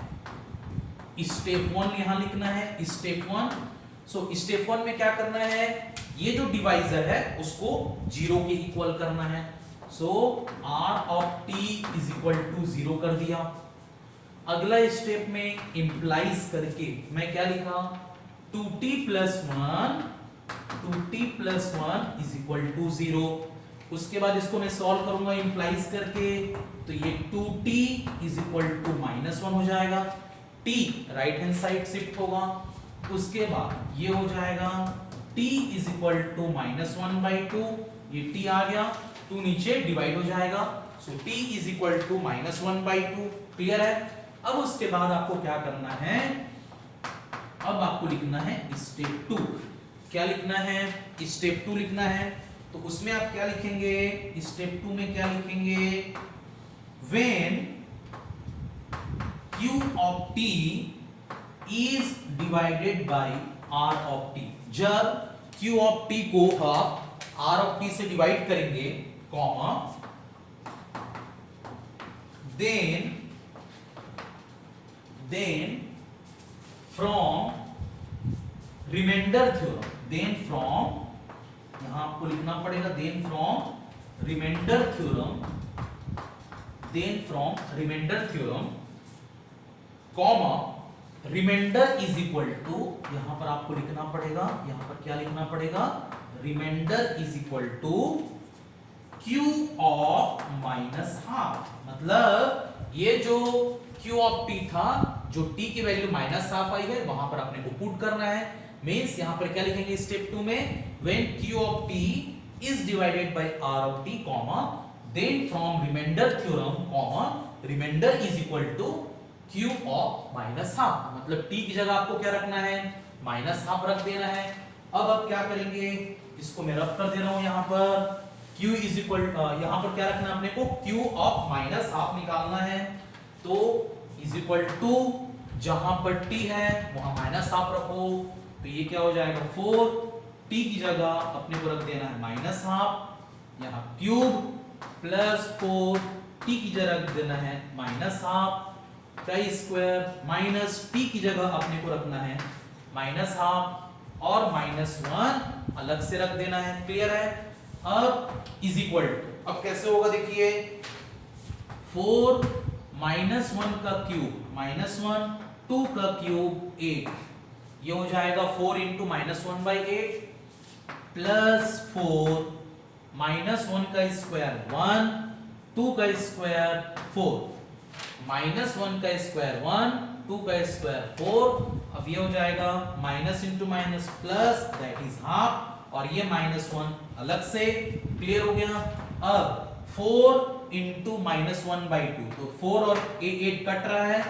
Speaker 1: स्टेप 1 यहां लिखना है, स्टेप 1। सो स्टेप 1 में क्या करना है, ये जो डिवाइजर है उसको 0 के इक्वल करना है। So R of T is equal to 0 कर दिया। अगला स्टेप में इंप्लाइज करके मैं क्या लिखा, 2t + 1 इज इक्वल टू 0। उसके बाद इसको मैं सॉल्व करूंगा इंप्लाइज करके, तो ये 2t इज इक्वल टू -1 हो जाएगा, t right hand side shift होगा। उसके बाद ये हो जाएगा t इज इक्वल टू -1/2, ये t आ गया, 2 नीचे डिवाइड हो जाएगा, so t is equal to -1/2। Clear है? अब उसके बाद आपको क्या करना है, अब आपको लिखना है स्टेप 2। क्या लिखना है, स्टेप 2 लिखना है। तो उसमें आप क्या लिखेंगे, स्टेप 2 में क्या लिखेंगे, when q of t is divided by r of t, जब q ऑफ t को आप r ऑफ t से डिवाइड करेंगे, comma, then from remainder theorem, then from, यहां आपको लिखना पड़ेगा then from remainder theorem, comma, remainder is equal to, यहां पर आपको लिखना पड़ेगा, यहां पर क्या लिखना पड़ेगा, remainder is equal to q of -½ मतलब ये जो q ऑफ t था, जो t की वैल्यू -½ आई है, वहां पर अपने को पुट करना है। मींस यहां पर क्या लिखेंगे स्टेप 2 में, when q of t is divided by r of t, comma, then from remainder theorem, comma, remainder is equal to q of -½ मतलब t की जगह आपको क्या रखना है, -½ रख देना है। अब आप क्या करेंगे, इसको मैं रब कर दे रहा हूं, यहां पर q इज इक्वल, यहां पर क्या रखना है अपने को, q ऑफ -½ निकालना है, तो इज इक्वल टू, जहां पर t है वहां -½ रखो, तो ये क्या हो जाएगा 4, t की जगह अपने को रख देना है -½ यहां क्यूब प्लस 4, t की जगह रख देना है -½ का स्क्वायर, माइनस t की जगह अपने को रखना है -½ और -1 अलग से रख देना है। क्लियर है? अब इज इक्वल टू, अब कैसे होगा देखिए, 4 -1 का क्यूब -1, 2 का क्यूब 8, ये हो जाएगा 4 × -1/8 प्लस 4 -1 का स्क्वायर 1, 2 का स्क्वायर 4, -1 का स्क्वायर 1, 2 का स्क्वायर 4। अब ये हो जाएगा minus into minus plus, that is ½ और ये -1 अलग से। क्लियर हो गया? अब 4 × -1/2, तो 4 और 8 कट रहा है,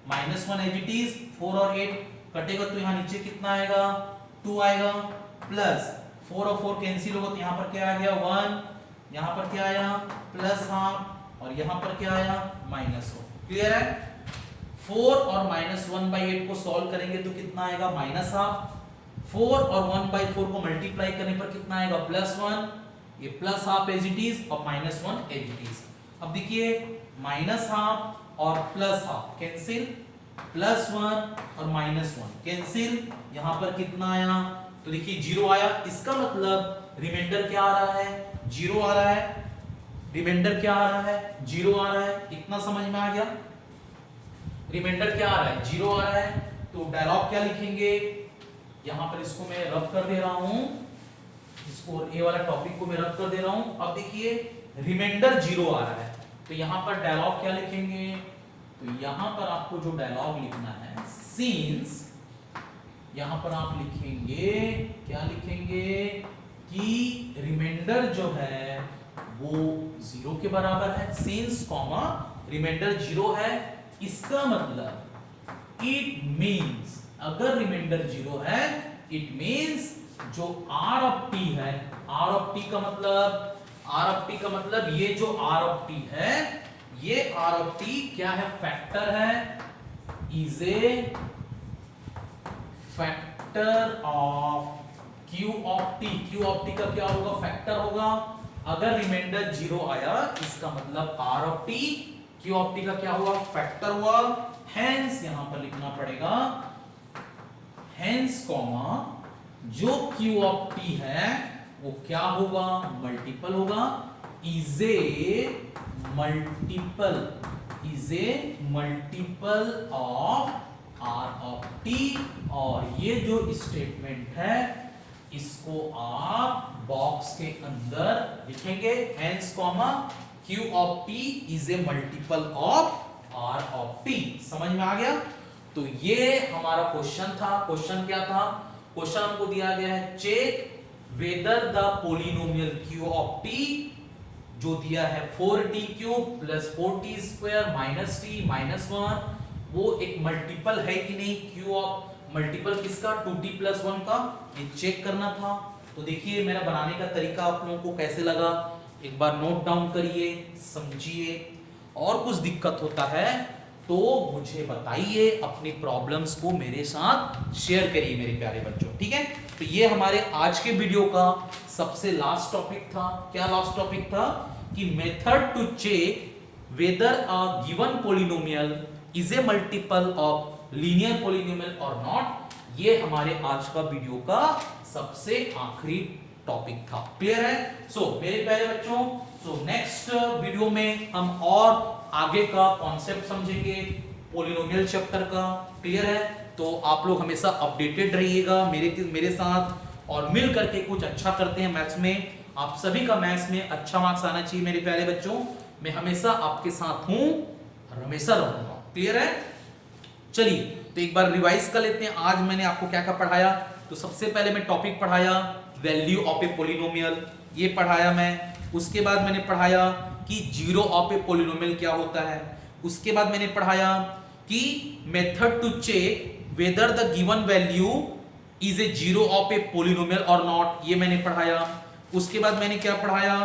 Speaker 1: -1 एज इट इज, 4 और 8 कटेगा तो यहाँ नीचे कितना आएगा, 2 आएगा, प्लस 4 और 4 कैंसिल होगा, तो यहाँ पर क्या आ गया 1, यहाँ पर क्या आया +½ और यहाँ पर क्या आया -1। क्लियर है? 4 और -1/8 को सॉल्व करेंगे तो कितना आएगा -½ 4 और 1/4 को मल्टीप्लाई करने पर कितना आएगा +1, ये +½ एज इट इज और -1 एज इट इज। अब देखिए -½ और +½ कैंसिल, +1 और -1 कैंसिल, यहां पर कितना आया, तो देखिए 0 आया, इसका मतलब रिमाइंडर क्या आ रहा है, 0 आ रहा है। रिमाइंडर क्या आ रहा है, 0 आ रहा है। इतना समझ में आ गया? रिमाइंडर क्या आ रहा है, 0 आ रहा है। तो डायलॉग क्या लिखेंगे, यहां पर इसको मैं रब कर दे रहा हूं, इसको ए वाला टॉपिक को मैं रब कर दे रहा हूं। अब देखिए रिमाइंडर 0 आ रहा है, तो यहां पर डायलॉग क्या लिखेंगे, तो यहां पर आपको जो डायलॉग लिखना है, सिंस, यहां पर आप लिखेंगे, क्या लिखेंगे कि रिमाइंडर जो है वो 0 के बराबर है, सिंस कॉमा रिमाइंडर 0 है। इसका मतलब इट मींस, अगर रिमाइंडर 0 है, इट मींस जो आर ऑफ टी है, आर ऑफ टी का मतलब ये जो आर ऑफ टी है, ये आर ऑफ टी क्या है, फैक्टर है, is a factor of Q of t. Q of t का क्या होगा, फैक्टर होगा। अगर रिमाइंडर 0 आया इसका मतलब r of t q of t का क्या हुआ, फैक्टर हुआ। हेंस यहां पर लिखना पड़ेगा, हेंस कॉमा जो क्यू ऑफ टी है वो क्या होगा, मल्टीपल होगा, is a multiple of r of t. और ये जो स्टेटमेंट है इसको आप बॉक्स के अंदर लिखेंगे, hence comma q of T is a multiple of r of t. समझ में आ गया? तो ये हमारा क्वेश्चन था। क्वेश्चन क्या था, क्वेश्चन हमको दिया गया है check whether the polynomial q of t, जो दिया है 4t cube plus 4t square minus t minus 1, वो एक मल्टीपल है कि नहीं, क्यू ऑफ मल्टीपल किसका, 2t प्लस 1 का, ये चेक करना था। तो देखिए मेरा बनाने का तरीका आप लोगों को कैसे लगा, एक बार नोट डाउन करिए, समझिए, और कुछ दिक्कत होता है तो मुझे बताइए, अपनी प्रॉब्लम्स को मेरे साथ शेयर करिए मेरे प्यारे बच्चों, ठीक है। तो ये हमारे आज के वीडियो का सबसे लास्ट टॉपिक था। क्या लास्ट टॉपिक था कि method to check whether a given polynomial is a multiple of linear polynomial और नॉट। ये हमारे आज का वीडियो का सबसे आखिरी टॉपिक था। क्लियर है? सो मेरे प्यारे बच्चों, सो नेक्स्ट वीडियो में हम और आगे का कॉन्सेप्ट समझेंगे पॉलिनोमियल चैप्टर का। क्लियर है? तो आप लोग हमेशा अपडेटेड रहिएगा मेरे साथ, और मिल करके कुछ अच्छा करते हैं मैथ्स में। आप सभी का मैथ्स में अच्छा मार्क्स आना चाहिए मेरे प्यारे बच्चों। मैं हमेशा आपके साथ हूं और हमेशा रहूंगा। क्लियर है? चलिए तो एक बार रिवाइज कर लेते हैं, आज मैंने आपको क्या क्या पढ़ाया। तो सबसे पहले मैं टॉपिक पढ़ाया वैल्यू ऑफ ए पॉलिनोमियल, ये पढ़ाया मैं। उसके बाद मैंने पढ़ाया कि जीरो ऑफ ए पॉलिनोमियल क्या होता है। उसके बाद मैंने पढ़ाया कि method to check whether the given value is a zero of a polynomial और नॉट, ये मैंने पढ़ाया। उसके बाद मैंने क्या पढ़ाया,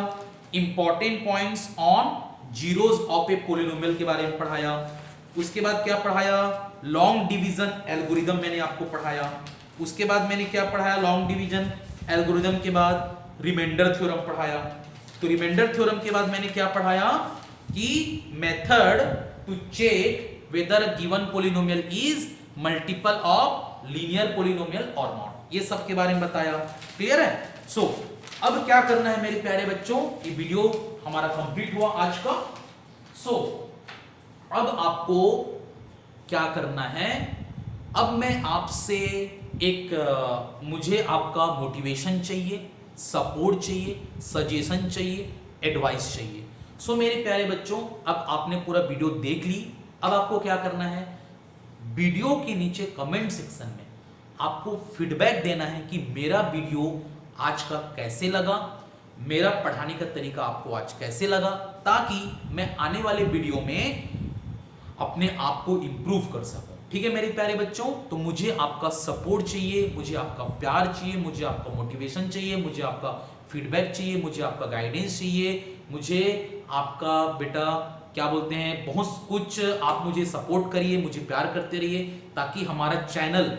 Speaker 1: important points on zeros of a polynomial के बारे में पढ़ाया। उसके बाद क्या पढ़ाया, लॉन्ग डिवीजन एल्गोरिदम मैंने आपको पढ़ाया। उसके बाद मैंने क्या पढ़ाया, लॉन्ग डिवीजन एल्गोरिदम के बाद रिमाइंडर थ्योरम पढ़ाया। तो रिमाइंडर थ्योरम के बाद मैंने क्या पढ़ाया कि method to check whether given polynomial is multiple of linear polynomial और नॉट, ये सब के बारे में बताया। क्लियर है? सो अब क्या करना है मेरे प्यारे बच्चों, ये वीडियो हमारा कंप्लीट हुआ आज का। सो अब आपको क्या करना है, अब मैं आपसे मुझे आपका मोटिवेशन चाहिए, सपोर्ट चाहिए, सजेशन चाहिए, एडवाइस चाहिए। सो मेरे प्यारे बच्चों, अब आपने पूरा वीडियो देख ली। अब आपको क्या करना है, वीडियो के नीचे कमेंट सेक्शन में आपको फीडबैक देना है कि मेरा वीडियो आज का कैसे लगा, मेरा पढ़ाने का तरीका आपको आज कैसे लगा, ताकि मैं आने वाले वीडियो में अपने आप को इंप्रूव कर सकूं। ठीक है मेरे प्यारे बच्चों, तो मुझे आपका सपोर्ट चाहिए, मुझे आपका प्यार चाहिए, मुझे आपका मोटिवेशन चाहिए, मुझे आपका फीडबैक चाहिए, मुझे आपका गाइडेंस चाहिए, मुझे आपका बेटा क्या बोलते हैं बहुत कुछ, आप मुझे सपोर्ट करिए, मुझे प्यार करते रहिए, ताकि हमारा चैनल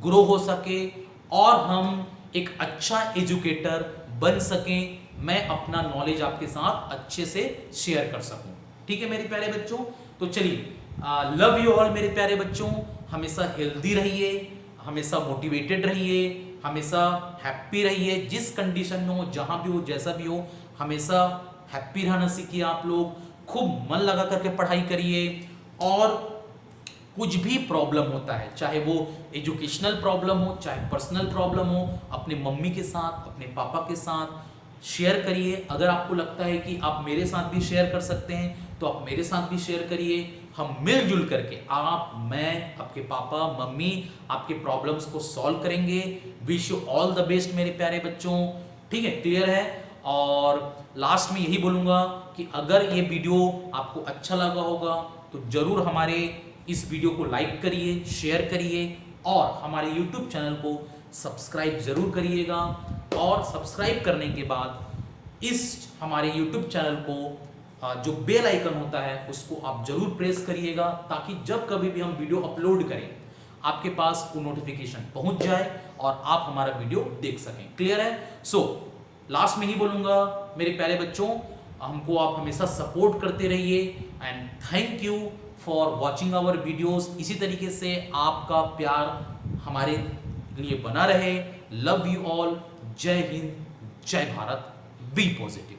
Speaker 1: ग्रो हो सके और हम एक अच्छा एजुकेटर बन सकें, मैं अपना नॉलेज आपके साथ अच्छे से शेयर कर सकूं। ठीक है मेरे प्यारे बच्चों, तो चलिए लव यू ऑल मेरे प्यारे बच्चों, हमेशा हेल्दी रहिए, हमेशा मोटिवेटेड रहिए, हमेशा हैप्पी रहिए, जिस कंडीशन में हो, जहां भी हो, जैसा भी हो, हमेशा हैप्पी रहना सीखिए। आप लोग खूब मन लगा करके पढ़ाई करिए, और कुछ भी प्रॉब्लम होता है, चाहे वो एजुकेशनल प्रॉब्लम हो, चाहे पर्सनल प्रॉब्लम हो, अपने मम्मी के साथ, अपने पापा के साथ शेयर करिए। अगर आपको लगता है कि आप मेरे साथ भी शेयर कर सकते हैं तो आप मेरे साथ भी शेयर करिए। हम मिलजुल करके, आप, मैं, आपके पापा, मम्मी, आपके प्रॉब्लम्स को सॉल्व करेंगे। Wish you all the best मेरे प्यारे बच्चों। ठीक है, क्लियर है? और लास्ट में यही बोलूँगा कि अगर ये वीडियो आपको अच्छा लगा होगा तो ज़रूर हमारे इस वीडियो को लाइक करिए, शेयर करिए, और हमारे YouTube चैनल को सब्सक्राइब जरूर करिएगा और सब्सक्राइब करने के बाद इस हमारे YouTube चैनल को जो बेल आइकन होता है उसको आप जरूर प्रेस करिएगा, ताकि जब कभी भी हम वीडियो अपलोड करें आपके पास वो नोटिफिकेशन पहुंच जाए और आप हमारा वीडियो देख सकें। क्लियर है? सो लास्ट में ही बोलूंगा मेरे प्यारे बच्चों, हमको आप हमेशा सपोर्ट करते रहिए and thank you for watching our videos. इसी तरीके से आपका प्यार हमारे लिए बना रहे। Love you all. जय हिंद, जय भारत, बी पॉजिटिव।